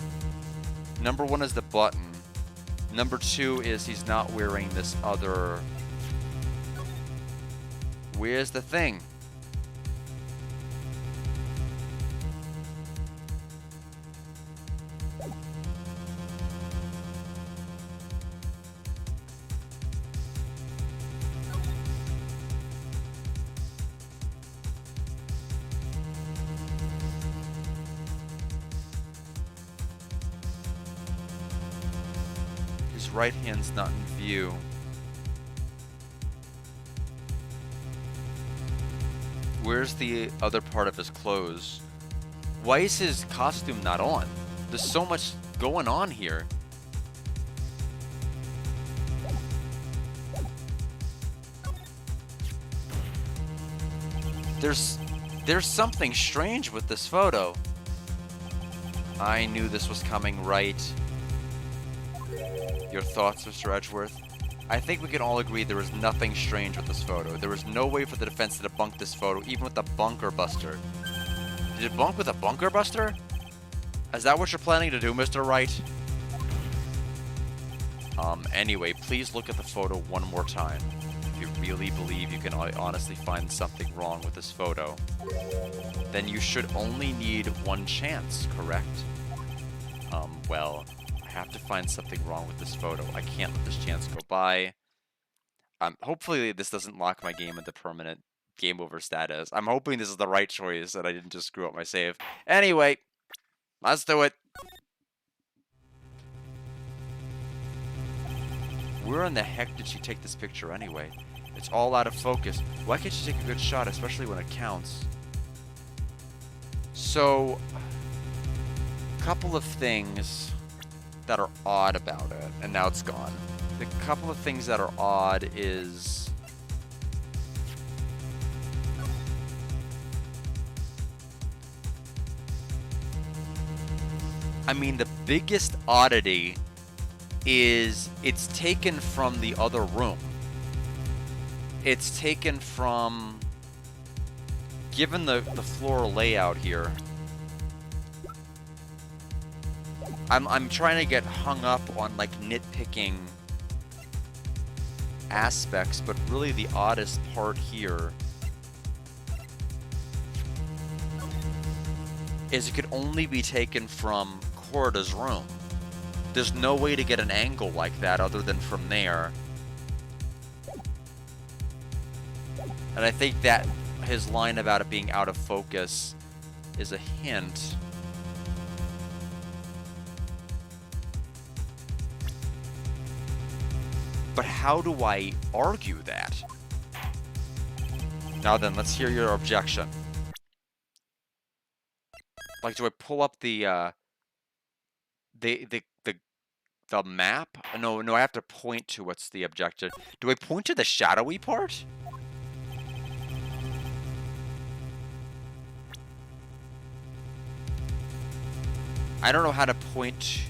Number one is the button. Number two is he's not wearing this other... Where's the thing? His right hand's not in view. Where's the other part of his clothes? Why is his costume not on? There's so much going on here. There's something strange with this photo. I knew this was coming, right? Your thoughts, Mr. Edgeworth? I think we can all agree there is nothing strange with this photo. There is no way for the defense to debunk this photo, even with a bunker buster. Did it bunk with a bunker buster? Is that what you're planning to do, Mr. Wright? Anyway, please look at the photo one more time. If you really believe you can honestly find something wrong with this photo, then you should only need one chance, correct? Well, I have to find something wrong with this photo. I can't let this chance go by. Hopefully this doesn't lock my game into permanent game over status. I'm hoping this is the right choice and I didn't just screw up my save. Anyway, let's do it. Where in the heck did she take this picture anyway? It's all out of focus. Why can't she take a good shot, especially when it counts? So, a couple of things that are odd about it, and now it's gone. The couple of things that are odd is... I mean, the biggest oddity is it's taken from the other room. It's taken from... Given the floral layout here, I'm trying to get hung up on like nitpicking aspects, but really the oddest part here is it could only be taken from Corda's room. There's no way to get an angle like that other than from there. And I think that his line about it being out of focus is a hint. But how do I argue that? Now then, let's hear your objection. Like, do I pull up the map? No, I have to point to what's the objection. Do I point to the shadowy part? I don't know how to point.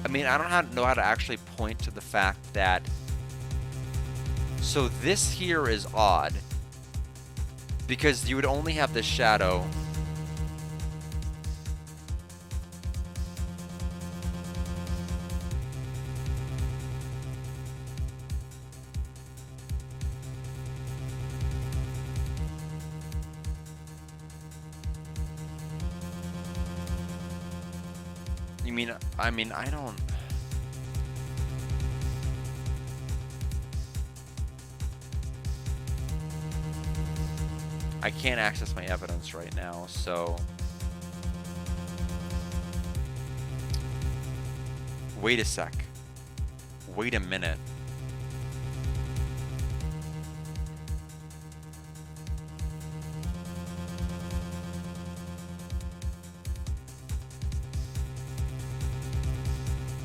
I mean, I don't know how to actually point to the fact that... So this here is odd, because you would only have the shadow. mean, I don't... I can't access my evidence right now, so... Wait a sec. Wait a minute.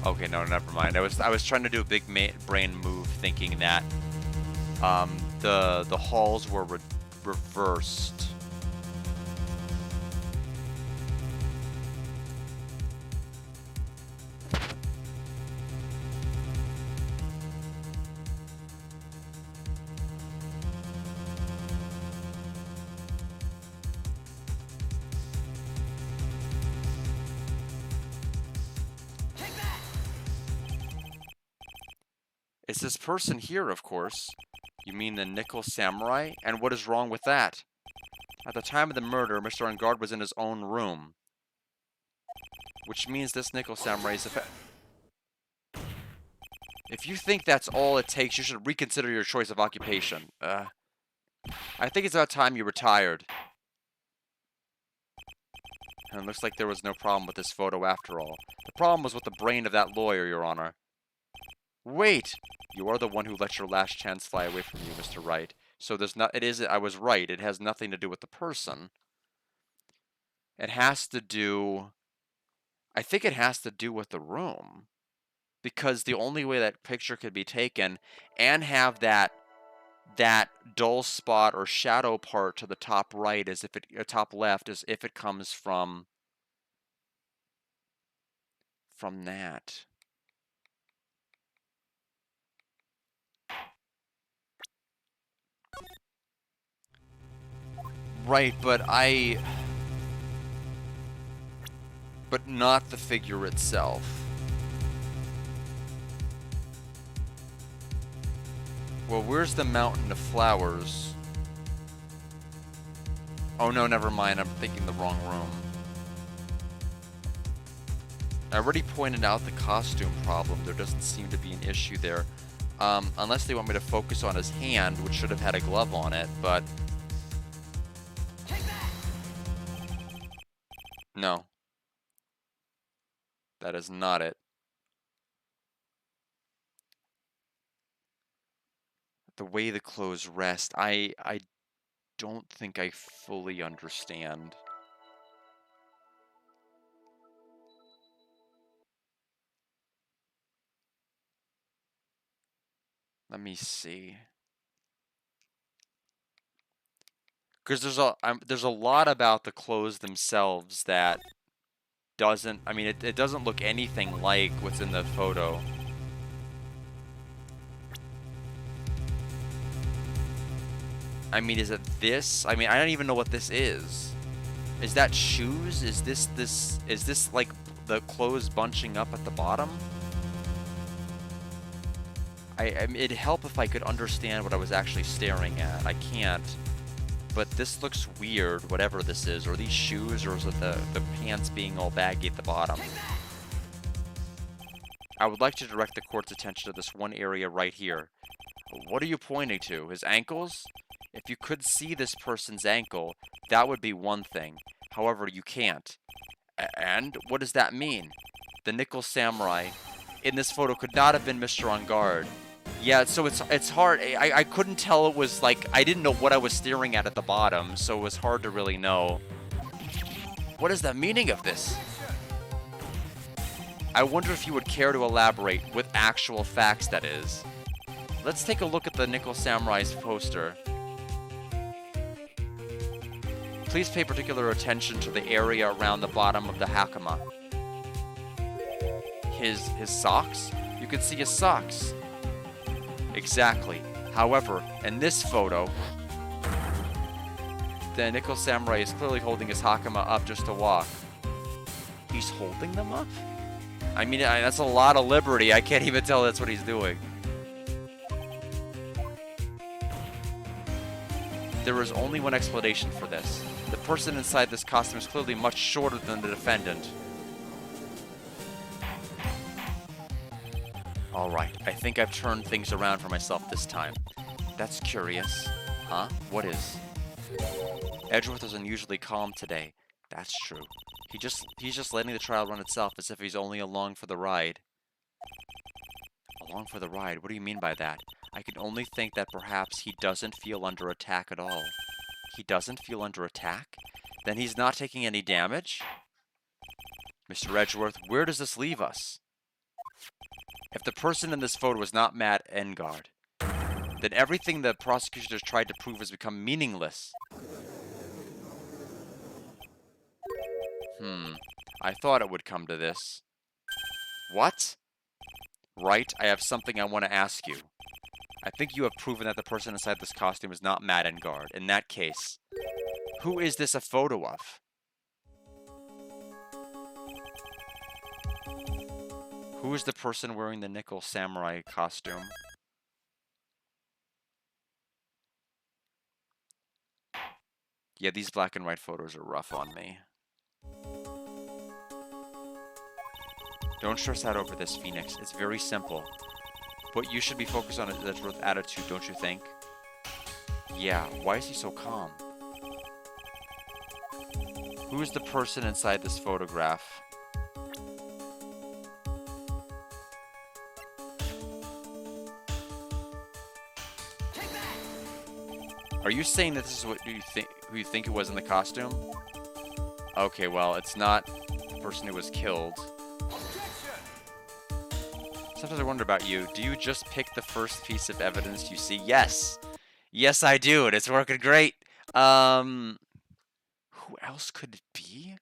Okay, no, never mind. I was trying to do a big brain move, thinking that the halls were reversed. It's this person here, of course. You mean the Nickel Samurai? And what is wrong with that? At the time of the murder, Mr. Engard was in his own room. Which means this Nickel Samurai is If you think that's all it takes, you should reconsider your choice of occupation. I think it's about time you retired. And it looks like there was no problem with this photo after all. The problem was with the brain of that lawyer, Your Honor. Wait! You are the one who let your last chance fly away from you, Mr. Wright. So there's not. I was right. It has nothing to do with the person. It has to do. I think it has to do with the room, because the only way that picture could be taken and have that dull spot or shadow part to the top right is if it top left is if it comes from that. Right, but not the figure itself. Well, where's the mountain of flowers? Oh no, never mind. I'm thinking the wrong room. I already pointed out the costume problem. There doesn't seem to be an issue there. Unless they want me to focus on his hand, which should have had a glove on it, but... No. That is not it. The way the clothes rest, I don't think I fully understand. Let me see. Because there's a lot about the clothes themselves that doesn't... I mean, it doesn't look anything like what's in the photo. I mean, is it this? I mean, I don't even know what this is. Is that shoes? Is this like the clothes bunching up at the bottom? It'd help if I could understand what I was actually staring at. I can't. But this looks weird, whatever this is. Or these shoes, or is it the pants being all baggy at the bottom? I would like to direct the court's attention to this one area right here. What are you pointing to? His ankles? If you could see this person's ankle, that would be one thing. However, you can't. And what does that mean? The Nickel Samurai in this photo could not have been Mr. On Guard. Yeah, so it's hard. I couldn't tell. It was like I didn't know what I was staring at the bottom, so it was hard to really know. What is the meaning of this? I wonder if you would care to elaborate with actual facts, that is. Let's take a look at the Nickel Samurai's poster. Please pay particular attention to the area around the bottom of the hakama. His socks? You can see his socks. Exactly. However, in this photo, the Nickel Samurai is clearly holding his hakama up just to walk. He's holding them up? I mean, that's a lot of liberty. I can't even tell that's what he's doing. There is only one explanation for this. The person inside this costume is clearly much shorter than the defendant. Alright, I think I've turned things around for myself this time. That's curious. Huh? What is? Edgeworth is unusually calm today. That's true. He's just letting the trial run itself as if he's only along for the ride. Along for the ride? What do you mean by that? I can only think that perhaps he doesn't feel under attack at all. He doesn't feel under attack? Then he's not taking any damage? Mr. Edgeworth, where does this leave us? If the person in this photo is not Matt Engard, then everything the prosecution has tried to prove has become meaningless. I thought it would come to this. What? Wright, I have something I want to ask you. I think you have proven that the person inside this costume is not Matt Engard. In that case, who is this a photo of? Who is the person wearing the nickel samurai costume? Yeah, these black and white photos are rough on me. Don't stress out over this, Phoenix. It's very simple. What you should be focused on is Edgeworth's attitude, don't you think? Yeah, why is he so calm? Who is the person inside this photograph? Are you saying that this is who you think it was in the costume? Okay, well, it's not the person who was killed. Sometimes I wonder about you. Do you just pick the first piece of evidence you see? Yes! Yes, I do, and it's working great! Who else could it be?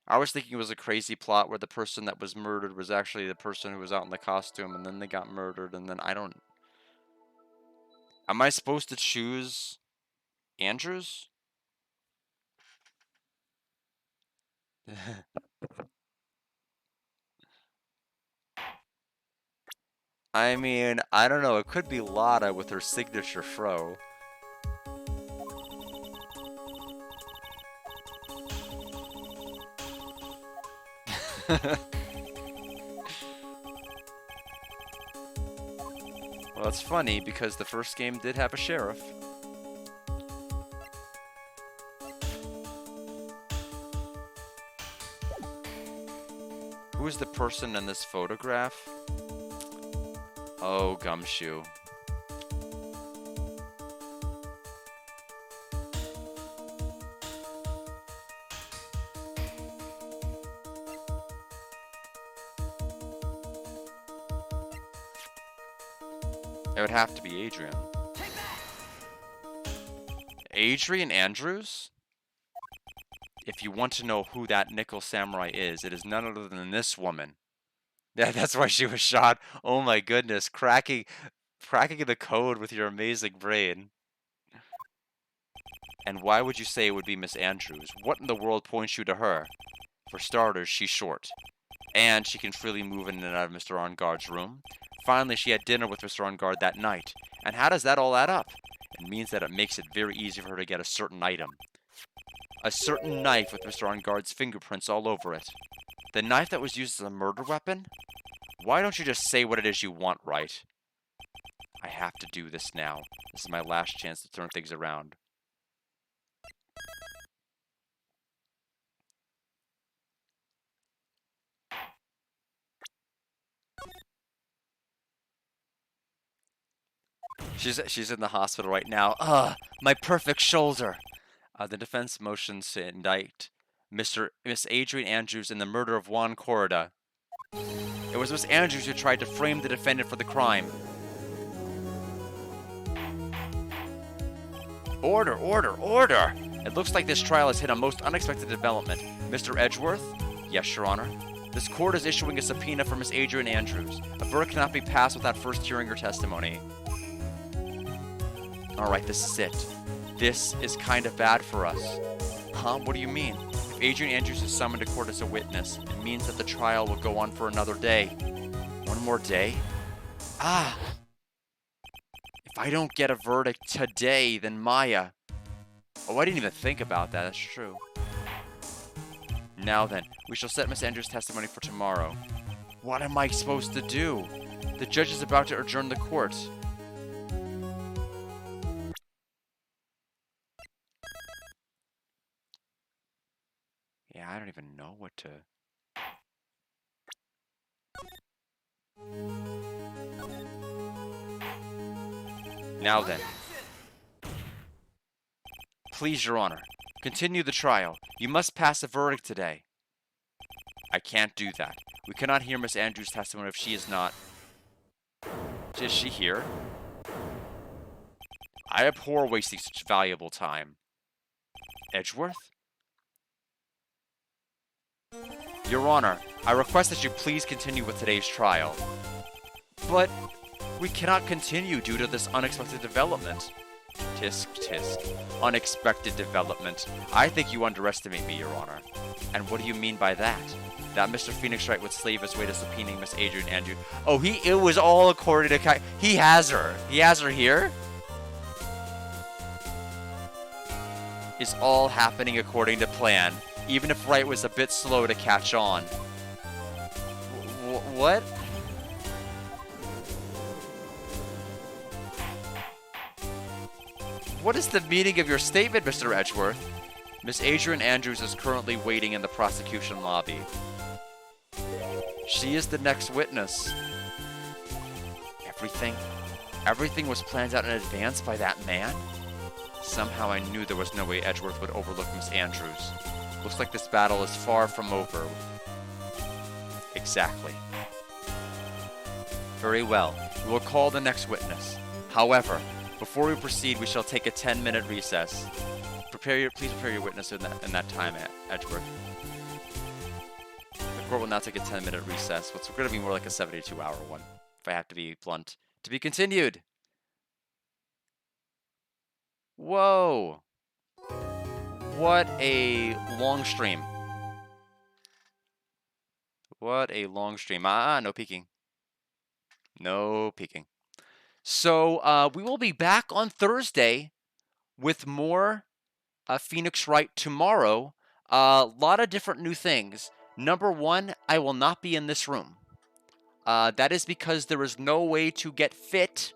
I was thinking it was a crazy plot where the person that was murdered was actually the person who was out in the costume, and then they got murdered, and then I don't... Am I supposed to choose Andrews? I mean, I don't know. It could be Lotta with her signature fro. Well, it's funny because the first game did have a sheriff. Who is the person in this photograph? Oh, Gumshoe. It would have to be Adrian. Adrian Andrews? If you want to know who that nickel samurai is, it is none other than this woman. Yeah, that's why she was shot. Oh my goodness, cracking the code with your amazing brain. And why would you say it would be Miss Andrews? What in the world points you to her? For starters, she's short. And she can freely move in and out of Mr. Engard's room. Finally, she had dinner with Mr. Engard that night. And how does that all add up? It means that it makes it very easy for her to get a certain item. A certain knife with Mr. Engard's fingerprints all over it. The knife that was used as a murder weapon? Why don't you just say what it is you want, Wright? I have to do this now. This is my last chance to turn things around. She's in the hospital right now. Ugh, my perfect shoulder. The defense motions to indict Miss Adrian Andrews in the murder of Juan Corrida. It was Miss Andrews who tried to frame the defendant for the crime. Order, order, order! It looks like this trial has hit a most unexpected development. Mr. Edgeworth? Yes, Your Honor. This court is issuing a subpoena for Miss Adrian Andrews. A verdict cannot be passed without first hearing her testimony. Alright, this is it. This is kind of bad for us. Huh? What do you mean? If Adrian Andrews is summoned to court as a witness, it means that the trial will go on for another day. One more day? Ah! If I don't get a verdict today, then Maya... Oh, I didn't even think about that. That's true. Now then, we shall set Miss Andrews' testimony for tomorrow. What am I supposed to do? The judge is about to adjourn the court. Yeah, I don't even know what to... Now then. Please, Your Honor, continue the trial. You must pass a verdict today. I can't do that. We cannot hear Miss Andrews' testimony if she is not... Is she here? I abhor wasting such valuable time. Edgeworth? Your Honor, I request that you please continue with today's trial. But we cannot continue due to this unexpected development. Tisk, tisk. Unexpected development. I think you underestimate me, Your Honor. And what do you mean by that? That Mr. Phoenix Wright would slave his way to subpoenaing Miss Adrian Andrew. Oh, it was all according to he has her. He has her here? Is all happening according to plan, even if Wright was a bit slow to catch on. What? What is the meaning of your statement, Mr. Edgeworth? Miss Adrian Andrews is currently waiting in the prosecution lobby. She is the next witness. Everything was planned out in advance by that man? Somehow I knew there was no way Edgeworth would overlook Miss Andrews. Looks like this battle is far from over. Exactly. Very well. We will call the next witness. However, before we proceed, we shall take a 10-minute recess. Please prepare your witness in that time, Edgeworth. The court will now take a 10-minute recess, which is going to be more like a 72-hour one, if I have to be blunt. To be continued. Whoa. What a long stream. What a long stream. No peeking. No peeking. So, we will be back on Thursday with more Phoenix Wright tomorrow. A lot of different new things. Number one, I will not be in this room. That is because there is no way to get fit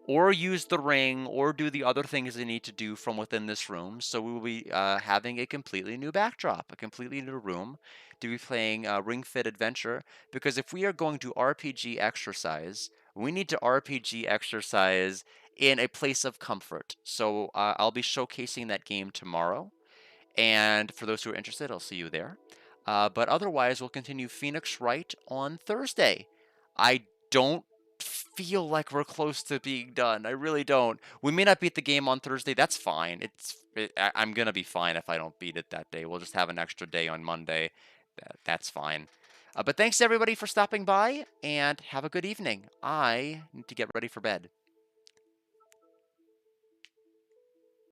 or use the ring or do the other things they need to do from within this room. So we will be having a completely new backdrop, a completely new room to be playing Ring Fit Adventure. Because if we are going to RPG exercise, we need to RPG exercise in a place of comfort. So I'll be showcasing that game tomorrow. And for those who are interested, I'll see you there. But otherwise, we'll continue Phoenix Wright on Thursday. I don't feel like we're close to being done. I really don't. We may not beat the game on Thursday. That's fine. I'm going to be fine if I don't beat it that day. We'll just have an extra day on Monday. That's fine. But thanks everybody for stopping by, and have a good evening. I need to get ready for bed.